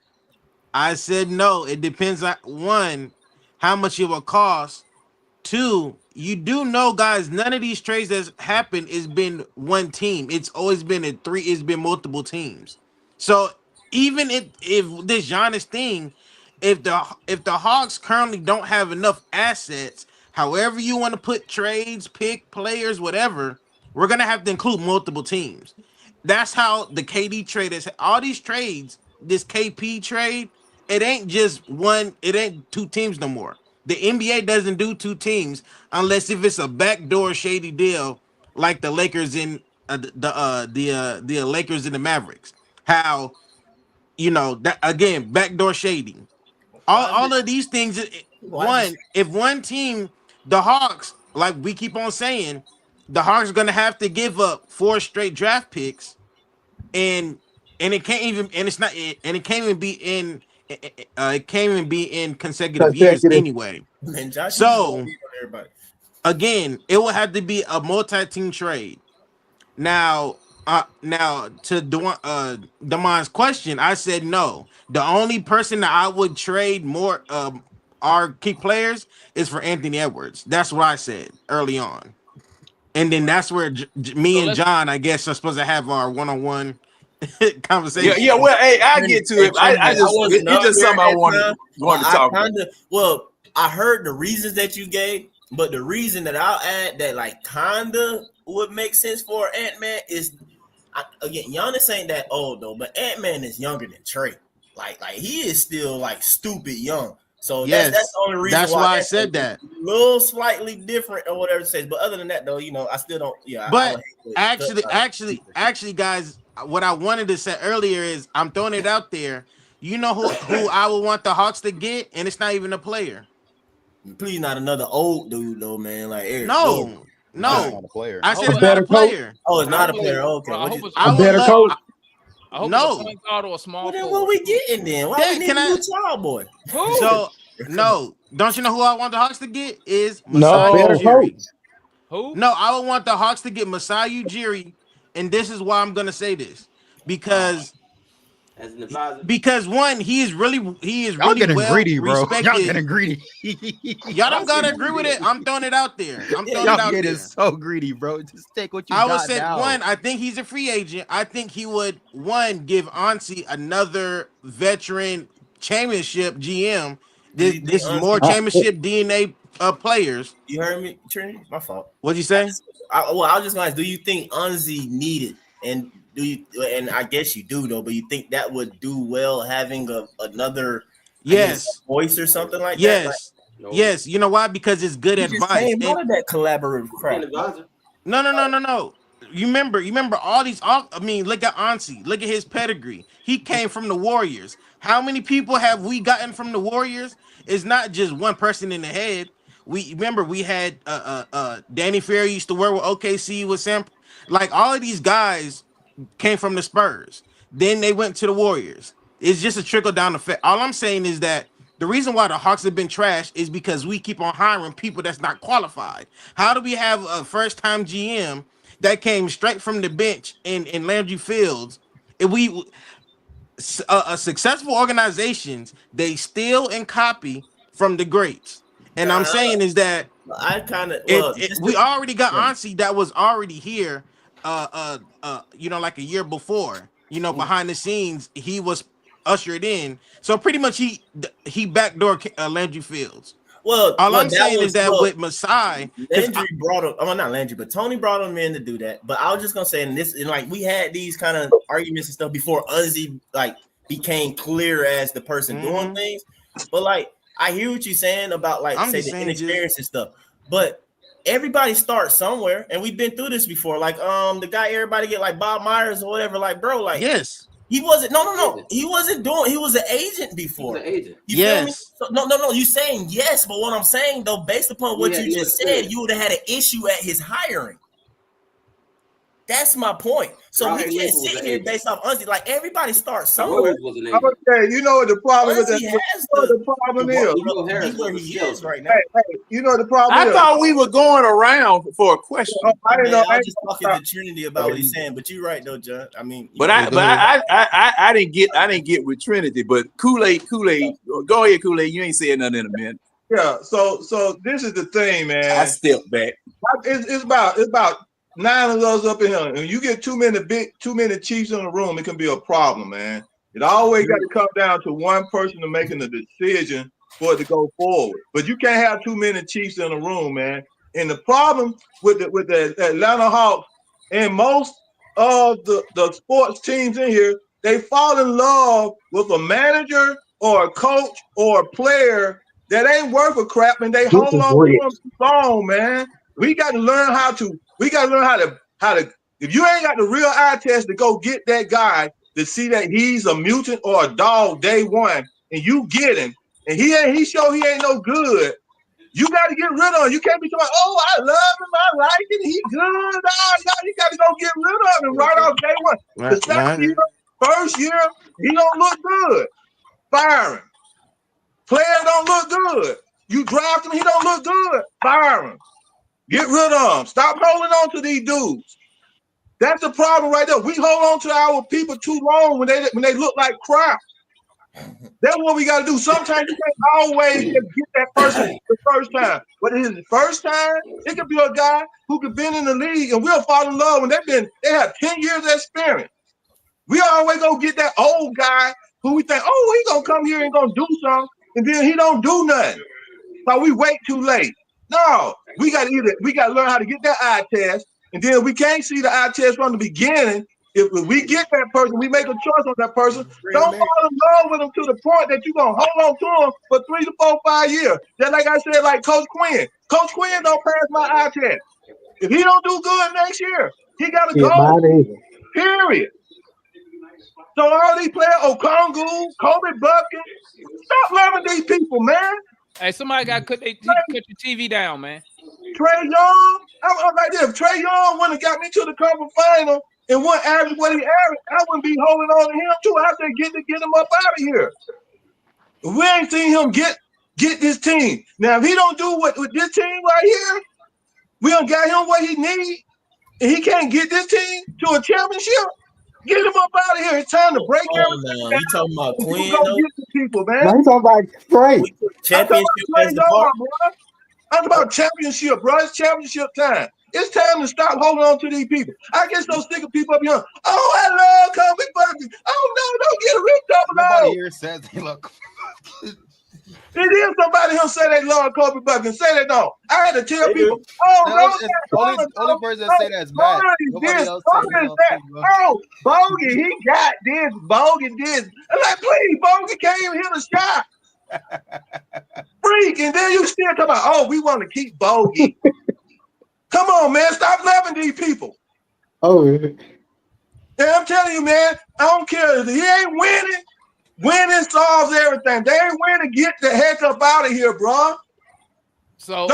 I said no. It depends on 1, how much it will cost. 2, you do know, guys, none of these trades that's happened has been one team. It's always been it's been multiple teams. So even if this Giannis thing, if the Hawks currently don't have enough assets, however you want to put trades, pick players, whatever, we're gonna have to include multiple teams. That's how the KD trade is. All these trades, this KP trade, it ain't just one. It ain't 2 teams no more. The NBA doesn't do 2 teams unless if it's a backdoor shady deal, like the Lakers in the Lakers and the Mavericks. How, that again, backdoor shady. All of these things. If one team, the Hawks, like we keep on saying, the Hawks are gonna have to give up 4 straight draft picks, and it can't even, and it's not, and it can't even be in. It can't even be in consecutive years anyway. So again, it will have to be a multi-team trade. Now to Damon's question, I said no. The only person that I would trade more our key players is for Anthony Edwards. That's what I said early on. And then that's where me and John, I guess, are supposed to have our one-on-one conversation. Yeah. Well, hey, I get to it. I just it's just something I wanted to talk about. Well, I heard the reasons that you gave, but the reason that I'll add that like kinda would make sense for Ant-Man is again, Giannis ain't that old though, but Ant-Man is younger than Trae. Like he is still like stupid young. So Yes, that's the only reason that's why I said that. A little slightly different or whatever it says. But other than that though, I still don't. Yeah. But actually, guys, what I wanted to say earlier is I'm throwing it out there. You know who I would want the Hawks to get, and it's not even a player. Please, not another old dude though, man. Like Eric. No. Not a player. I said it's not a player. Oh, it's not a player. Okay. I hope it's I would love. I hope No. it's a point guard or a small. Well, then what we getting then? Why we need a new child boy? So no, don't you know who I want the Hawks to get is No. Masai Ujiri. Who? No, I would want the Hawks to get Masai Ujiri, and this is why I'm gonna say this because. As an advisor. Because one, he is really Y'all getting well greedy, bro. respected. Y'all getting greedy. Y'all don't gotta agree with it. I'm throwing it out there. Y'all getting so greedy, bro. Just take what you got. I would say now. one, I think he's a free agent. I think he would give Ansi another veteran championship GM. This is more championship DNA players. You heard me, Trinity? My fault. What'd you say? I was just gonna ask, do you think Ansi needed and do you? And I guess you do though, but you think that would do well having another voice or something like that? Yes. You know why? Because it's good advice. None of that collaborative crap. No. You remember all these. I mean, look at Ansi. Look at his pedigree. He came from the Warriors. How many people have we gotten from the Warriors? It's not just one person in the head. We had Danny Ferry used to work with OKC with Sam. Like all of these guys came from the Spurs. Then they went to the Warriors. It's just a trickle down effect. All I'm saying is that the reason why the Hawks have been trashed is because we keep on hiring people that's not qualified. How do we have a first-time GM that came straight from the bench in Landry Fields? If we successful organizations, they steal and copy from the greats. And I'm saying is that I kind of we already got Ansi that was already here like a year before, behind the scenes, he was ushered in. So pretty much he backdoor Landry Fields. Well, all I'm saying is that with Masai, Landry brought him. Oh, not Landry, but Tony brought him in to do that. But I was just gonna say, and we had these kind of arguments and stuff before Uzi became clear as the person doing things. But I hear what you're saying about say the inexperience and stuff. But everybody starts somewhere, and we've been through this before. The guy everybody get Bob Myers or whatever. Yes. He wasn't. No. He wasn't doing. He was an agent before. He was an agent. You feel me? So, no. You saying yes, but what I'm saying though, based upon what you just said, you would have had an issue at his hiring. That's my point. So we can't sit here based off Uzi. Everybody starts somewhere. Okay, you know what the problem is? The problem is. He's where he is right now. You know the problem. I thought we were going around for a question. I didn't know. I was just talking to Trinity about what he's saying, but you're right though, John. I mean, I didn't get with Trinity, but Kool-Aid. Go ahead, Kool-Aid. You ain't saying nothing in a minute. Yeah. So this is the thing, man. I stepped back. It's about 9 of those up in here. And you get too many chiefs in the room, it can be a problem, man. It always got to come down to one person to making the decision for it to go forward. But you can't have too many chiefs in the room, man. And the problem with the Atlanta Hawks and most of the sports teams in here, they fall in love with a manager or a coach or a player that ain't worth a crap, and they hold on to them long, man. We got to learn how to. If you ain't got the real eye test to go get that guy to see that he's a mutant or a dog day one, and you get him, and he ain't no good, you got to get rid of him. You can't be talking, oh, I love him, I like him, he good. No, you got to go get rid of him right off day one. The second year, first year, he don't look good. Fire him. Player don't look good. You draft him, he don't look good. Fire him. Get rid of them. Stop holding on to these dudes. That's the problem right there. We hold on to our people too long when they look like crap. That's what we got to do. Sometimes you can't always just get that person the first time. But it is the first time, it could be a guy who could been in the league and we'll fall in love when they have 10 years of experience. We always gonna get that old guy who we think, oh, he gonna come here and gonna do something, and then he don't do nothing. So we wait too late. No, we gotta learn how to get that eye test, and then we can't see the eye test from the beginning. If we get that person, we make a choice on that person. Don't fall in love with them to the point that you're gonna hold on to them for 3 to 4, 5 years. Just like I said, like Coach Quinn. Coach Quinn don't pass my eye test. If he don't do good next year, he gotta go. Period. So all these players, Okongu, Kobe Bucket, stop loving these people, man. Hey, somebody got cut your TV down, man. Trae Young, I'm like this. If Trae Young wouldn't have got me to the conference final and wouldn't average what he averaged, I wouldn't be holding on to him too. I said, get him up out of here. We ain't seen him get this team. Now, if he don't do what with this team right here, we done got him what he needs, and he can't get this team to a championship. Get him up out of here. It's time to break everything down. You talking about Quinn? Go get the people, man. Now he's talking about Trae. Championship as the part. I'm about championship, bro. It's championship time. It's time to stop holding on to these people. I get so sick of people up here. Oh, I love Kobe Bucket. Oh no, don't get a ripped up. Nobody here says they look. It is somebody who say they love Kobe Bucket. Say they don't. I had to tell people. Oh, only person that say that is Matt. Nobody else say that. Oh, Bogey, he got this. Bogey this. I'm like, please, Bogey can't even hit a shot. Freak, and then you still come out. Oh, we want to keep Bogey. Come on, man. Stop loving these people. Oh, and I'm telling you, man, I don't care if he ain't winning. Winning solves everything. They ain't winning. Get the heck up out of here, bro. So,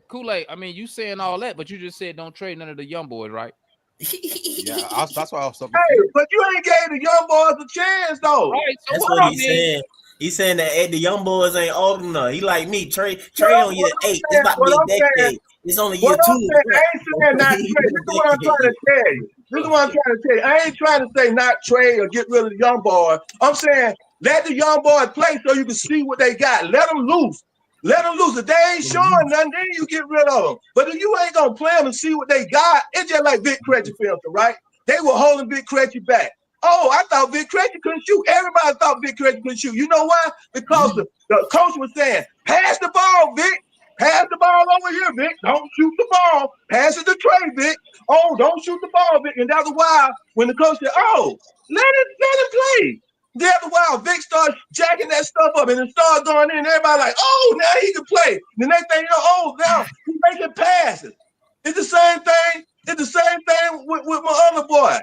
Kool-Aid. I mean, you saying all that, but you just said don't trade none of the young boys, right? Yeah, that's why I was so confused. Hey, but you ain't gave the young boys a chance, though. Right, so that's what he's saying. He's saying that the young boys ain't old enough. He like me. Trae on year 8. It's about to be a decade. It's only year 2. I ain't saying not trade. This is what I'm trying to tell you. I ain't trying to say not trade or get rid of the young boys. I'm saying let the young boys play so you can see what they got. Let them loose. Let them loose. If they ain't showing nothing, then you get rid of them. But if you ain't gonna play them and see what they got, it's just like Vic Krejci filter, right? They were holding Vic Krejci back. Oh, I thought Vic Krejci couldn't shoot. Everybody thought Vic Krejci couldn't shoot. You know why? Because the coach was saying, pass the ball, Vic. Pass the ball over here, Vic. Don't shoot the ball. Pass it to Trae, Vic. Oh, don't shoot the ball, Vic. And that's why when the coach said, oh, let it play. The other while, Vic started jacking that stuff up and it started going in. Everybody like, oh, now he can play. The next thing you know, oh, now he's making passes. It's the same thing. It's the same thing with my other boy.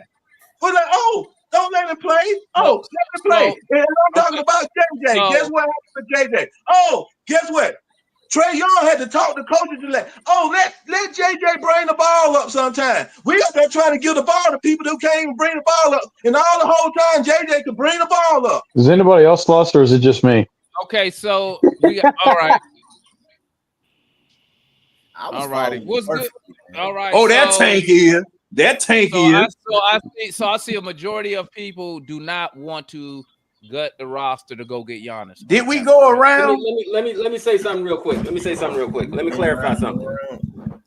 We're like, oh, don't let him play. Oh, let him play. And I'm talking about JJ. Guess what happened to JJ? Oh, guess what? Trae Young had to talk to coaches to let JJ bring the ball up sometime. We up there trying to give the ball to people who can't even bring the ball up. And all the whole time JJ could bring the ball up. Is anybody else lost or is it just me? Okay, so we got all right. All right. What's good? All right. Oh, that tank is. That tank is. I see a majority of people do not want to gut the roster to go get Giannis. Did we go around? Let me say something real quick. Let me clarify something.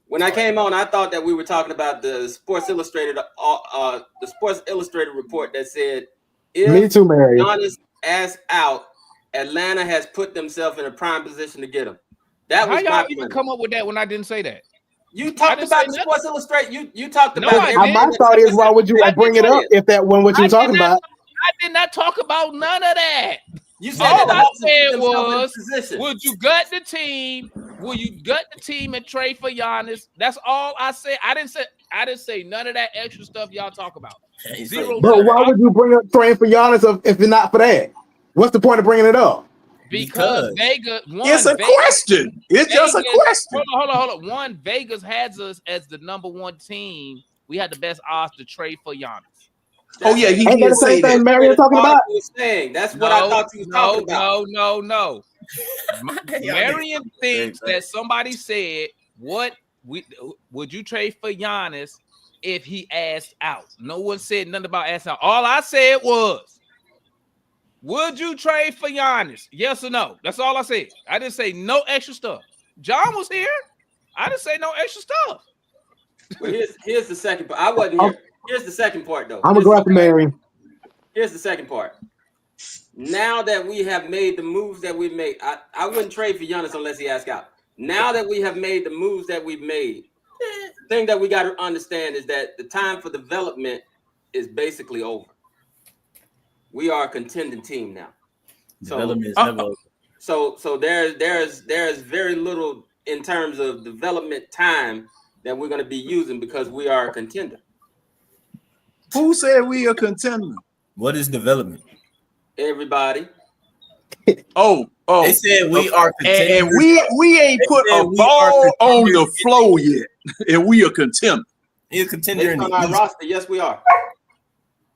When I came on, I thought that we were talking about the Sports Illustrated report that said if Me too, Mary. Giannis asked out, Atlanta has put themselves in a prime position to get him. That was how y'all even come up with that when I didn't say that? You talked about the Sports Illustrated. You talked about. My thought is, why would you bring it up if that wasn't what you were talking about? I did not talk about none of that. You said all I said was, would you gut the team? Will you gut the team and trade for Giannis? That's all I said. I didn't say none of that extra stuff y'all talk about. Zero. But why would you bring up trading for Giannis if it's not for that? What's the point of bringing it up? Because Vegas. It's a question. It's just a question. Hold on. One, Vegas has us as the #1 team. We had the best odds to trade for Giannis. Oh yeah, he did say that. Marion talking about. That's what I thought you was talking about. No. Marion thinks that somebody said, would you trade for Giannis if he asked out? No one said nothing about asking out. All I said was, would you trade for Giannis? Yes or no? That's all I said. I didn't say no extra stuff. John was here. I didn't say no extra stuff. Well, here's the second part. I wasn't here. Here's the second part, though. I'm gonna go after Mary. Here's the second part. Now that we have made the moves that we've made, I wouldn't trade for Giannis unless he asks out. Now that we have made the moves that we've made, the thing that we got to understand is that the time for development is basically over. We are a contending team now. Development is never over. So there's very little in terms of development time that we're going to be using because we are a contender. Who said we are contender? What is development? Everybody. Oh, they said we are contenders. and we ain't put a ball on the floor yet, and we are contender. You're a contender in on the our East. roster. Yes, we are.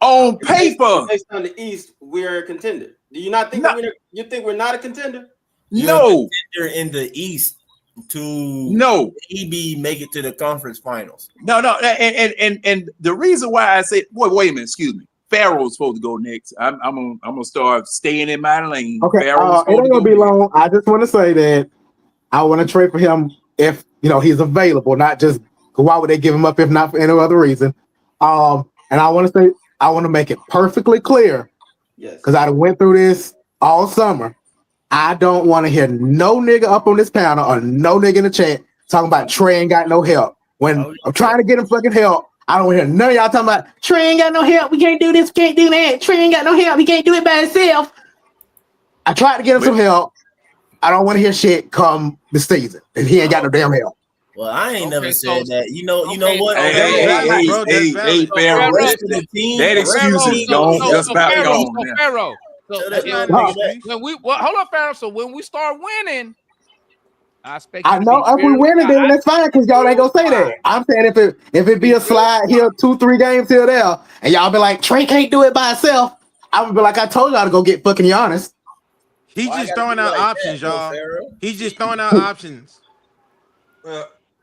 On paper, based on the East, we're a contender. Do you not think you think we're not a contender? No, contender in the East to maybe make it to the conference finals. No, and the reason why I say, wait a minute, excuse me. Pharaoh's supposed to go next. I'm gonna start staying in my lane. Okay, it Pharaoh's ain't gonna be long. I just want to say that I want to trade for him if he's available. Not just why would they give him up if not for any other reason. And I want to say I want to make it perfectly clear. Yes. Because I went through this all summer. I don't want to hear no nigga up on this panel or no nigga in the chat talking about Trae ain't got no help. When I'm trying to get him fucking help, I don't hear none of y'all talking about Trae ain't got no help. We can't do this. We can't do that. Trae ain't got no help. He can't do it by himself. I tried to get him some help. I don't want to hear shit come the season. And he ain't got no damn help. Well, I ain't never said that. You know what? Hey, Pharaoh. That excuse is gone. Just about gone. Pharaoh. Hold on, Pharaoh. So when we start winning, I know if we winning, then that's fine because y'all ain't gonna say that. I'm saying if it be a slide here, 2-3 games here there, and y'all be like Trae can't do it by himself, I'm gonna be like I told y'all to go get fucking Giannis. He's just throwing out options, y'all. He's just throwing out options.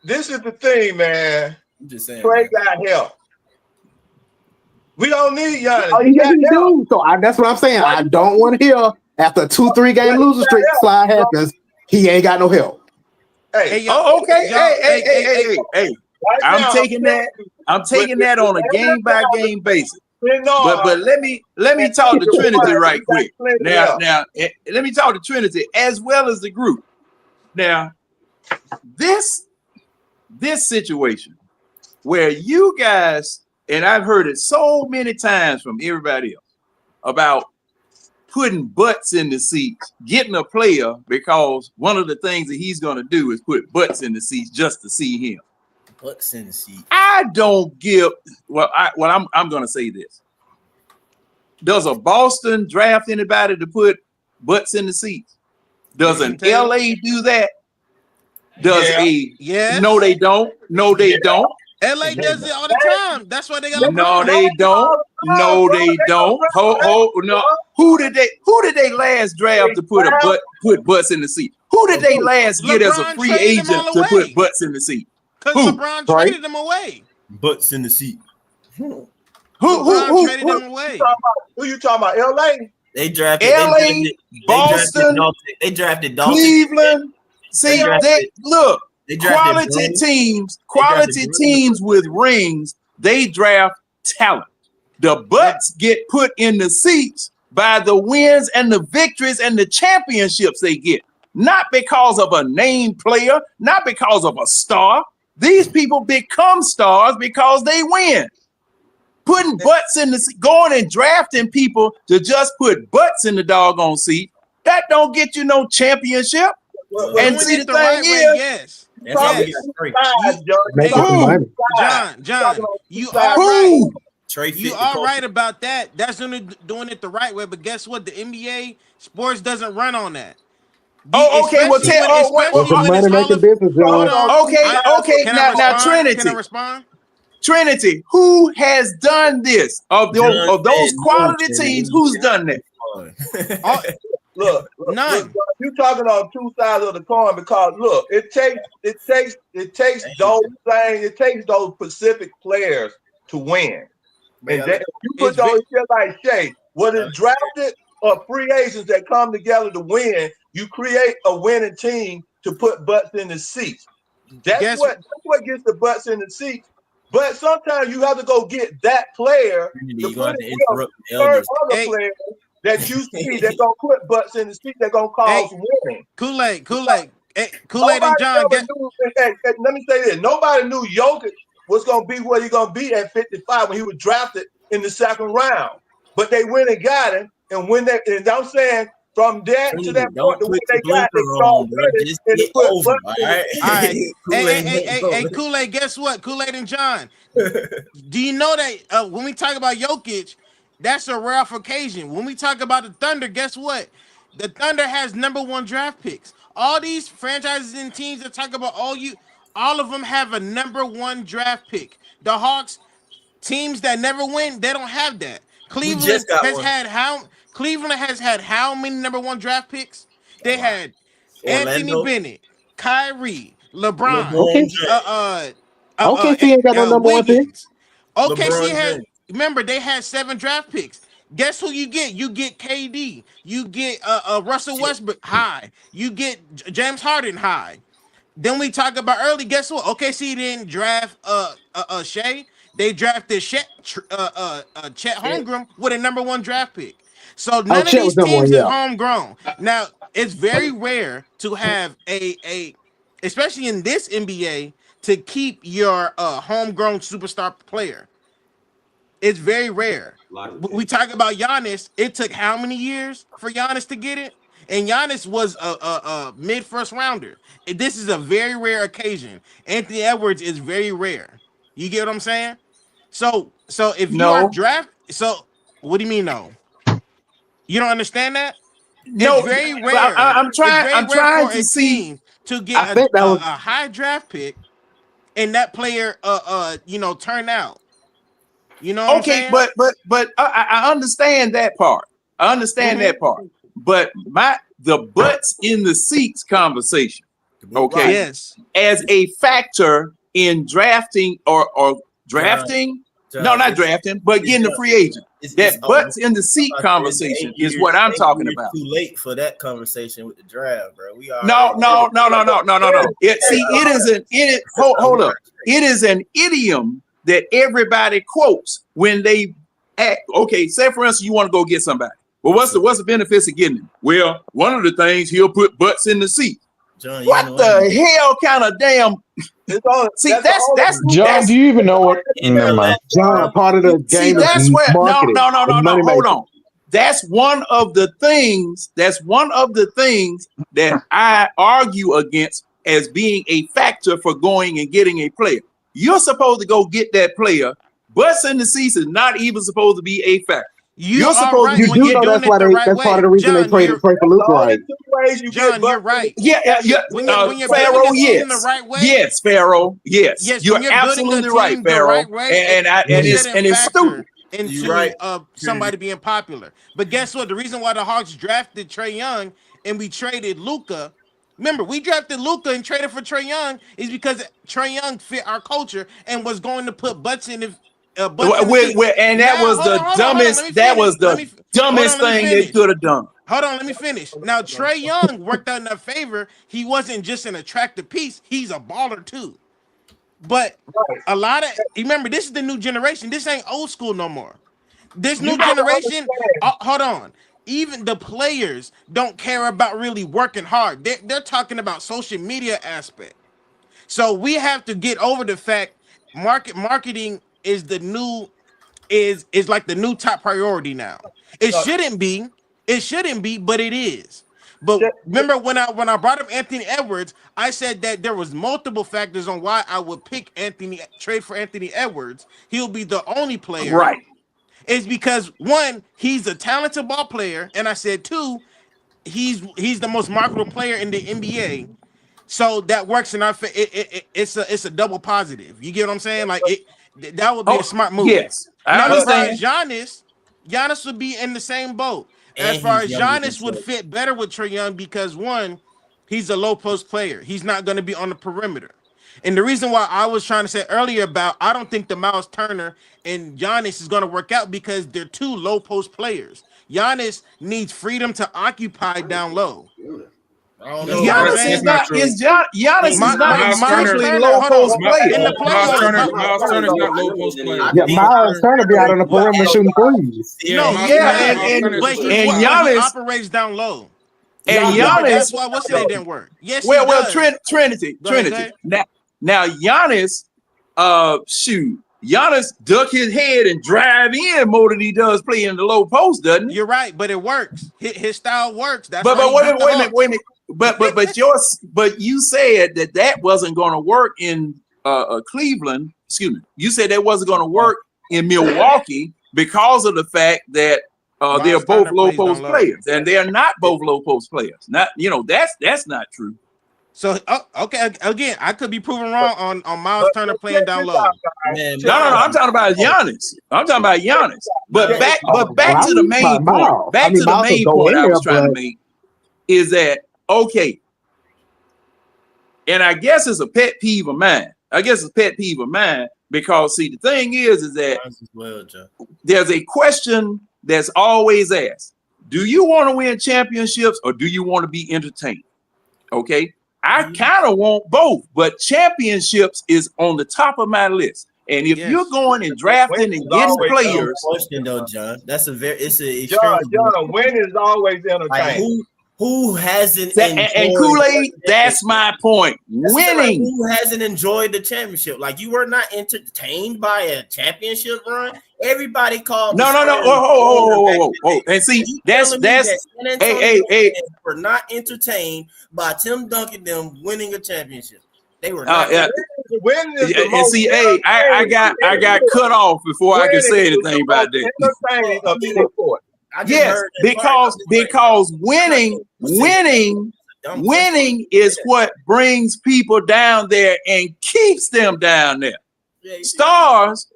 This is the thing, man. I'm just saying. Trae got help. We don't need Giannis. Oh, yeah, he do. So that's what I'm saying. I don't want to hear after a 2-3 game losing streak slide happens. He ain't got no help. Hey, Hey. I'm taking that on a game by game basis. But let me talk to Trinity right quick. Now, let me talk to Trinity as well as the group. Now, this situation where you guys, and I've heard it so many times from everybody else about putting butts in the seats, getting a player because one of the things that he's going to do is put butts in the seats just to see him. Butts in the seat. I don't give. I'm going to say this. Does a Boston draft anybody to put butts in the seats? Does an LA do that? No, they don't. No, they don't. LA does it all the time. That's why they got No, they don't. No, they don't. No. Who did they last draft to put butts in the seat? Who did they last get as a free agent to put butts in the seat? Because LeBron traded them away. Butts in the seat. Who traded them away? Who you talking about? LA? They drafted LA, Boston, they drafted Dalton. Cleveland. See, look. Quality teams with rings, they draft talent. The butts get put in the seats by the wins and the victories and the championships they get. Not because of a named player, not because of a star. These people become stars because they win. Putting butts in the seat, going and drafting people to just put butts in the doggone seat, that don't get you no championship. And see, the thing is, John, you are right. You are right about that. That's doing it the right way. But guess what? The NBA sports doesn't run on that. Okay. Now, Trinity. Can I respond? Trinity, who has done this of those quality teams? Who's done that? Look, you're talking on two sides of the coin because look, it takes those things, it takes those specific players to win. And you put those shit like Shea, whether it's drafted or free agents that come together to win, you create a winning team to put butts in the seats. That's what gets the butts in the seats. But sometimes you have to go get that player You to gonna have put to it with interrupt the certain elders. other players that you see that gonna put butts in the seat that gonna cause winning. Kool-Aid, Nobody and John. ever knew. Let me say this: nobody knew Jokic was gonna be where he's gonna be at 55 when he was drafted in the second round. But they went and got him, and I'm saying from that to that point, Don't the way put they your got, they blinker start on, bro. winning Just and get put over, butts all in the right? seat. All right. Kool-Aid, Hey, Kool-Aid, guess what? Kool-Aid and John. Do you know that when we talk about Jokic, that's a rare occasion. When we talk about the Thunder, guess what? The Thunder has #1 draft picks. All these franchises and teams that talk about all of them have a #1 draft pick. The Hawks, teams that never win, they don't have that. We just got one. Cleveland has had how many #1 draft picks? They had Anthony Orlando. Bennett, Kyrie, LeBron, Okay. OKC ain't got no #1 pick. Wiggins. OKC LeBron had. James. Remember, they had 7 draft picks. Guess who you get? You get KD. You get Russell Westbrook high. You get James Harden high. Then we talk about early. Guess what? OKC didn't draft Shea. They drafted Chet Holmgren with a #1 draft pick. So none of Chet these was #1, teams is yeah. homegrown. Now it's very rare to have a especially in this NBA to keep your homegrown superstar player. It's very rare. We talk about Giannis. It took how many years for Giannis to get it? And Giannis was a mid first rounder. This is a very rare occasion. Anthony Edwards is very rare. You get what I'm saying? So if you are what do you mean no? You don't understand that? No, It's very rare. I'm trying. It's very I'm rare trying for to a see. team to get a high draft pick and that player turn out. You know what I'm Okay, saying? but I understand that part. I understand that part. But the butts in the seats conversation, okay, yes, as a factor in drafting or drafting, no, not drafting, but getting the free agent. That butts in the seat conversation is what I'm talking about. Too late for that conversation with the draft, bro. We are No. Hold up. It is an idiom that everybody quotes when they act. Okay, say for instance, you want to go get somebody. Well, what's the benefits of getting him? Well, one of the things, he'll put butts in the seat. John, what the hell kind of damn? See, that's John. Do you even know what? Never mind. John, part of the game that's is where marketing. no. Hold on. That's one of the things. That's one of the things that I argue against as being a factor for going and getting a player. You're supposed to go get that player. Butts in the seats is not even supposed to be a factor. You're supposed to You do know that's why that's part of the reason they traded for Luka, right? John, you're right. Yeah. When you're Pharaoh, building a team yes. the right way, Yes, Pharaoh, yes. Yes, You're when you're building a absolutely right, team the Pharaoh. right way, And it's stupid. Into somebody being popular. But guess what? The reason why the Hawks drafted Trae Young and we traded Luka. Remember, we drafted Luka and traded for Trae Young is because Trae Young fit our culture and was going to put butts in the and that was the dumbest. That was the dumbest thing they could have done. Hold on, let me finish. Now, Trae Young worked out in their favor. He wasn't just an attractive piece; he's a baller too. But a lot of remember, this is the new generation. This ain't old school no more. This new generation. Hold on. Even the players don't care about really working hard. They're talking about social media aspect. So we have to get over the fact marketing is the new is like the new top priority now. It shouldn't be, but it is. But remember when I brought up Anthony Edwards, I said that there was multiple factors on why I would pick trade for Anthony Edwards. He'll be the only player. Right. It's because one, he's a talented ball player, and I said two, he's the most marketable player in the NBA. So that works in our it's a double positive. You get what I'm saying? Like that would be a smart move. Yes, I understand. As far as Giannis would be in the same boat. And as far as he's younger Giannis would fit better with Trae Young because one, he's a low post player. He's not going to be on the perimeter. And the reason why I was trying to say earlier about I don't think the Miles Turner and Giannis is going to work out because they're two low post players. Giannis needs freedom to occupy down low. I don't know. Giannis is not. Giannis is not strictly low post player. In the playoffs, Miles Turner's not low post player. Yeah, Miles Turner be out on the perimeter shooting threes. No, and he Giannis operates down low. and Yeah, Giannis. that's why what's it didn't work. Yes, well, he does. Trinity. Go ahead. Now Giannis, Giannis duck his head and drive in more than he does play in the low post, doesn't he? You're right, but it works. His style works. That's but why wait a minute. But you said that wasn't going to work in Cleveland. Excuse me. You said that wasn't going to work in Milwaukee because of the fact that they're both low post players, and they're not both low post players. Not that's not true. So okay, again, I could be proven wrong on Miles Turner playing down low. No, I'm talking about Giannis. But back to the main point. Back to the main point I was trying to make is that okay. And I guess it's a pet peeve of mine. Because see, the thing is that there's a question that's always asked: do you want to win championships or do you want to be entertained? Okay. I kind of want both, but championships is on the top of my list. And if you're going and drafting and getting players, question though, John, that's a John, win is always entertaining. Who hasn't and Kool-Aid, that's my point. Winning. Who hasn't enjoyed the championship? Like you were not entertained by a championship run. Everybody called. No. Oh. And see, that's hey. We're not entertained by Tim Duncan them winning a championship. They were not. And see, hey, I got cut off before I could say anything about that. Yes, because winning is what brings people down there and keeps them down there. Stars,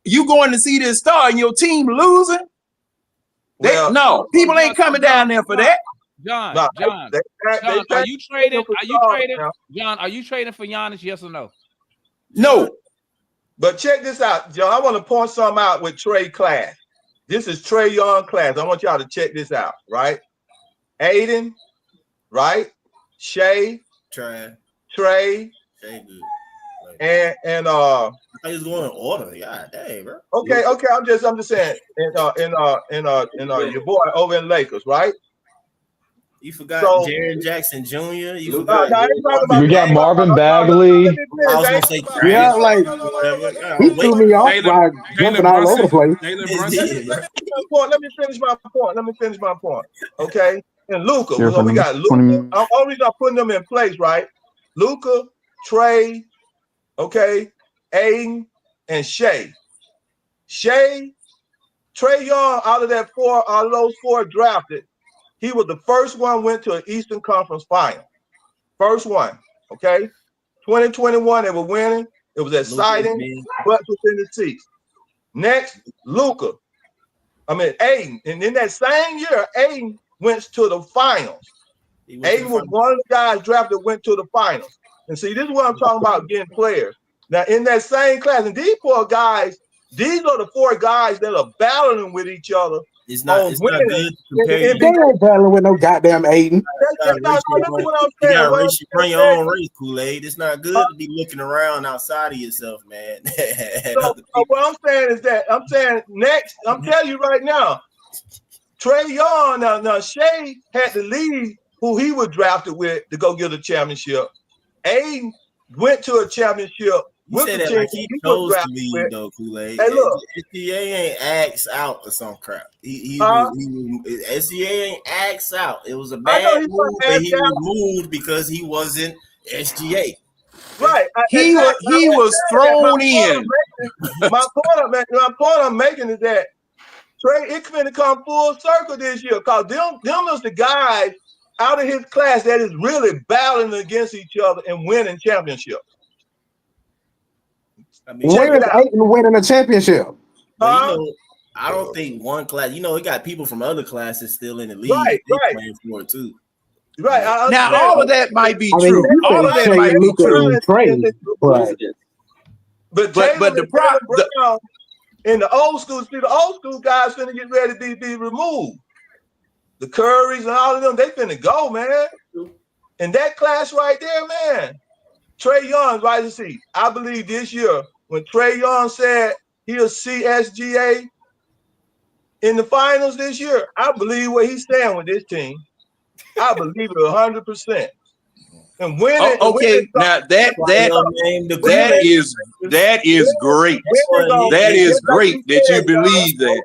you going to see this star and your team losing? People ain't coming down there for that. John, are you trading? John, are you trading for Giannis? Yes or no? No. But check this out, John. I want to point something out with Trae class. This is Trae Young class. I want y'all to check this out, right? Aiden, right? Shea, Trae, and I was going in order. God dang, bro. Okay. I'm just saying. Your boy over in Lakers, right? You forgot Jaren Jackson Jr. You forgot. We got Marvin Bagley. I was gonna say, yeah, like he threw me off by jumping all over the place. Let me finish my point. Okay, and Luka. We got Luka. Only not putting them in place, right? Luka, Trae, okay, Aiden, and Shea. Trae Young out of those four drafted. He was the first one went to an Eastern Conference final. First one, okay? 2021, they were winning. It was exciting, but within the seats. Next, Aiden. And in that same year, Aiden went to the finals. Aiden was one of the guys drafted went to the finals. And see, this is what I'm talking about getting players. Now, in that same class, and these four guys, these are the four guys that are battling with each other. It's not good to compare. They ain't battling with no goddamn Aiden. You gotta bring your own race, Kool-Aid. It's not good to be looking around outside of yourself, man. What I'm saying is that I'm telling you right now, Trae Young, now Shea had to leave who he was drafted with to go get a championship. Aiden went to a championship. You said that like he chose to leave, though, Kool-Aid. Hey, look. SCA ain't asked out or some crap. SCA ain't asked out. It was a bad move, but he was moved because he wasn't SGA. Right. He was thrown in. My point I'm making is that Trae, it's going to come full circle this year because them is the guys out of his class that is really battling against each other and winning championships. I mean, where is Aiden winning a championship? I don't think one class. It got people from other classes still in the league. Right. Playing for it too. Right. Now, all of that might be true. All of that might be true. But the Brown in the old school, the old school guys finna get ready to be removed. The Currys and all of them, they finna go, man. And that class right there, man, Trae Young, right to see. I believe this year, when Trae Young said he'll see SGA in the finals this year, I believe what he's saying with this team. I believe it 100%. And winning. Okay, now that is great. That is great that you believe that.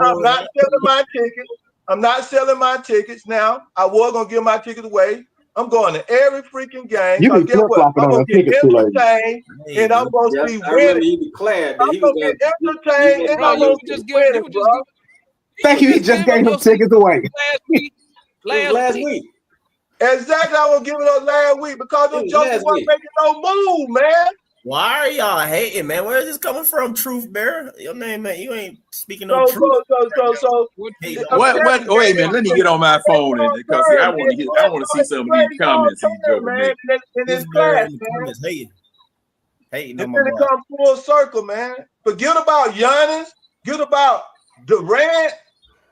I'm not selling my tickets. I'm not selling my tickets now. I was gonna give my tickets away. I'm going to every freaking game. You be Guess what? flip-flopping I'm on gonna the get tickets too late. entertained, and I'm gonna see I remember winning. he declared that I'm he gonna was get gonna entertained, and I'm gonna see winning, bro. Thank you. He just gave him tickets away. last week. Exactly, I was giving up last week because them jokers wasn't making no move, man. Why are y'all hating, man? Where is this coming from, Truth Bear? Your name, man. You ain't speaking no truth. Wait a minute. Let me get on my phone and because I want to see some of these comments he's joking man. In this class, man. Hating It's on my gonna boy. come full circle, man. Forget about Giannis. Forget about Durant.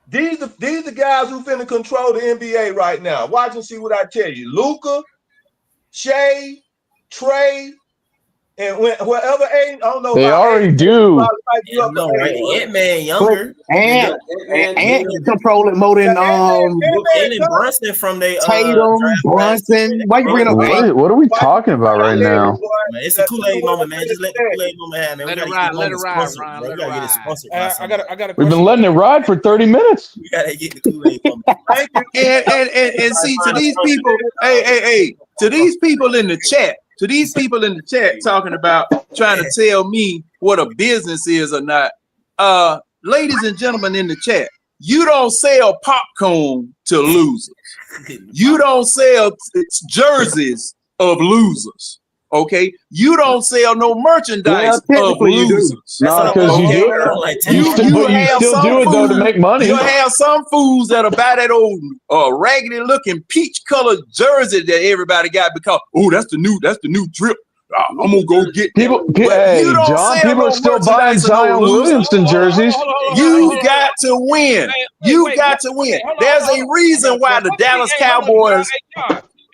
These the guys who finna control the NBA right now. Watch and see what I tell you. Luka, Shea, Trae, and whoever I don't know. They already do. No, right? Ant-Man younger. And controlling more than Brunson from the Tatum, Brunson. Why you bringing up Ant? What are we talking about right now? Man, it's a Kool-Aid moment, man. Just let the Kool-Aid moment happen, man. Let it ride, Ron. We gotta get it sponsored. I got a We've been letting it ride for 30 minutes. We gotta get the Kool-Aid moment. Thank you. And see to these people, to these people in the chat, talking about trying to tell me what a business is or not. Ladies and gentlemen in the chat, you don't sell popcorn to losers. You don't sell jerseys of losers. Okay, you don't sell no merchandise of losers. No, because you do. You still do it though to make money. You have some fools that'll buy that old raggedy looking peach colored jersey that everybody got because that's the new drip. I'm gonna go get people. Hey, John, people are still buying Zion Williamson jerseys. You got to win. You got to win. There's a reason why the Dallas Cowboys.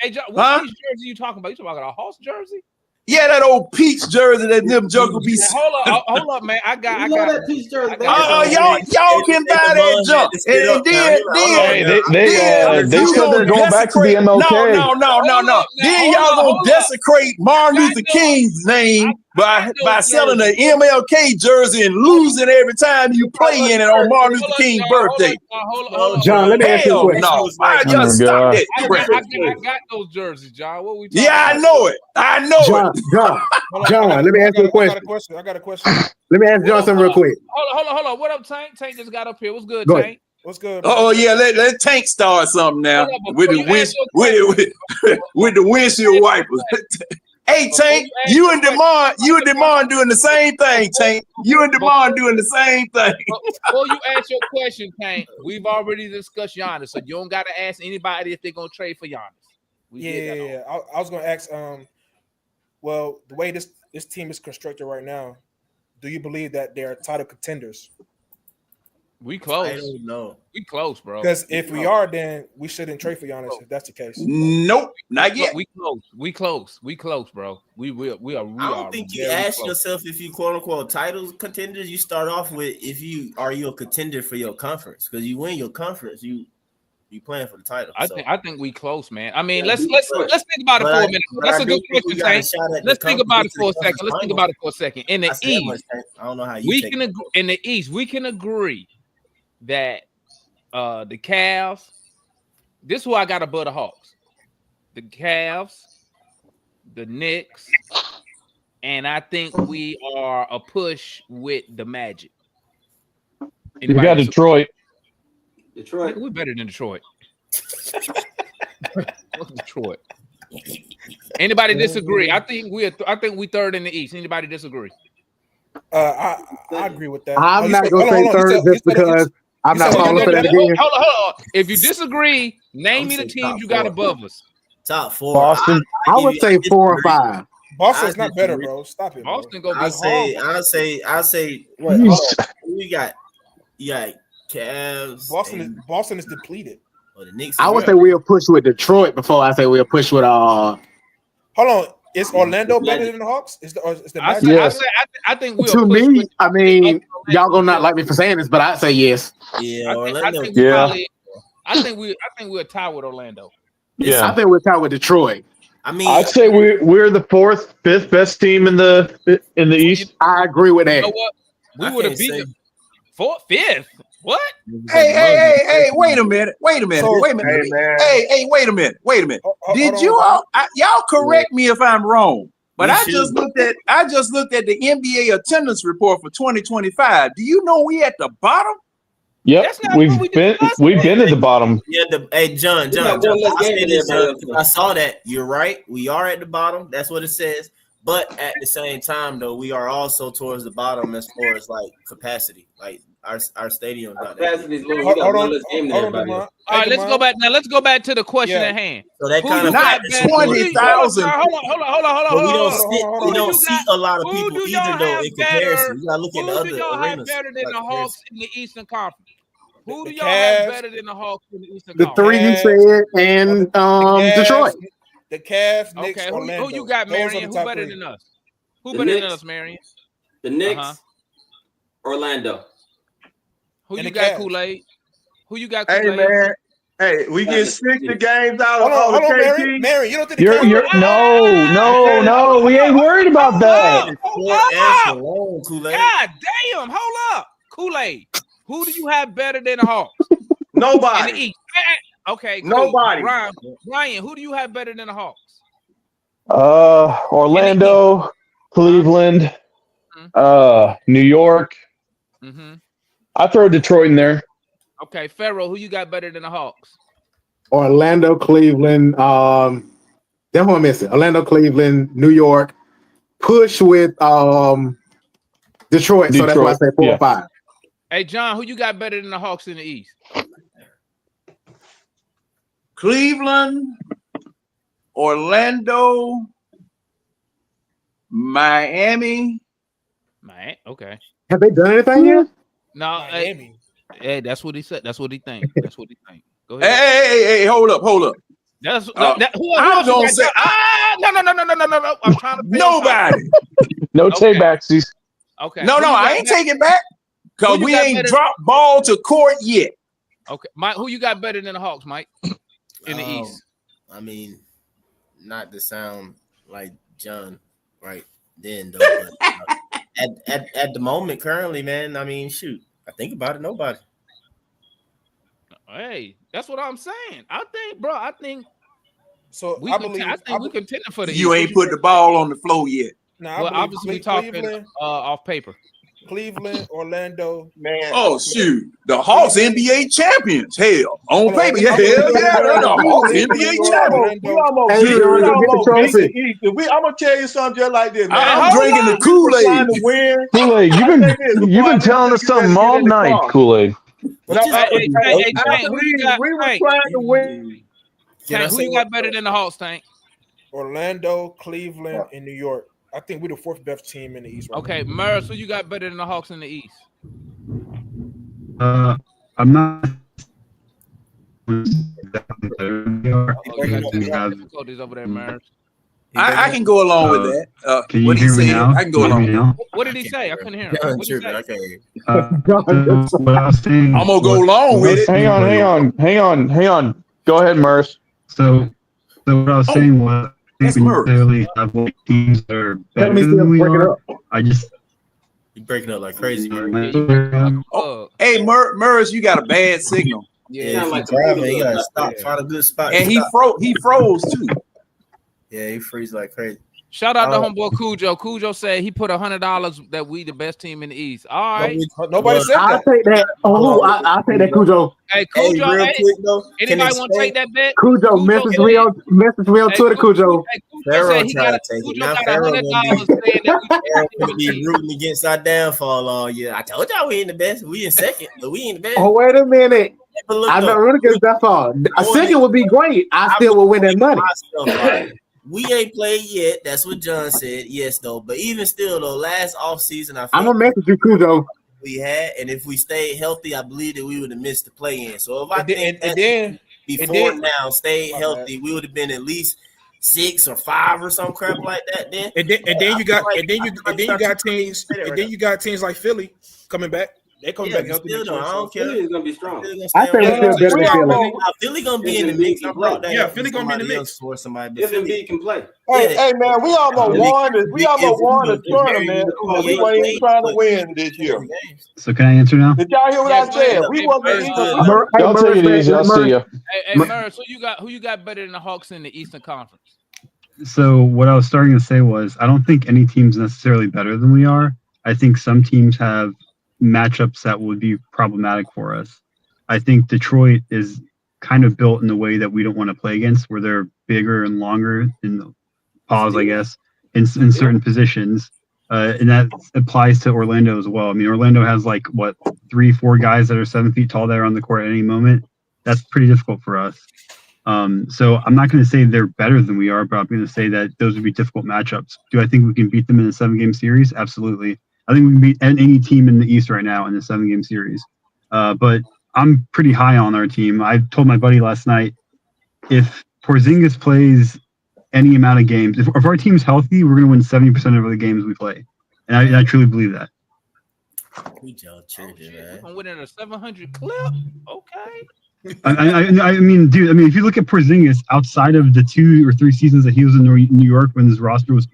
Hey, John, what peach jersey you talking about? You talking about a Hoss jersey? Yeah, that old peach jersey that them junk will be. Hold up, man. I got that peach jersey. Y'all can buy that junk, and then they said they're going back to the MLK. No. Then y'all gonna desecrate Martin Luther King's name by selling an MLK jersey and losing every time you play in it on Martin Luther King's birthday. John, let me ask you a question. No, I just stop that. I got those jerseys, John. What we talking I know it. I know it. John, let me ask you a question. I got a question. Let me ask John something real quick. Hold on. What up, Tank? Tank just got up here. What's good, Go Tank? ahead. What's good? Oh yeah, let Tank start something now with the windshield wipers. Hey Tank, you and Demond doing the same thing, Tank. You and Demond doing the same thing. Before you ask your question, Tank, we've already discussed Giannis, so you don't got to ask anybody if they're gonna trade for Giannis. Yeah. I was gonna ask. Well, the way this team is constructed right now, do you believe that they're title contenders? We close. I don't know. We close, bro. Because if we are, then we shouldn't trade for Giannis if that's the case. Nope, not yet. We close, bro. We are. I don't think you ask yourself if you quote unquote title contenders. You start off with are you a contender for your conference? Because you win your conference, you playing for the title. I think we close, man. I mean, let's think about it for a minute. That's a good question, Tank. Let's think about it for a second. In the East, I don't know how we can agree. In the East, we can agree that the Cavs. This is who I got above the Hawks. The Cavs, the Knicks, and I think we are a push with the Magic. You got Detroit. Detroit, we're better than Detroit. Detroit. Anybody disagree? I think we third in the East. Anybody disagree? I agree with that. I'm not gonna say third just because I'm not falling for that again. Hold on. If you disagree, name me the teams you got above us. Top four. Boston. I would say 4 or 5. Boston's not better, bro. Stop it. Boston go. I'll say. What? You got Cavs. Boston is depleted. Or the Knicks. I would say we'll push with Detroit before I say we'll push with Hold on, is Orlando better than the Hawks? Is the Magic better? I think we'll to push me, with, I mean, y'all gonna not like me for saying this, but I'd say yes. Yeah, I think we probably. I think we'll tie with Orlando. Yeah. I think we'll tie with Detroit. I mean, I'd say we're the fourth, fifth best team in the East. I agree with that. You know what? We would have beat them. Fourth, fifth. What? Hey, wait a minute. Wait a minute. So- Wait a minute. Hey, man. Hey, wait a minute. Wait a minute. Did you all y'all correct me if I'm wrong? But We I should. just looked at the NBA attendance report for 2025. Do you know we at the bottom? Yep, That's not we've what we did been at the bottom. Yeah, hey John, got one less game than everybody else. I saw that. You're right. We are at the bottom. That's what it says. But at the same time, though, we are also towards the bottom as far as like capacity. Like our stadium. Capacity's little. We got one less game than everybody else. All right, let's go back now. Let's go back to the question Yeah. at hand. So that Who kind you of got better? 20,000. Hold on. But we hold don't on. see we don't see a lot of Who people do y'all either though have in comparison. You gotta look at the Who do other y'all have arenas. better than like the Hawks comparison. in the Eastern Conference? Who do The y'all have Cavs. better than the Hawks in the Eastern The Conference? three you said and Cavs, Detroit. The Cavs, Knicks, Okay, Orlando. who you got, Those are Marion? the Who top better three. than us? Who The better than Knicks. us, Marion? The Knicks, Uh-huh. Orlando. Who And you the got, Cavs. Kool-Aid? Who you got, Hey, Kool-Aid? man. Hey, we get 60 games out of Hold on, KP. Mary. You don't think the You're Cavs? no. We ain't worried about that. God damn, hold up. Kool-Aid. Who do you have better than the Hawks? Nobody. In the East. Okay, cool. Nobody. Ryan, who do you have better than the Hawks? Orlando, Cleveland, New York. Mm-hmm. I throw Detroit in there. Okay, Pharaoh, who you got better than the Hawks? Orlando, Cleveland. That's what I'm missing. Orlando, Cleveland, New York. Push with Detroit. So that's why I say 4 or 5. Hey, John, who you got better than the Hawks in the East? Cleveland, Orlando, Miami. Okay. Have they done anything yet? No, Miami. Hey, that's what he said. That's what he think. That's what he think. Go ahead. Hey, hold up. That's who I'm else you gonna got say no. I'm trying to nobody. No take backsies. Okay. No, I ain't taking back because we ain't dropped ball to court yet. Okay, Mike, who you got better than the Hawks, Mike? In the East. I mean, not to sound like John right then, though. But, at the moment, currently, man. I mean, shoot. I think about it. Nobody. Hey, that's what I'm saying. I think So we I contend- believe. I think we contending for the You East. ain't put the ball on the floor yet. Nah, Well, I believe obviously we talking Cleveland, off paper. Cleveland, Orlando. Man. Oh shoot, the Hawks NBA champions. Hell, on Hold on, paper, yeah, I'm hell gonna- yeah, the Hawks NBA champions. We almost Hey, beat John, we get the almost beat trophy. the East. I'm gonna tell you something just like this, man. I'm drinking the Kool-Aid. Trying to win. Kool-Aid, you've been telling us something all night, Kool-Aid. But I Tank, who you got? we were Tank, trying to win. Tank, who you got better than the Hawks, Tank? Orlando, Cleveland, and New York. I think we're the fourth best team in the East. Right Okay, Murs, who you got better than the Hawks in the East? I'm not. Oh, you got difficulties over there, Murs. I can go along with that. Can you what he hear me said, now? I can go along with that. What did he say? I couldn't hear him. What did he say? What I was saying. I'm gonna go along with it. Hang on. Go ahead, Murs. So what I was saying was, I think we necessarily have like teams that are better than we are. I just. You breaking up like crazy, man. Hey, Murs, you got a bad signal. Yeah, like driving, you gotta stop. Find a good spot. And he froze too. Yeah, he freezes like crazy. Shout out to homeboy Cujo. Cujo said he put $100 that we the best team in the East. All right. Nobody said I'll that. take that. I'll take that, Cujo. Hey, Cujo, real hey, quick, though, anybody want to take that bet? Cujo, message me on Twitter, Cujo. Pharaoh said he trying got to take it. Cujo Now got Pharaoh $100 gonna saying that be rooting against our downfall all year. I told y'all we ain't the best. We in second, but we ain't the best. Oh, wait a minute. But look, I'm though, not really good. That's all. A second would be great. I still will win that money. right? We ain't played yet. That's what John said. Yes, though. But even still, though, last offseason, I I'm felt gonna message you, Cujo. we had, and if we stayed healthy, I believe that we would have missed the play in. So if I And think then before now stayed healthy, we would have been at least 6 or 5 or some crap like that. Then you got teams like Philly coming back. They coming back healthy. Still I don't care. Philly is gonna be strong. I think we're still better than Philly. Philly gonna be in the mix. I brought that. Yeah, Philly gonna be in the mix. For somebody, If Embiid can play. Hey, man, we almost won the tournament, but we weren't even trying to win this year. So can I answer now? Did y'all hear what I said? We wasn't even. Y'all take it easy. I'll see you. Hey, Murs, who you got better than the Hawks in the Eastern Conference? So what I was starting to say was I don't think any team's necessarily better than we are. I think some teams have matchups that would be problematic for us. I think Detroit is kind of built in the way that we don't want to play against, where they're bigger and longer in the pause, I guess, in certain positions. And that applies to Orlando as well. I mean, Orlando has 3-4 guys that are 7 feet tall that are on the court at any moment. That's pretty difficult for us. So I'm not going to say they're better than we are, but I'm going to say that those would be difficult matchups. Do I think we can beat them in a 7-game series? Absolutely. I think we can beat any team in the East right now in the 7-game series. But I'm pretty high on our team. I told my buddy last night, if Porzingis plays any amount of games, if our team's healthy, we're going to win 70% of the games we play. And I truly believe that. We just tripping, man. I'm winning a 700 clip. Okay. I mean, dude. I mean, if you look at Porzingis outside of the 2 or 3 seasons that he was in New York when his roster was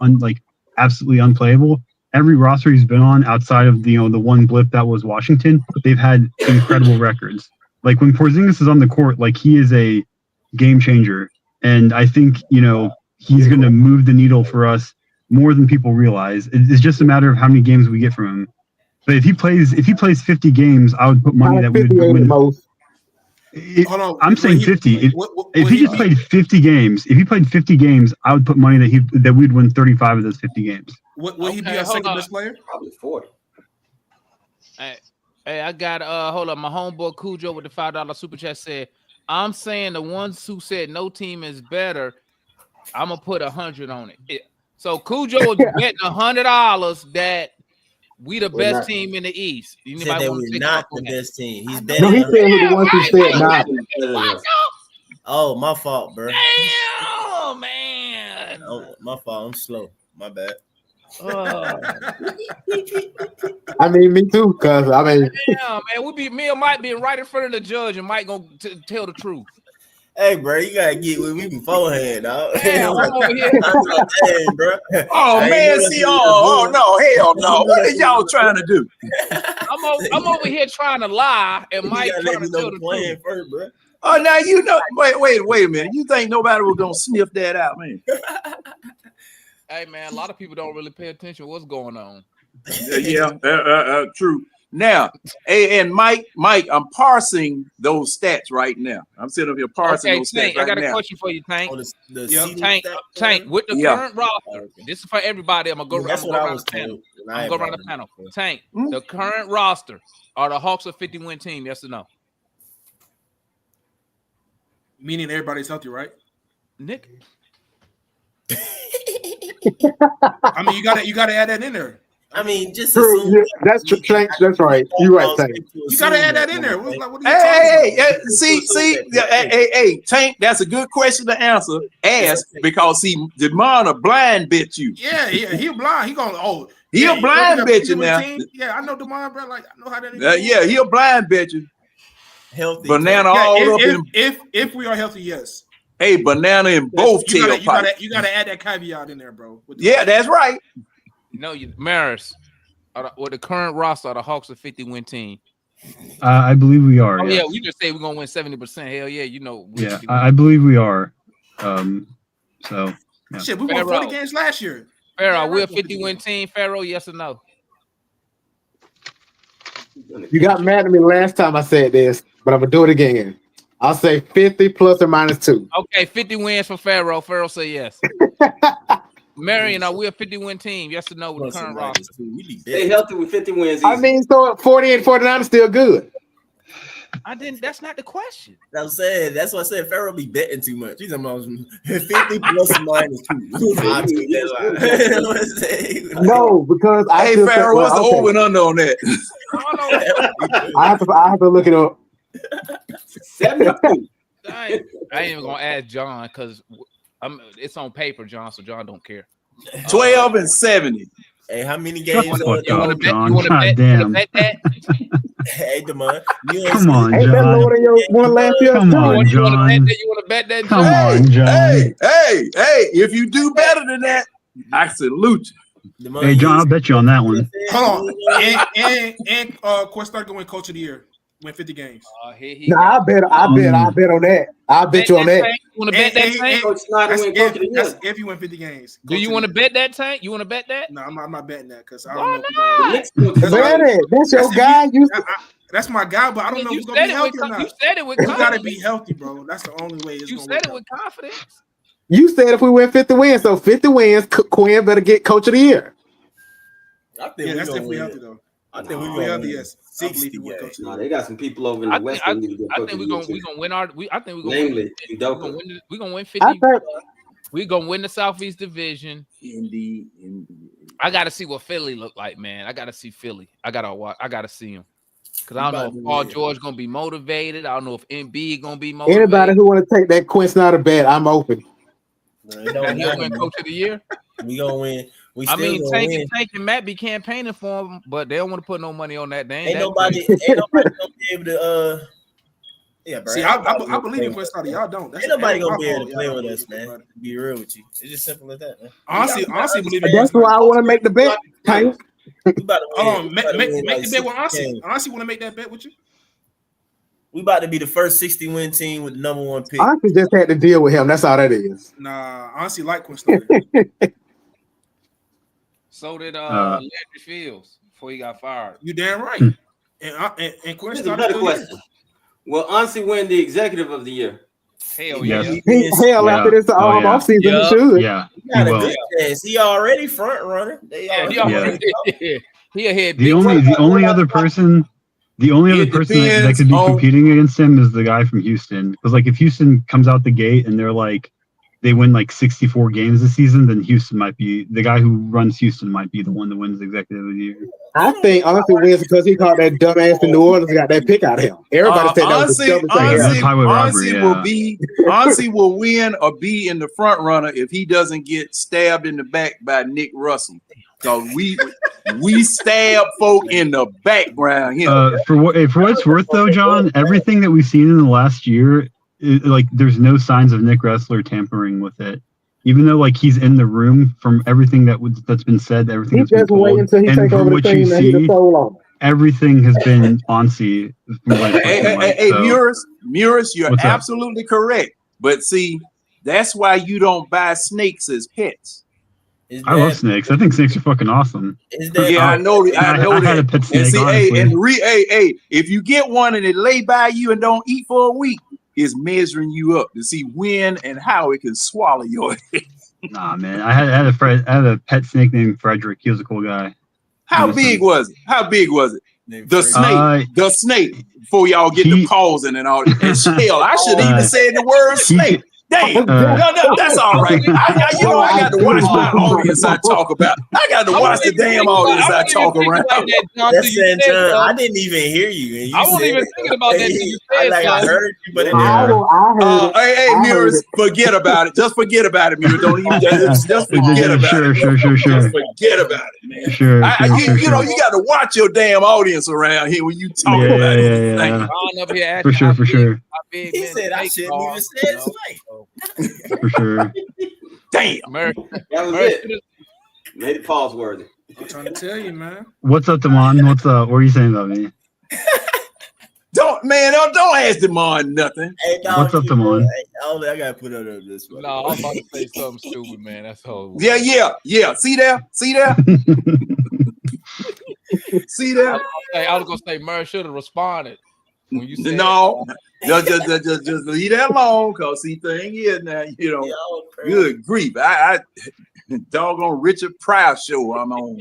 absolutely unplayable, every roster he's been on outside of the one blip that was Washington, they've had incredible records. Like when Porzingis is on the court, he is a game changer, and I think he's going to move the needle for us more than people realize. It's just a matter of how many games we get from him. But if he plays 50 games, I would put money that we would win. Most. I'm saying 50. If he just played 50 games, I would put money that we'd win 35 of those 50 games. Will he be our second best player? Probably 40. Hey, I got hold up. My homeboy Cujo with the $5 super chat said, "I'm saying the ones who said no team is better, I'm gonna put 100 on it." So Cujo was betting $100 that we the best team in the East. He said that we're not the best team. He's No, he said the ones who said not. Oh, my fault, bro. Damn, man. Oh, my fault. I'm slow. My bad. I mean, me too. Cause I mean, yeah, man, me and Mike being right in front of the judge, and Mike gonna tell the truth. Hey, bro, you gotta get with me beforehand, dog. Damn, I'm over here. Dang, bro. Oh man, see, oh no, hell no! What are y'all trying to do? I'm over here trying to lie, and Mike trying to tell the truth. First, bro. Oh, now you know. Wait a minute. You think nobody was gonna sniff that out, man? Hey, man, a lot of people don't really pay attention to what's going on. Yeah, true. Now, hey, and Mike, I'm parsing those stats right now. I'm sitting up here parsing those Tank, stats right now. I got a question for you, Tank. Tank, with the Yeah. current roster, this is for everybody. I'm gonna go around the panel. I'm gonna go around the panel. Tank, the current roster, are the Hawks a 50-win team? Yes or no? Meaning everybody's healthy, right? Nick. I mean, you gotta add that in there. I mean, just true. Yeah, that's true. That's right. You're right, Tank. You gotta add that in there. What are you Hey, see, Tank, that's a good question to answer. Ask because Demona blind bet you. Yeah, he'll blind. He'll blind bet you now. Yeah, I know Demond, bro. Like I know how that is. Yeah, he'll blind bet you. Healthy. Banana all up in. If we are healthy, yes. Hey, banana in both tailpipes. You gotta add that caveat in there, bro. Yeah, that's right. No, Maris, with the current roster, are the Hawks a 50-win team? I believe we are. Oh, yes. yeah, we just say we're gonna win 70%. Hell yeah, you know. Yeah, I believe we are. So yeah. Shit, we won 40 games last year. Pharaoh, we're a 50-win team. Pharaoh, yes or no? You got mad at me last time I said this, but I'm gonna do it again. I'll say 50 plus or minus 2. Okay, 50 wins for Pharaoh. Pharaoh say yes. Marion, are we a 50-win team? Yes or no with the current roster? Stay healthy with 50 wins. I mean, so 40 and 49 is still good. That's not the question. I'm saying that's what I said. Pharaoh be betting too much. He's about 50 plus or minus 2. No, because hey, Pharaoh, what's the over and under on that? I have to look it up. 72. I ain't even gonna ask John because it's on paper, John. So John don't care. 12 and 70. Hey, how many Shut games? the fuck You want to up, bet? John. You want to God bet? damn. Bet that? Hey, Demond, you ain't Come on, Ain't that John. lower than your one last year? Come on, You want to bet John. that? You want to bet that? Come John? on, John. Hey, if you do better than that, I salute you. Hey, John, I'll bet you on that one. Hold on. And Questar going coach of the year. Win 50 games. Nah, I bet on that. I bet you on that. You want to bet that tank? That's if you win 50 games. Do you want to bet that tank? You want to bet that? No, I'm not betting that because I don't know if we're not? going That's your guy. That's my guy, but I don't know if he's gonna be healthy or not. You said it with you confidence. gotta be healthy, bro. That's the only way it's You gonna said work it with confidence. You said if we win 50 wins, so 50 wins, Quinn better get coach of the year. I think that's gonna definitely win. healthy though. I think we're we gonna healthy. win. Yes, 60 games. No, they got some people over in the West that need to get I coach think of we're the year, gonna too. win our. I think we're Namely, gonna win. We're gonna win 50. I think we're gonna win the Southeast Division. Indeed. I gotta see what Philly look like, man. I gotta see Philly. I gotta see him. Because I don't know if Paul George gonna be motivated. I don't know if MB gonna be motivated. Anybody who want to take that Quinn Snyder bet, I'm open. No, He'll win coach of the year. We gonna win. We I still mean, gonna Tank win. and Matt be campaigning for him, but they don't want to put no money on that. They Ain't nobody gonna be able to. Yeah, bro. See, I believe in Quest Starter. Y'all don't. Ain't nobody gonna be able to play with us, man. To be real with you, it's just simple as that, man. Honestly, believe in That's why I want to make the bet. Tank. Hold on, make the bet with Honestly. Honestly, want to make that bet with you? We about to be the first 60-win team with the number 1 pick. Honestly, just had to deal with him. That's all that is. Nah, honestly, like Quest Starter. So did Landry Fields before he got fired. You damn right. And Quest Here's a Starter better still question. Will Ansi win the executive of the year? Hell Yes. Hell, after this off season, he should. Yeah, He got a good chance. He already front runner. He ahead. The only other person that could be competing against him is the guy from Houston. Because like if Houston comes out the gate and they win like 64 games this season, then Houston might be the guy who runs Houston might be the one that wins the executive of the year. I think honestly wins because he caught that dumbass in New Orleans and got that pick out of him. Everybody said that was the dumbest thing ever. Ansi will win or be in the front runner if he doesn't get stabbed in the back by Nick Russell. So we stab folk in the background here. For what it's worth, though, John, everything that we've seen in the last year, there's no signs of Nick Ressler tampering with it. Even though he's in the room, from everything that's been said, everything that's been told, and from what you see, everything has been Ansi. Hey, Murris, you're absolutely correct. But see, that's why you don't buy snakes as pets. I love snakes. I think snakes are fucking awesome. I know that. I had a pet snake, and see, honestly. if you get one and it lay by you and don't eat for a week, it's measuring you up to see when and how it can swallow your head. Nah, man. I had a pet snake named Frederick. He was a cool guy. How big was it? The snake. Before y'all get the pausing and all that. And hell, I should have even said the word snake. Damn, no, that's all right. I got to watch my audience I talk about. I got to watch the damn audience I talk around. That's saying, John, I didn't even hear you. I wasn't even thinking about that until you said I heard you, but hey, Murris, forget about it. Just forget about it, Murris. Don't even just forget about it. Sure. Just forget about it, man. Sure. You got to watch your damn audience around here when you talk about it. Yeah. For sure. He said I shouldn't even say it. For sure. Damn. That was it. Made it pause worthy. I'm trying to tell you, man. What's up, Damon? What's up? What are you saying about me? Don't ask Damon nothing. Hey, what's up, Damon? I gotta put it on this one. No, I'm about to say something stupid, man. That's all. Yeah. See there? See there? I was gonna say Murray should have responded when you said no. Just leave that alone, cause see, thing is now, good grief. I doggone Richard Pryor show I'm on.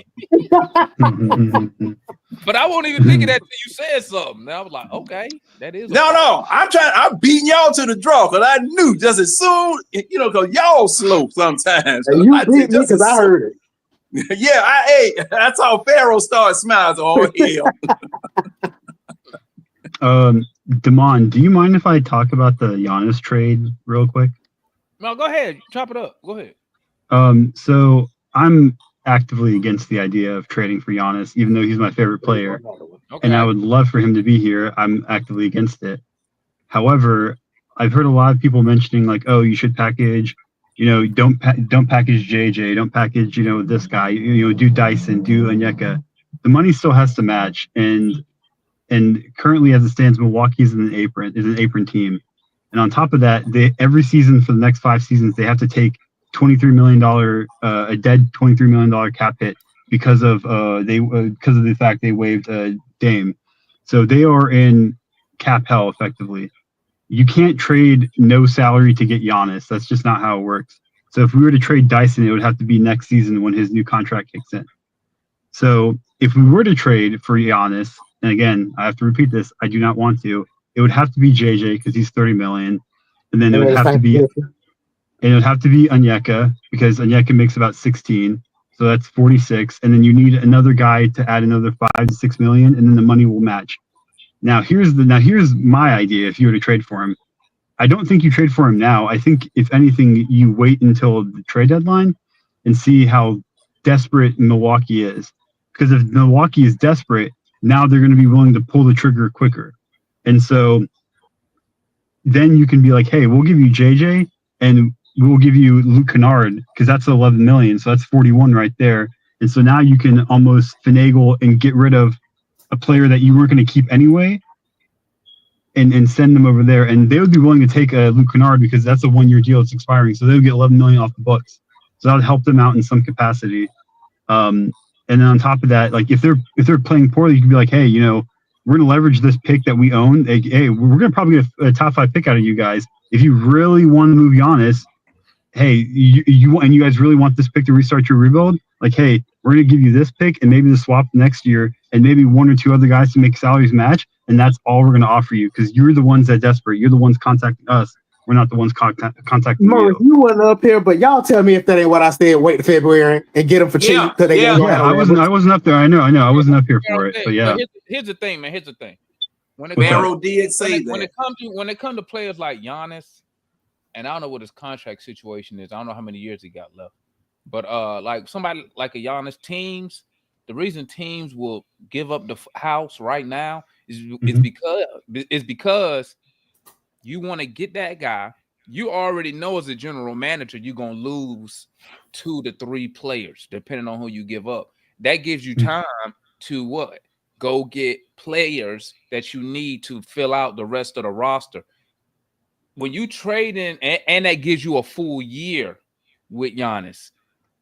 But I won't even think of that till you said something. Now I was like, okay, that is no. I'm beating y'all to the draw because I knew just as soon, because y'all slow sometimes. And you beat me because I heard it. Yeah, I saw Pharaoh start smiling. Oh hell. Damon, do you mind if I talk about the Giannis trade real quick? No, go ahead. Chop it up. Go ahead. So I'm actively against the idea of trading for Giannis, even though he's my favorite player, and I would love for him to be here. I'm actively against it. However, I've heard a lot of people mentioning like, oh, you should package, don't package JJ, don't package, this guy, do Dyson, do Onyeka. The money still has to match, and currently as it stands, Milwaukee is an apron team, and on top of that, every season for the next 5 seasons they have to take $23 million, a dead $23 million cap hit because of the fact they waived Dame, so they are in cap hell effectively. You can't trade no salary to get Giannis. That's just not how it works. So if we were to trade Dyson, it would have to be next season when his new contract kicks in. So if we were to trade for Giannis, and again, I have to repeat this, I do not want to, it would have to be JJ because he's 30 million. And then it would have to be Onyeka because Onyeka makes about 16. So that's 46. And then you need another guy to add another 5 to 6 million, and then the money will match. Now here's my idea. If you were to trade for him, I don't think you trade for him now. I think if anything, you wait until the trade deadline and see how desperate Milwaukee is. Because if Milwaukee is desperate, now they're going to be willing to pull the trigger quicker. And so then you can be like, hey, we'll give you JJ and we'll give you Luke Kennard because that's 11 million. So that's 41 right there. And so now you can almost finagle and get rid of a player that you weren't going to keep anyway and send them over there. And they would be willing to take Luke Kennard because that's a 1-year deal that's expiring. So they would get 11 million off the books. So that would help them out in some capacity. And then on top of that, like if they're playing poorly, you can be like, hey, we're going to leverage this pick that we own. Hey, we're going to probably get a top 5 pick out of you guys. If you really want to move Giannis, hey, you guys really want this pick to restart your rebuild? Like, hey, we're going to give you this pick and maybe the swap next year and maybe 1 or 2 other guys to make salaries match. And that's all we're going to offer you because you're the ones that are desperate. You're the ones contacting us. We're not the ones contacting Morris, you wasn't up here, but y'all tell me if that ain't what I said. Wait to February and get them for cheap. I wasn't up there. I know. I wasn't up here for it. But yeah. But here's the thing, man. Here's the thing. When it comes to players like Giannis, and I don't know what his contract situation is. I don't know how many years he got left. But like somebody like a Giannis, the reason teams will give up the house right now is because you want to get that guy. You already know as a general manager you're gonna lose 2 to 3 players depending on who you give up. That gives you time to what? Go get players that you need to fill out the rest of the roster. When you trade in, and that gives you a full year with Giannis,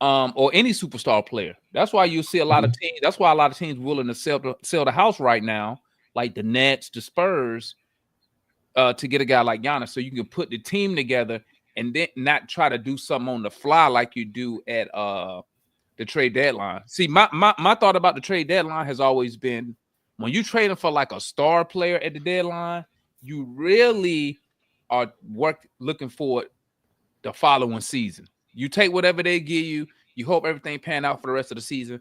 or any superstar player. That's why you see a lot of teams. That's why a lot of teams willing to sell the house right now, like the Nets, the Spurs, to get a guy like Giannis, so you can put the team together and then not try to do something on the fly like you do at the trade deadline. See, my thought about the trade deadline has always been when you trading for like a star player at the deadline, you really are looking for the following season. You take whatever they give you, you hope everything pan out for the rest of the season,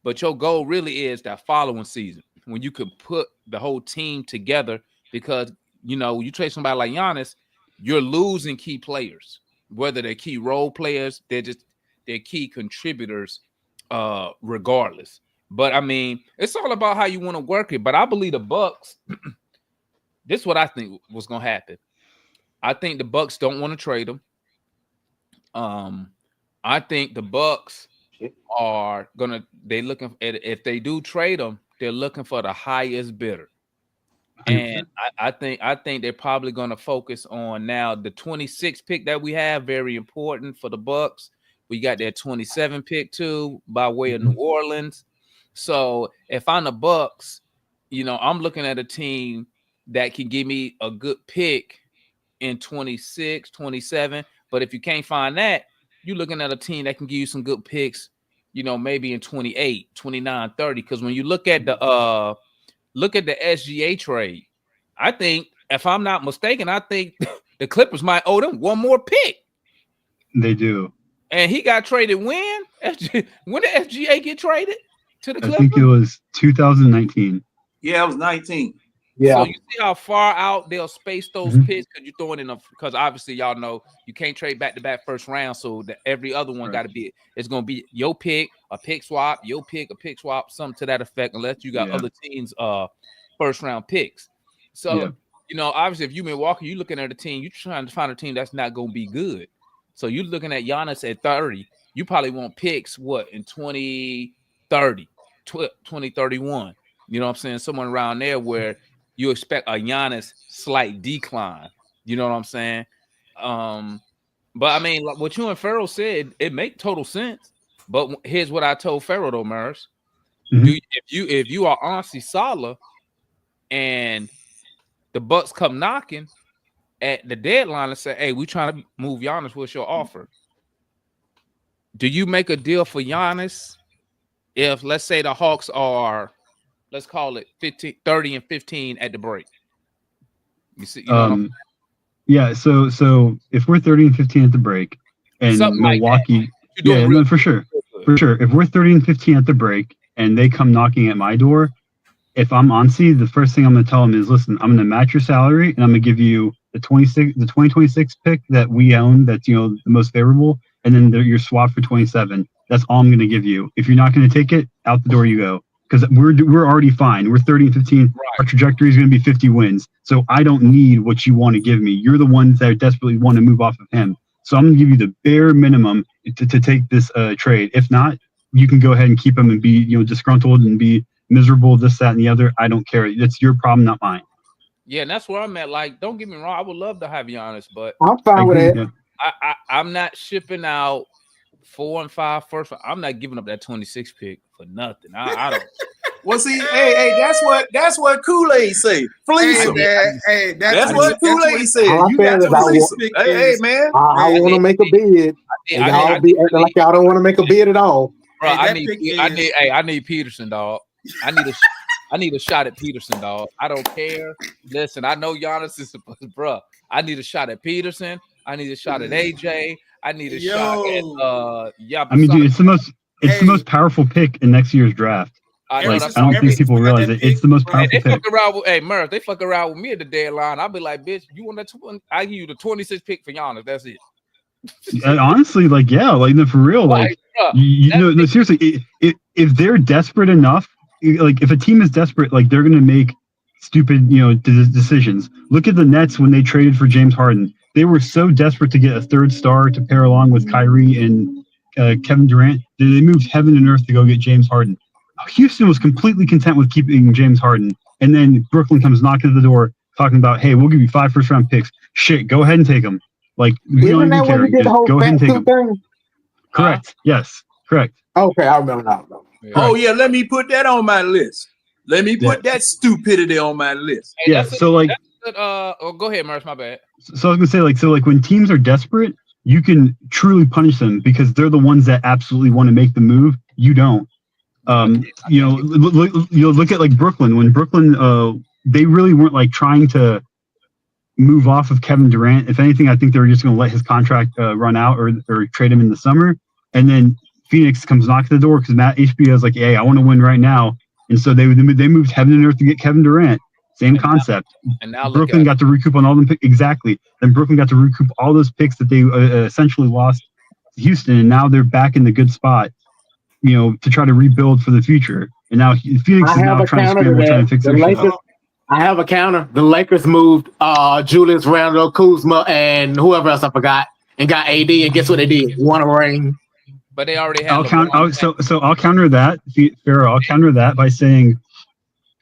but your goal really is that following season when you could put the whole team together because, you trade somebody like Giannis, you're losing key players, whether they're key role players, they're key contributors, regardless. But I mean, it's all about how you want to work it. But I believe the Bucks, this is what I think was going to happen. I think the Bucks don't want to trade him. I think the Bucks are if they do trade him, they're looking for the highest bidder. And I think they're probably going to focus on now the 26th pick that we have, very important for the Bucks. We got that 27 pick too by way of New Orleans. So if I'm the Bucks, I'm looking at a team that can give me a good pick in 26, 27. But if you can't find that, you're looking at a team that can give you some good picks, maybe in 28, 29, 30. Because when you look at the SGA trade, I think, if I'm not mistaken, I think the Clippers might owe them one more pick. They do. And he got traded when? When did SGA get traded to the Clippers? I think it was 2019. Yeah, it was 19. Yeah. So you see how far out they'll space those picks because you're throwing in because obviously y'all know you can't trade back-to-back first round, so that every other one got to be it's gonna be your pick, a pick swap, your pick, a pick swap, something to that effect, unless you got other teams first round picks. So you know, obviously if you Milwaukee, you're looking at a team, you're trying to find a team that's not gonna be good. So you're looking at Giannis at 30, you probably want picks in 2030, 2031. You know what I'm saying? Someone around there where you expect a Giannis slight decline. You know what I'm saying? But I mean, like what you and Farrell said, it make total sense. But here's what I told Farrell though, Murs. If you are Ansi Salah and the Bucks come knocking at the deadline and say, "Hey, we trying to move Giannis. What's your offer?" Do you make a deal for Giannis if, let's say, the Hawks are, let's call it 30 and 15 at the break? You see, you know yeah. So if we're 30 and 15 at the break, and something Milwaukee, like that. no, for sure. If we're 30 and 15 at the break, and they come knocking at my door, if I'm Ansi, the first thing I'm going to tell them is, listen, I'm going to match your salary, and I'm going to give you the 2026 pick that we own, that's the most favorable, and then your swap for 27. That's all I'm going to give you. If you're not going to take it, out the door you go. Because we're already fine. We're 30 and 15. Right. Our trajectory is going to be 50 wins. So I don't need what you want to give me. You're the ones that desperately want to move off of him. So I'm going to give you the bare minimum to take this trade. If not, you can go ahead and keep him and be disgruntled and be miserable, this, that, and the other. I don't care. It's your problem, not mine. Yeah, and that's where I'm at. Like, don't get me wrong. I would love to have Giannis, but I'm fine with it. I'm not shipping out 4 and 5 first. I'm not giving up that 26 pick for nothing. I don't. Well, see, hey, that's what Kool-Aid say. Fleece him. Hey, that's what Kool-Aid said. You got to fleece him. Hey, man. I want to make a bid. Y'all be acting like y'all don't want to make a bid at all. Bro, I need Peterson, dog. I need a shot at Peterson, dog. I don't care. Listen, I know Giannis is, bro. I need a shot at Peterson. I need a shot at AJ. I need a shot at I mean, dude, it's the most powerful pick in next year's draft. I don't think people realize it. It's the most powerful pick. Murph, they fuck around with me at the deadline. I'll be like, bitch, you want that? I give you the 26 pick for Giannis. That's it. And honestly, for real, seriously, if they're desperate enough, if a team is desperate, they're gonna make stupid, decisions. Look at the Nets when they traded for James Harden. They were so desperate to get a third star to pair along with Kyrie and Kevin Durant. They moved heaven and earth to go get James Harden. Houston was completely content with keeping James Harden, and then Brooklyn comes knocking at the door talking about, "Hey, we'll give you 5 first-round picks. Shit, go ahead and take them." We don't even care. Just go ahead and take them. Thing? Correct. Yes. Correct. Okay, I remember now. Yeah. Oh yeah, let me put that on my list. Let me put that stupidity on my list. Hey, yeah. So go ahead, Murs. My bad. So I was gonna say when teams are desperate, you can truly punish them because they're the ones that absolutely want to make the move. You don't. Look at Brooklyn. When Brooklyn, they really weren't trying to move off of Kevin Durant. If anything, I think they were just going to let his contract run out or trade him in the summer. And then Phoenix comes knocking the door because Matt HBO is like, "Hey, I want to win right now." And so they moved heaven and earth to get Kevin Durant. Same concept. Now Brooklyn got to recoup on all them picks. Exactly. Then Brooklyn got to recoup all those picks that they essentially lost to Houston, and now they're back in the good spot, to try to rebuild for the future. And now Phoenix is now trying to scramble, trying to fix their shit. I have a counter. The Lakers moved Julius Randle, Kuzma, and whoever else I forgot, and got AD. And guess what they did? Won a ring. But they already had. I'll counter that, Farrell. I'll counter that by saying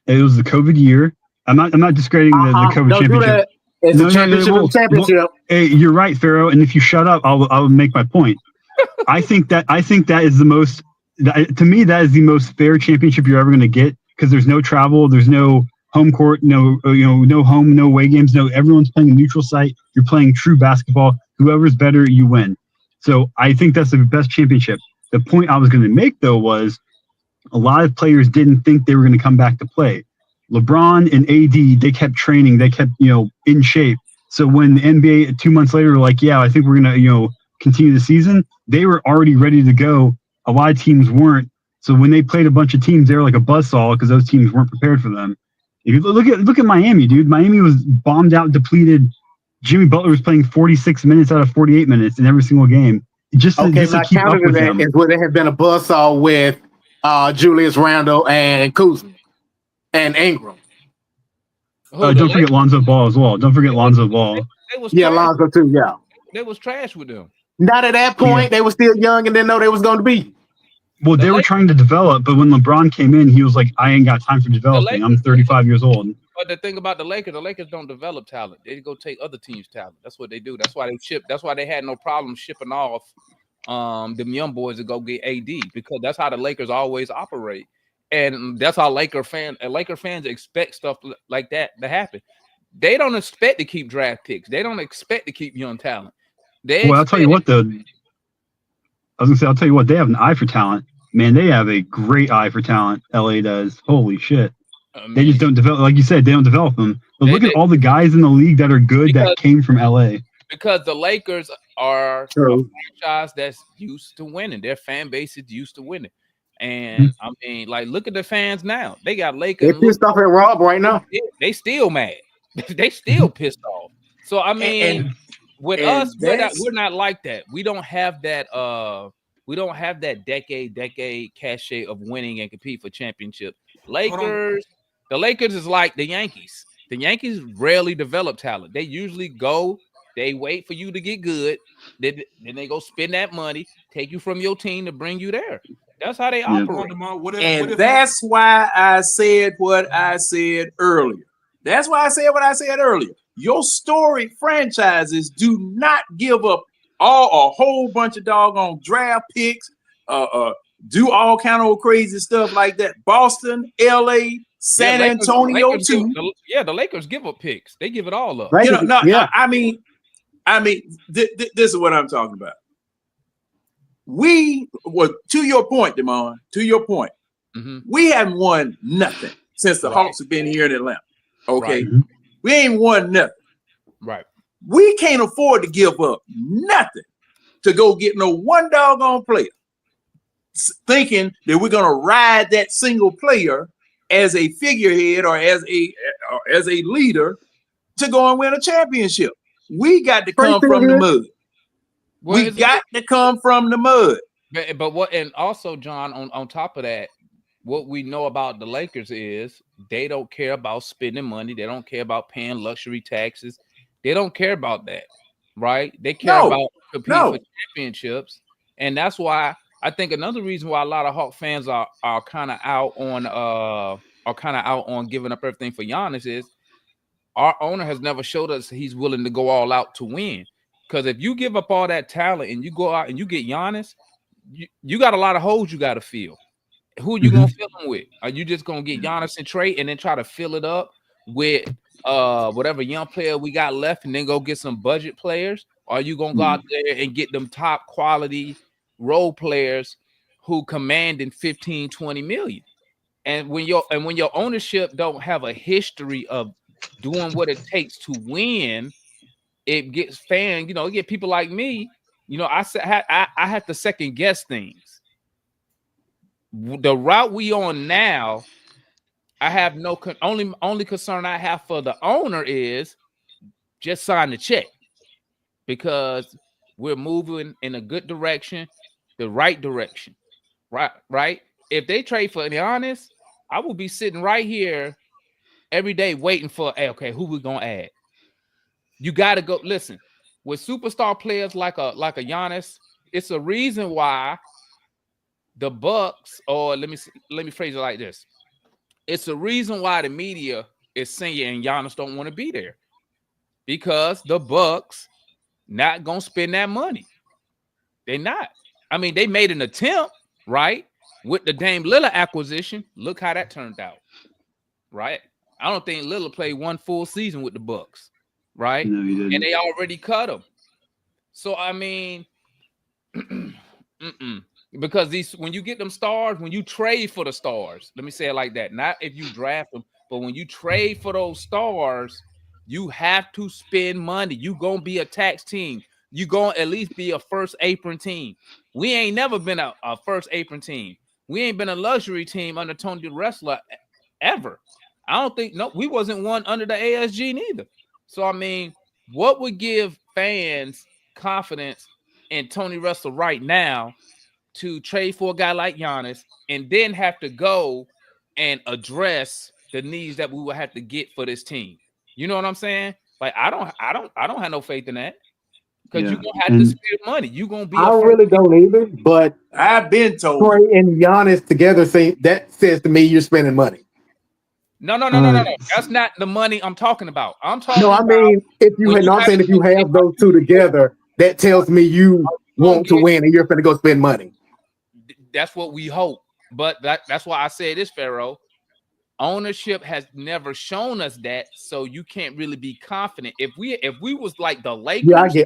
it was the COVID year. I'm not discrediting the COVID championship. It's a championship. Hey, you're right, Farrell. And if you shut up, I'll make my point. I think that is the most. To me, that is the most fair championship you're ever going to get because there's no travel, there's no home court, no home, no away games, no. Everyone's playing a neutral site. You're playing true basketball. Whoever's better, you win. So I think that's the best championship. The point I was going to make though was a lot of players didn't think they were going to come back to play. LeBron and AD, they kept training, they kept in shape. So when the NBA 2 months later were like, "Yeah, I think we're going to continue the season," they were already ready to go. A lot of teams weren't. So when they played a bunch of teams, they were like a buzzsaw because those teams weren't prepared for them. If you look at Miami, dude. Miami was bombed out, depleted. Jimmy Butler was playing 46 minutes out of 48 minutes in every single game, just to keep up with them. Is where there have been a buzzsaw with Julius Randle and Kuzma and Ingram. Don't forget Lonzo Ball as well. Don't forget Lonzo Ball. Lonzo too. Yeah. They was trash with them. Not at that point. They were still young and didn't know they was going to be. Well, they were trying to develop, but when LeBron came in, he was like, "I ain't got time for developing. I'm 35 years old." But the thing about the Lakers don't develop talent. They go take other teams' talent. That's what they do. That's why they ship. That's why they had no problem shipping off them young boys to go get AD, because that's how the Lakers always operate, and that's how Laker fans expect stuff like that to happen. They don't expect to keep draft picks. They don't expect to keep young talent. I'll tell you what, though. I was gonna say, I'll tell you what, they have an eye for talent. Man, they have a great eye for talent. LA does. Holy shit. They just don't develop, like you said, they don't develop them. But look at all the guys in the league that are good that came from LA. Because the Lakers are a franchise that's used to winning. Their fan base is used to winning. And I mean, like, look at the fans now. They got Lakers. They're pissed off at Rob right now. They still mad. They still pissed off. So I mean, with us, we're not like that. We don't have that. We don't have that decade cachet of winning and compete for championships. The Lakers is like the Yankees. The Yankees rarely develop talent. They usually go, they wait for you to get good, then they go spend that money, take you from your team to bring you there. That's how they operate. That's why I said what I said earlier. That's why I said what I said earlier. Your storied franchises do not give up a whole bunch of doggone draft picks, do all kind of crazy stuff like that. Boston, LA, San Antonio too. The Lakers give up picks. They give it all up. I mean, this is what I'm talking about. To your point, Damon, we haven't won nothing since the Hawks have been here in Atlanta. Okay. Right. We ain't won nothing. Right. We can't afford to give up nothing to go get no one doggone player, thinking that we're gonna ride that single player as a figurehead or as a leader to go and win a championship. We got to come from the mud. We got to come from the mud. But what, and also, John, on top of that, what we know about the Lakers is they don't care about spending money. They don't care about paying luxury taxes. They don't care about that, right? They care about competing for championships, and that's why I think another reason why a lot of Hawk fans are kind of out on giving up everything for Giannis is our owner has never showed us he's willing to go all out to win. Because if you give up all that talent and you go out and you get Giannis, you got a lot of holes you got to fill. Who are you gonna fill them with? Are you just gonna get Giannis and Trae and then try to fill it up with whatever young player we got left and then go get some budget players? Or are you gonna go out there and get them top quality role players who commanding 15, 20 million? And when your ownership don't have a history of doing what it takes to win, it gets it get people like me. I have to second guess things. The route we on now, I have only concern I have for the owner is just sign the check, because we're moving in a good direction, the right direction, right. If they trade for Giannis, I will be sitting right here every day waiting for, hey, okay, who we gonna add? You got to go. Listen, with superstar players like a Giannis, it's a reason why the Bucks, or let me phrase it like this. It's a reason why the media is saying Giannis don't want to be there, because the Bucks not gonna spend that money. They're not. I mean, they made an attempt, right, with the Dame Lillard acquisition. Look how that turned out, right? I don't think Lillard played one full season with the Bucks, right? No, he didn't. And they already cut him. So I mean, because when you get them stars, when you trade for the stars, let me say it like that. Not if you draft them, but when you trade for those stars, you have to spend money. You gonna be a tax team. You gonna at least be a first apron team. We ain't never been a first apron team. We ain't been a luxury team under Tony the Wrestler ever. I don't think we wasn't one under the ASG neither. So I mean, what would give fans confidence in Tony Russell right now to trade for a guy like Giannis and then have to go and address the needs that we would have to get for this team? You know what I'm saying? Like I don't have no faith in that. Because you're gonna have to spend money. You're gonna be. I really don't either. But I've been told. Trae and Giannis together that says to me you're spending money. No. That's not the money I'm talking about. I'm talking. No, I mean if you had. No, I'm saying if you have those two together, that tells me you want to win and you're going to go spend money. That's what we hope. But that's why I say this, Pharaoh. Ownership has never shown us that, so you can't really be confident. If we was like the Lakers, yeah, I get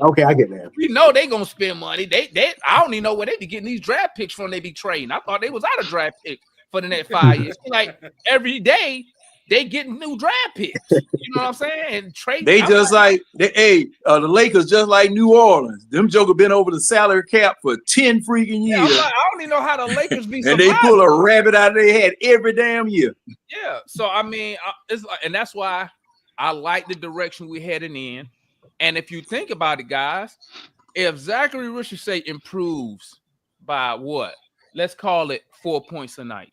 that. We know they gonna spend money. They I don't even know where they be getting these draft picks from. They be trading. I thought they was out of draft picks for the next 5 years. Like every day they getting new draft picks. You know what I'm saying? And trade. They just the Lakers just like New Orleans. Them joker been over the salary cap for 10 freaking years. I don't even know how the Lakers be. And they pull a rabbit out of their head every damn year. Yeah. So I mean, it's like, and that's why I like the direction we're heading in. And if you think about it, guys, if Zachary Richardson improves by what? Let's call it 4 points a night.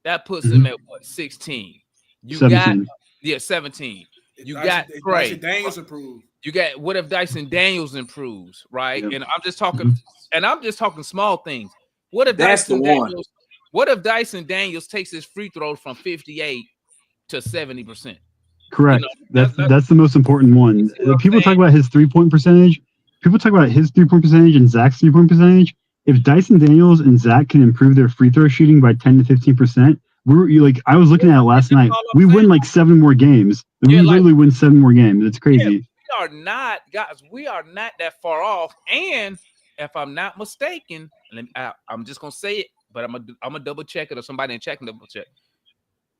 That puts him at what? 16. You 17. got 17. You Dyson, got Trae. Dyson Daniels improved. You got what if Dyson Daniels improves, right? Yep. And I'm just talking small things. What if That's Dyson the one. Daniels? What if Dyson Daniels takes his free throw from 58 to 70%? Correct. You know, that's the most important one. People talk about his 3-point percentage. People talk about his 3-point percentage and Zach's 3-point percentage. If Dyson Daniels and Zach can improve their free throw shooting by 10 to 15%, I was looking at it last night. We win like 7 more games. We literally win 7 more games. It's crazy. Yeah, we are not, guys. We are not that far off. And if I'm not mistaken, I'm just gonna say it, but I'm gonna double check it, or somebody in check and double check.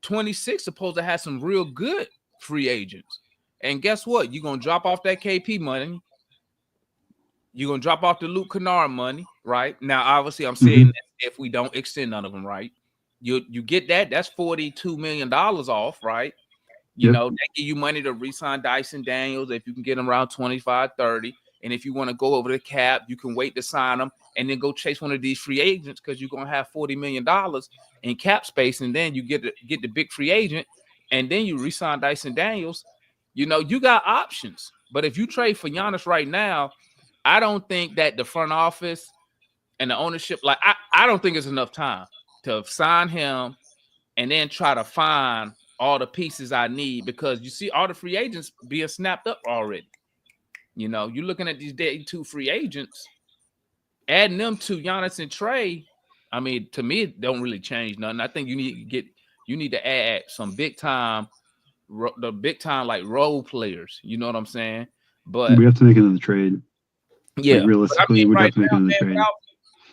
26 supposed to have some real good free agents. And guess what? You're gonna drop off that KP money. You're gonna drop off the Luke Kennard money, right? Now, obviously, I'm saying if we don't extend none of them, right? You get that. That's $42 million off, right? You know, they give you money to re-sign Dyson Daniels if you can get them around 25, 30. And if you want to go over the cap, you can wait to sign them and then go chase one of these free agents because you're gonna have $40 million in cap space, and then you get the big free agent, and then you re-sign Dyson Daniels. You know, you got options. But if you trade for Giannis right now, I don't think that the front office and the ownership, like I don't think it's enough time to sign him and then try to find all the pieces I need, because you see all the free agents being snapped up already. You know, you're looking at these day 2 free agents, adding them to Giannis and Trae. I mean, to me, it don't really change nothing. I think you need to add some big time like role players. You know what I'm saying? But we have to make another trade. Yeah, like, realistically, we'd have to make another trade.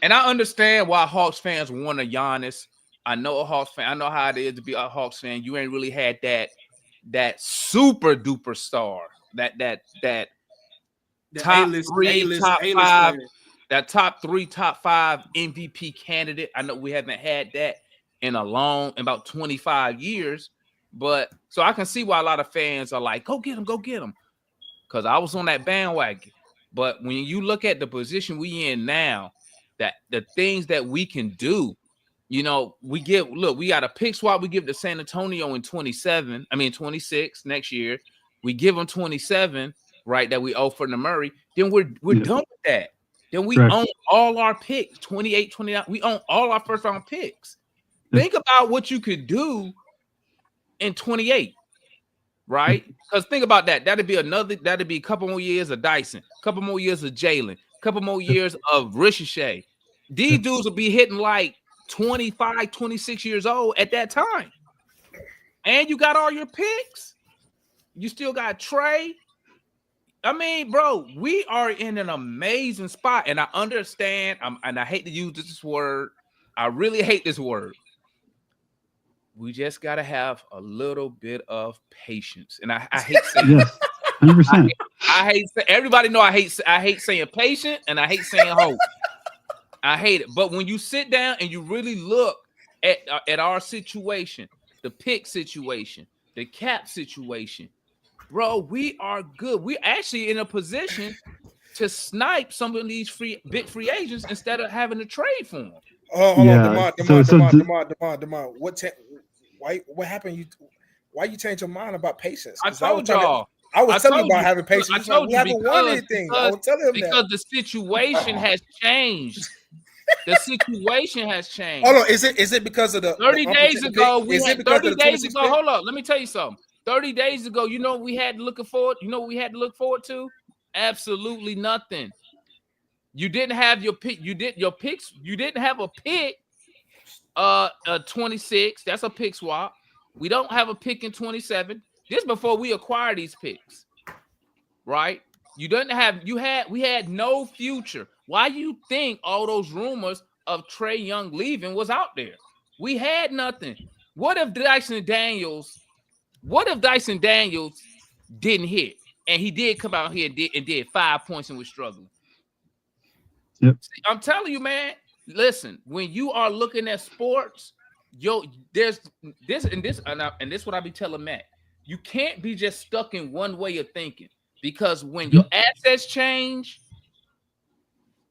And I understand why Hawks fans want a Giannis. I know a Hawks fan. I know how it is to be a Hawks fan. You ain't really had that super duper star, that top A-list, three, A-list, top A-list five, player. that top 3, top 5 MVP candidate. I know we haven't had that in about 25 years. But so I can see why a lot of fans are like, go get him. Because I was on that bandwagon. But when you look at the position we in now, that the things that we can do, you know, we got a pick swap we give to San Antonio in 26 next year. We give them 27, right, that we owe for the Murray. Then we're done with that. Then we own all our picks, 28, 29. We own all our first round picks. Think about what you could do in 28. Right? Because think about that. That'd be a couple more years of Dyson, a couple more years of Jalen, a couple more years of Ricochet. These dudes will be hitting like 25, 26 years old at that time. And you got all your picks. You still got Trae. I mean, bro, we are in an amazing spot. And I understand, and I hate to use this word. I really hate this word. We just got to have a little bit of patience. And I hate saying 100%. I hate everybody know I hate saying patient, and I hate saying hope. I hate it. But when you sit down and you really look at our situation, the pick situation, the cap situation, bro, we are good. We're actually in a position to snipe some of these big free agents instead of having to trade for them. Oh, hold Yeah, on, so- Demond. What happened? Why you change your mind about patience? I 'Cause was told trying to- y'all. I was telling you told about having patience. I He's like, told we you haven't won because, anything. I was telling him because that. the situation has changed. The situation has changed. Hold on, is it because of the 30 days unprotected ago? pick? We Is had it because 30 of the days 26 ago. pick? Hold up, let me tell you something. 30 days ago, you know what we had looking forward. You know what we had to look forward to? Absolutely nothing. You didn't have your pick. You didn't have a pick. 26. That's a pick swap. We don't have a pick in 27. This before we acquire these picks, right? We had no future. Why you think all those rumors of Trae Young leaving was out there? We had nothing. What if Dyson Daniels didn't hit and he did come out here and did 5 points and was struggling? Yep. See, I'm telling you, man. Listen, when you are looking at sports, there's this and this and this what I be telling Matt. You can't be just stuck in one way of thinking, because when your assets change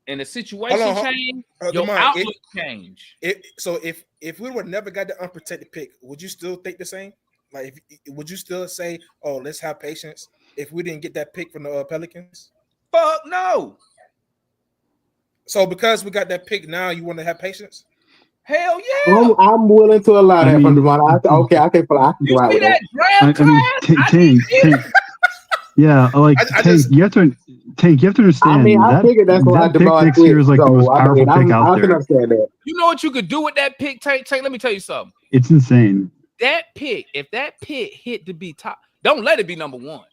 and the situation change, your outlook change. So if we would never got the unprotected pick, would you still think the same? Like, would you still say, "Oh, let's have patience"? If we didn't get that pick from the Pelicans, fuck no. So because we got that pick now, you want to have patience? Hell yeah! I'm willing to allow that from Devon. Okay, I can go out with that. Tank. Yeah, like Tank. You have to understand. I mean, I figured that's why that pick Devon next year is like the most powerful pick out I can there. understand that. You know what you could do with that pick, Tank? Let me tell you something. It's insane. That pick, if that pick hit to be top, don't let it be number one.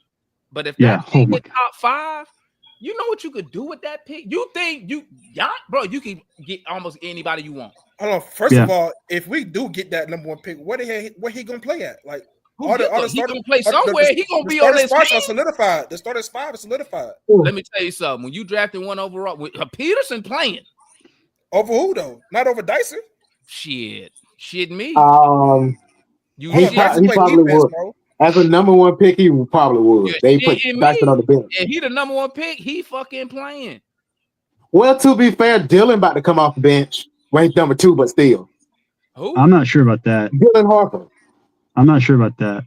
But if Yeah, that pick hit top 5, you know what you could do with that pick? You think you can get almost anybody you want. Hold on. First of all, if we do get that number 1 pick, where he gonna play at? Like, he gonna play somewhere. He gonna be on on this spots team. are solidified. The starting 5 is solidified. Let me tell you something. When you drafted 1 overall, with Peterson playing over who though? Not over Dyson. Shit me. He probably would. Bro. As a number 1 pick, he probably would. They put Dyson on the bench. And he the number 1 pick. He fucking playing. Well, to be fair, Dylan about to come off the bench. Well, he's number 2, but still. Who? I'm not sure about that. Dylan Harper. I'm not sure about that.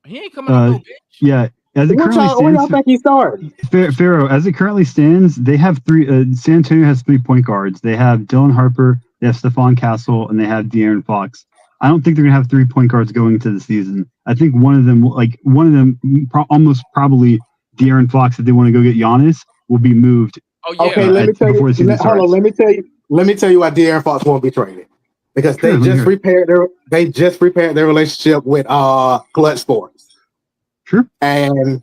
He ain't coming off no bench. Yeah, as it currently stands, where y'all think he started? Pharaoh, as it currently stands, they have 3. San Antonio has 3 point guards. They have Dylan Harper, they have Stephon Castle, and they have De'Aaron Fox. I don't think they're gonna have 3 point guards going into the season. I think one of them, almost probably De'Aaron Fox, if they want to go get Giannis, will be moved. Oh yeah. Okay, let me tell you. Hold on, let me tell you why De'Aaron Fox won't be traded. Because they just repaired their relationship with Clutch Sports. Sure. And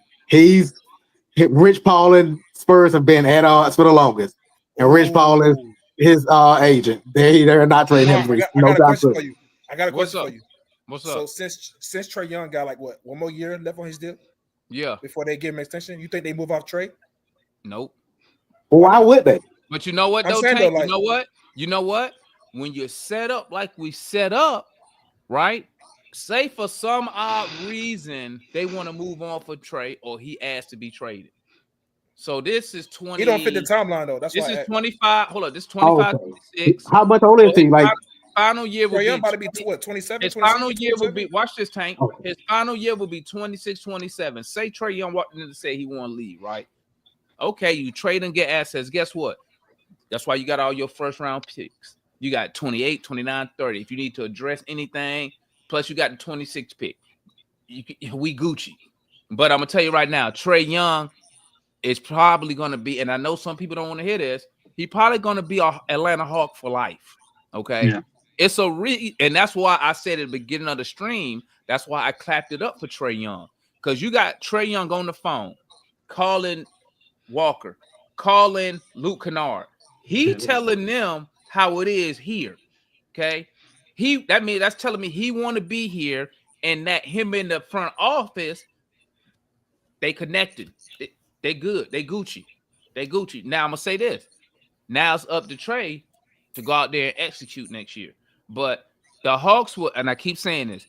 Rich Paul and Spurs have been at odds for the longest. And Rich Paul is his agent. They're not trading him. I got a question for you. For you. What's up? So since Trae Young got like what, 1 more year left on his deal? Yeah. Before they give him an extension, you think they move off Trae? Nope. Why would they? But you know what though, Tank? You know what? When you're set up like we set up, right? Say for some odd reason they want to move on for Trae, or he asked to be traded. So this is 20. He don't fit the timeline though. That's this why is 25. Hold on, this is 25, 26. How much older is he? Like final year will Trae Young be about to be what, 27? His final year will be, watch this, Tank. His final year will be 26, 27. Say Trae Young walked in to say he want to leave, right? Okay, you trade and get assets. Guess what? That's why you got all your first round picks. You got 28, 29, 30. If you need to address anything, plus you got the 26 pick. We Gucci. But I'm going to tell you right now, Trae Young is probably going to be, and I know some people don't want to hear this, he probably going to be an Atlanta Hawk for life. Okay? Yeah. It's and that's why I said at the beginning of the stream, that's why I clapped it up for Trae Young. Because you got Trae Young on the phone, calling Walker, calling Luke Kennard. He telling them how it is here. Okay. That's telling me he want to be here, and that him in the front office, they connected. They good. They Gucci. Now I'm gonna say this. Now it's up to Trae to go out there and execute next year. But the Hawks will, and I keep saying this,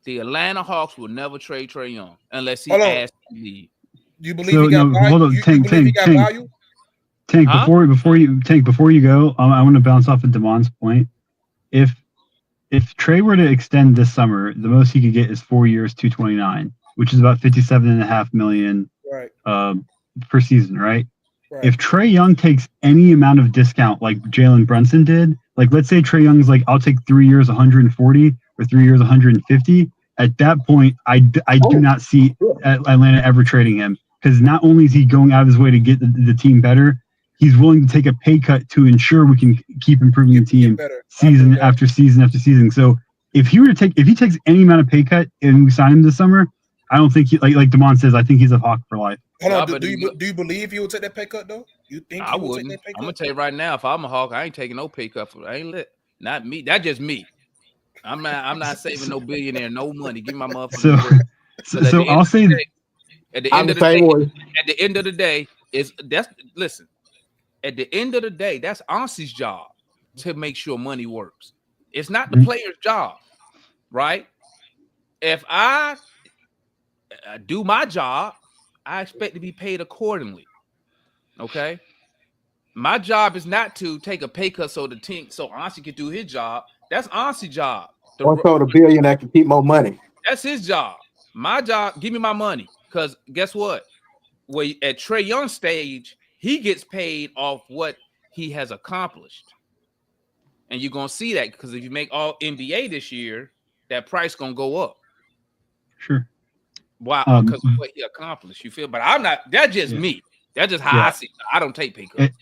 The Atlanta Hawks will never trade Trae Young unless he Hold on. asks to leave. You believe he got no, value? hold on, You Tank, believe he Tank, got Tank, value? Tank. Huh? Before you go, I want to bounce off of Damon's point. If Trae were to extend this summer, the most he could get is 4 years, 229, which is about 57.5 million Right. per season, right? Right. If Trae Young takes any amount of discount like Jalen Brunson did, like let's say Trae Young's like, I'll take 3 years 140 or 3 years 150. At that point, I do not see Atlanta ever trading him, because not only is he going out of his way to get the team better, he's willing to take a pay cut to ensure we can keep improving the team season after season after season. So if he takes any amount of pay cut and we sign him this summer, I don't think he, like Damon says, I think he's a Hawk for life. Hold on. Yeah, Do you believe he will take that pay cut though? You think I he will take wouldn't. that pay cut? I'm gonna tell you right now, if I'm a Hawk, I ain't taking no pay cut for. I ain't lit. Not me. That's just me. I'm not saving no billionaire no money. Give me my motherfucking bread. So I'll say at the end of the day, listen. At the end of the day, that's Auncie's job to make sure money works. It's not the player's job, right? If I do my job, I expect to be paid accordingly. Okay. My job is not to take a pay cut so Ansi can do his job. That's Ansi's job. Or so the billionaire can keep more money. That's his job. My job, give me my money. Because guess what? At Trae Young's stage, he gets paid off what he has accomplished. And you're going to see that, because if you make all NBA this year, that price going to go up. Sure. Why? Because of what he accomplished. You feel? But I'm not. That's just me. That's just how I see it. I don't take pay cuts.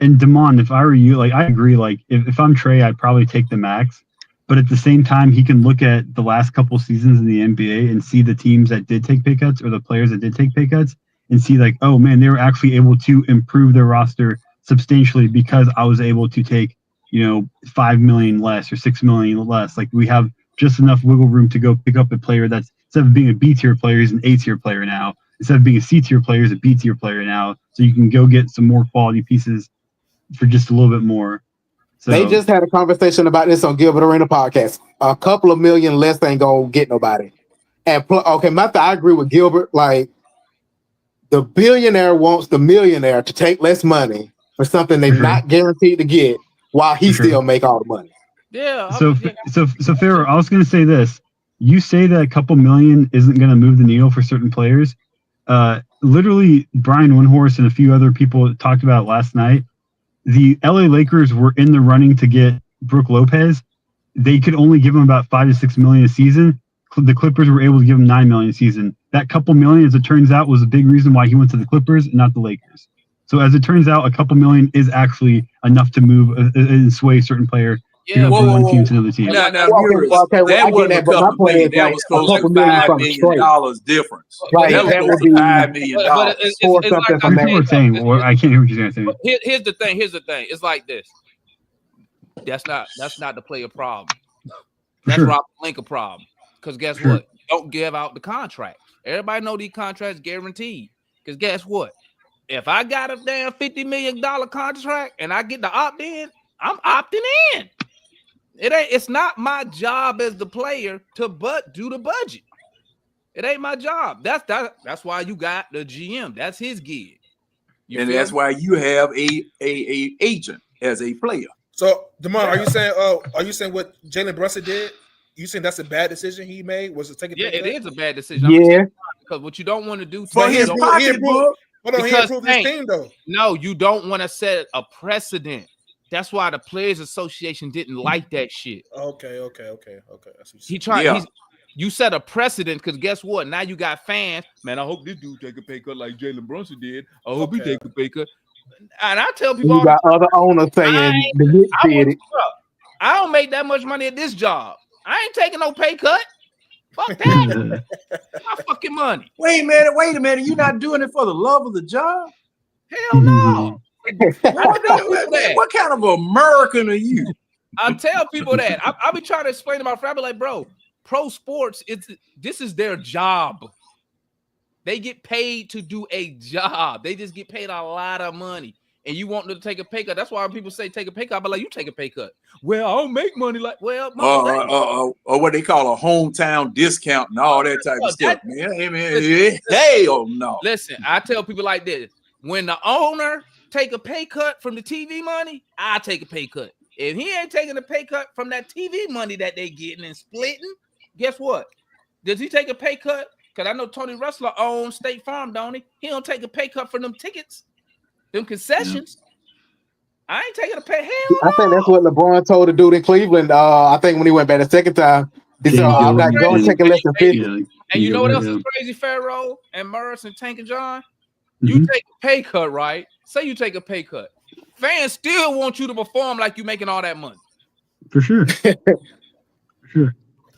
And Damon, if I were you, like I agree. Like if I'm Trae, I'd probably take the max. But at the same time, he can look at the last couple seasons in the NBA and see the teams that did take pay cuts or the players that did take pay cuts and see like, oh man, they were actually able to improve their roster substantially because I was able to take, 5 million less or 6 million less. Like we have just enough wiggle room to go pick up a player that's, instead of being a B tier player, he's an A tier player now. Instead of being a C tier player, he's a B tier player now. So you can go get some more quality pieces for just a little bit more. So, they just had a conversation about this on Gilbert Arena podcast. A couple of million less ain't gonna get nobody. And I agree with Gilbert. Like the billionaire wants the millionaire to take less money for something they're not guaranteed to get, while he still make all the money. Yeah. So Pharaoh, I was gonna say this. You say that a couple million isn't gonna move the needle for certain players. Literally, Brian Windhorst and a few other people talked about it last night. The LA Lakers were in the running to get Brook Lopez. They could only give him about 5 to 6 million a season. The Clippers were able to give him 9 million a season. That couple million, as it turns out, was a big reason why he went to the Clippers and not the Lakers. So as it turns out, a couple million is actually enough to move and sway a certain player from one team to another team. Now, that wasn't a couple million. That was close to $5 million difference. That was close to $5 million. People are saying, I can't hear what you're saying. Here's the thing. It's like this. That's not the player problem. That's Rob Pelinka problem. Because guess what? Don't give out the contracts. Everybody know these contracts guaranteed. Because guess what? If I got a damn $50 million contract and I get to opt in, I'm opting in. It's not my job as the player to do the budget. It ain't my job. That's why you got the GM. That's his gig. And that's why you have a agent as a player. So, Damon, are you saying what Jalen Brunson did? You saying that's a bad decision he made? Was it taking? Yeah, it is a bad decision. Yeah, because what you don't want to do for his pocketbook. Hold on, he improved his team though. No, you don't want to set a precedent. That's why the Players Association didn't like that shit. Okay. You set a precedent because guess what? Now you got fans. Man, I hope this dude take a pay cut like Jalen Brunson did. I hope he take a pay cut. And I tell people, you got other owners saying the Knicks did it. I don't make that much money at this job. I ain't taking no pay cut. Fuck that. My fucking money. Wait a minute. You're not doing it for the love of the job? Hell no. What kind of American are you? I tell people that. I be trying to explain to my friend, like, bro, pro sports, this is their job. They get paid to do a job. They just get paid a lot of money. and you want them to take a pay cut. That's why when people say take a pay cut, I'm like, you take a pay cut. Well, I don't make money like, well, or what they call a hometown discount and all that type of stuff, man. I mean, hell no. Listen, I tell people like this: when the owner take a pay cut from the TV money, I take a pay cut. If he ain't taking a pay cut from that TV money that they getting and splitting, guess what? Does he take a pay cut? Because I know Tony Rustler owns State Farm, don't he? He don't take a pay cut for them tickets, them concessions. I ain't taking a pay. Hell I think that's what LeBron told the dude in Cleveland. I think when he went back the second time, he said, "I'm not going taking less than 50." And you know what else is crazy, Pharaoh and Murs and Tank and John? You take a pay cut, right? Say you take a pay cut. Fans still want you to perform like you making all that money. For sure. For sure.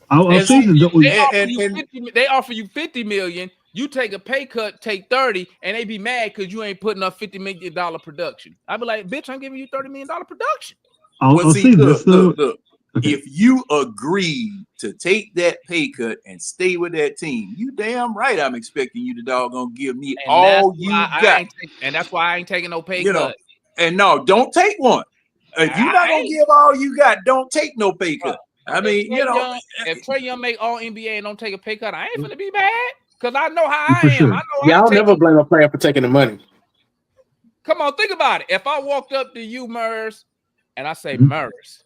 I'll say that they offer you 50 million. You take a pay cut, take 30, and they be mad because you ain't putting up $50 million production. I be like, bitch, I'm giving you $30 million production. I'll say this though. Look. Okay. If you agree to take that pay cut and stay with that team, you damn right I'm expecting you to doggone give me And all you got. And that's why I ain't taking no pay You cut. know, and no, don't take one. If you're not gonna give all you got, don't take no pay cut. I mean, if Trae Young make all NBA and don't take a pay cut, I ain't finna be mad because I know how I For am. sure. I know Yeah, I'll never blame a player for taking the money. Come on, think about it. If I walked up to you, Murs, and I say, Murs,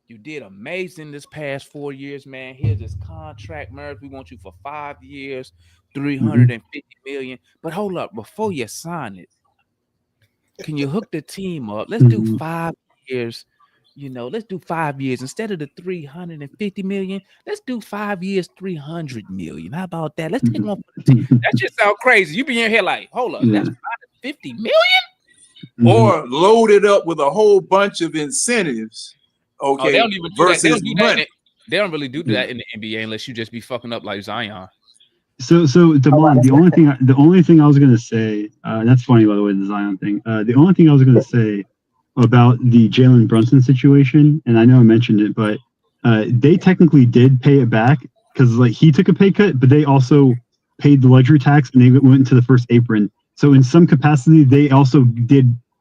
you did amazing this past 4 years, man. Here's this contract, Murs. We want you for 5 years, 350 million. But hold up, before you sign it, can you hook the team up? Let's do 5 years. You know, let's do 5 years instead of the 350 million. Let's do 5 years, 300 million. How about that? Let's take one for the team. That just sounds crazy. You be in here like, hold up, that's 50 million? Or load it up with a whole bunch of incentives. Okay, they don't even do that. They don't do money. that. They don't really do that in the NBA unless you just be fucking up like Zion. So Damon, the only thing I was gonna say, that's funny by the way, the Zion thing. The only thing I was gonna say about the Jalen Brunson situation, and I know I mentioned it, but they technically did pay it back because like he took a pay cut, but they also paid the luxury tax and they went into the first apron. So in some capacity, they also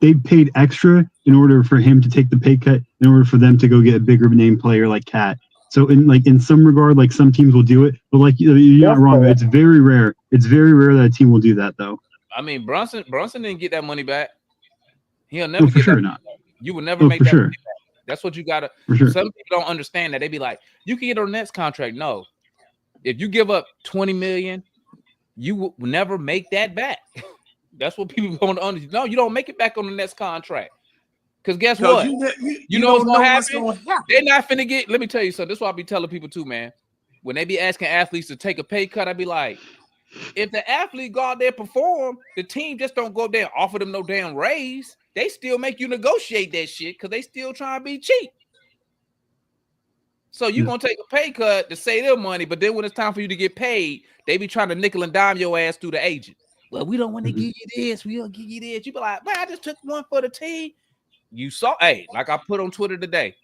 they paid extra in order for him to take the pay cut in order for them to go get a bigger name player like Cat. So in some regard, like some teams will do it, but like you're not wrong. It's very rare. It's very rare that a team will do that though. I mean, Brunson didn't get that money back. He'll never get sure that. Not. You will never make that sure. money back. That's what you gotta. Sure. Some people don't understand that. They be like, you can get on the next contract. No, if you give up 20 million, you will never make that back. That's what people want to understand. No, you don't make it back on the next contract. Because guess what? You know what's gonna happen? They're not finna get. Let me tell you something. This is what I be telling people too, man. When they be asking athletes to take a pay cut, I be like, if the athlete go out there perform, the team just don't go up there and offer them no damn raise. They still make you negotiate that shit because they still trying to be cheap. So you gonna take a pay cut to save their money, but then when it's time for you to get paid, they be trying to nickel and dime your ass through the agent. Well, we don't want to give you this. We don't give you this. You be like, man, I just took one for the team. You saw, like I put on Twitter today.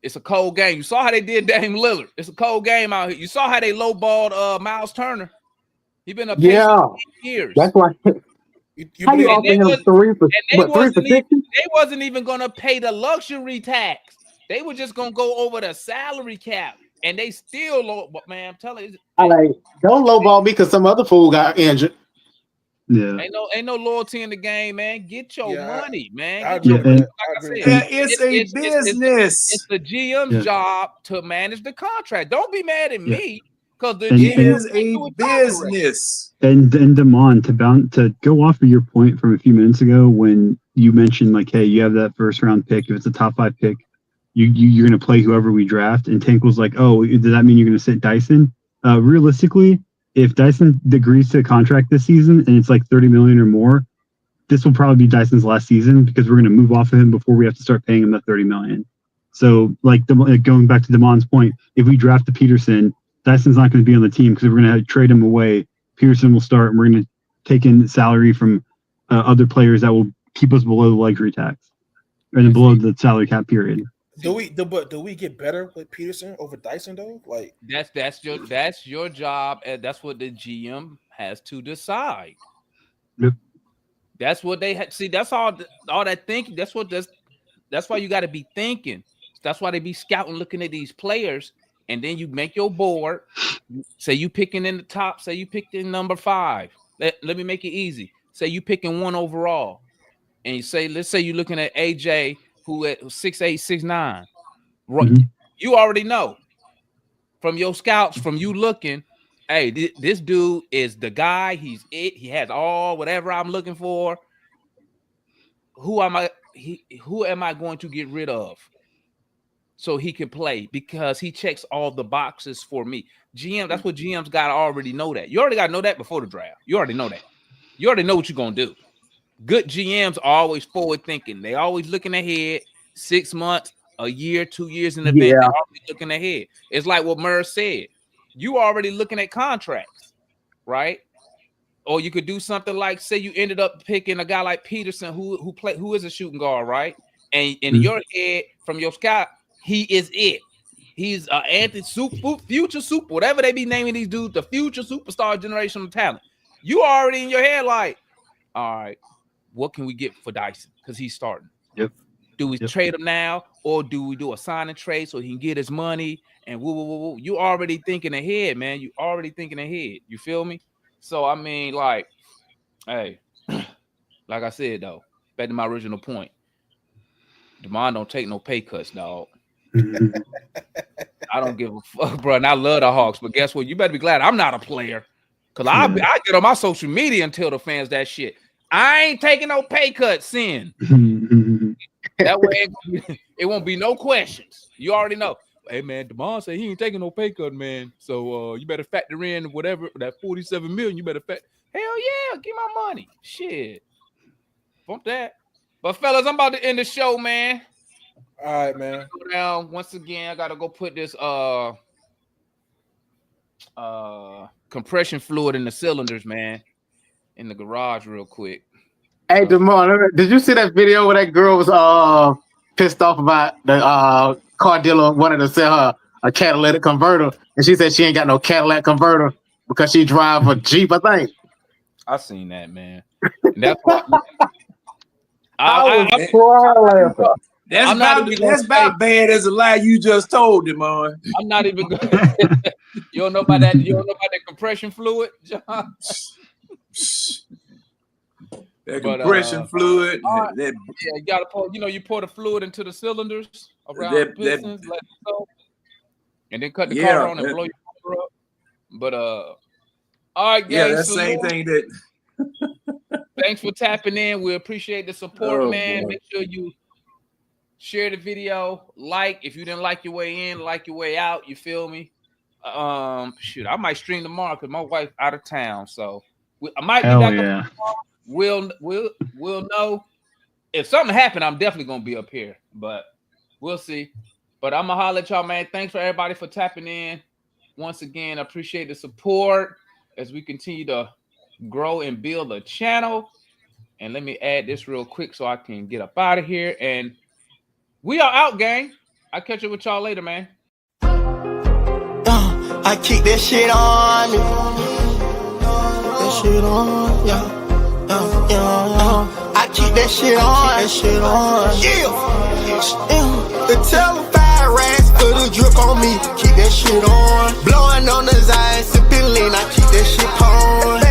It's a cold game. You saw how they did Dame Lillard. It's a cold game out here. You saw how they lowballed Miles Turner. He been a patient for 8 years. That's why. How you offer him three for 50? They wasn't even gonna pay the luxury tax. They were just gonna go over the salary cap, and they still low. But man, I'm telling you, I like don't lowball me because some other fool got injured. Yeah, ain't no loyalty in the game, man. Get your money, man. It's a business. It's the GM's job to manage the contract. Don't be mad at me because the GM is a business. And Damon, to go off of your point from a few minutes ago when you mentioned like, hey, you have that first round pick. If it's a top 5 pick, you're going to play whoever we draft. And Tank was like, oh, does that mean you're going to sit Dyson? Realistically, if Dyson agrees to a contract this season and it's like 30 million or more, this will probably be Dyson's last season because we're going to move off of him before we have to start paying him that 30 million. So like going back to Damon's point, if we draft the Peterson, Dyson's not going to be on the team because we're going to trade him away. Peterson will start and we're going to take in salary from other players that will keep us below the luxury tax and below the salary cap period. Do we get better with Peterson over Dyson though? Like that's your job, and that's what the GM has to decide. Yep. That's what they had. See, that's all that thinking. That's why you got to be thinking. That's why they be scouting, looking at these players, and then you make your board. Say you picking in the top. Say you picked in number 5. Let me make it easy. Say you picking 1 overall, and let's say you're looking at AJ, who at 6'8", 6'9". Mm-hmm. You already know from your scouts, from you looking, hey, this dude is the guy. He's it. He has all whatever I'm looking for. Who am I going to get rid of so he can play? Because he checks all the boxes for me. GM, that's what GM's got to already know that. You already got to know that before the draft. You already know that. You already know what you're going to do. Good GMs are always forward thinking. They always looking ahead 6 months, a year, 2 years in advance. Yeah. They're always looking ahead. It's like what Murr said. You already looking at contracts, right? Or you could do something like, say you ended up picking a guy like Peterson who is a shooting guard, right? And in your head, from your scout, he is it. He's an future super, whatever they be naming these dudes, the future superstar generational talent. You already in your head like, all right, what can we get for Dyson? Because he's starting. Yep. Do we trade him now, or do we do a sign and trade so he can get his money? And woo. You already thinking ahead, man. You already thinking ahead. You feel me? So I mean, like, hey, like I said though, back to my original point. DeMond don't take no pay cuts, dog. I don't give a fuck, bro. And I love the Hawks, but guess what? You better be glad I'm not a player, cause I get on my social media and tell the fans that shit. I ain't taking no pay cuts, sin. That way it won't be no questions. You already know. Hey man, DeMond said he ain't taking no pay cut, man. So you better factor in whatever that 47 million. You better factor. Hell yeah, give my money. Shit. Bump that. But fellas, I'm about to end the show, man. All right, man. Go down once again. I gotta go put this compression fluid in the cylinders, man, in the garage real quick. Hey, DeMond, did you see that video where that girl was pissed off about the car dealer wanted to sell her a catalytic converter, and she said she ain't got no Cadillac converter because she drive a Jeep, I think. I seen that, man. And that's why That's about bad as a lie you just told him, man. I'm not even going. You don't know about that. You don't know about that compression fluid, John. That compression fluid. Yeah, you gotta pour. You know, you pour the fluid into the cylinders around the pistons, let it go, and then cut the car on and blow your car up. But all right, guys. Yeah, that same thing that. Thanks for tapping in. We appreciate the support, man. Boy. Make sure you share the video. Like if you didn't like your way in, like your way out. You feel me? Shoot, I might stream tomorrow because my wife's out of town, so I might be back tomorrow. We'll know if something happened. I'm definitely gonna be up here, but we'll see. But I'm gonna holler at y'all, man. Thanks for everybody for tapping in. Once again, I appreciate the support as we continue to grow and build the channel. And let me add this real quick so I can get up out of here. And we are out, gang. I'll catch up with y'all later, man. I keep that shit on me. That shit on, yeah. I keep that shit on. Yeah. The telephone racks for the drip on me. Keep that shit on. Blowing on the Zion, sipping lean. I keep that shit on.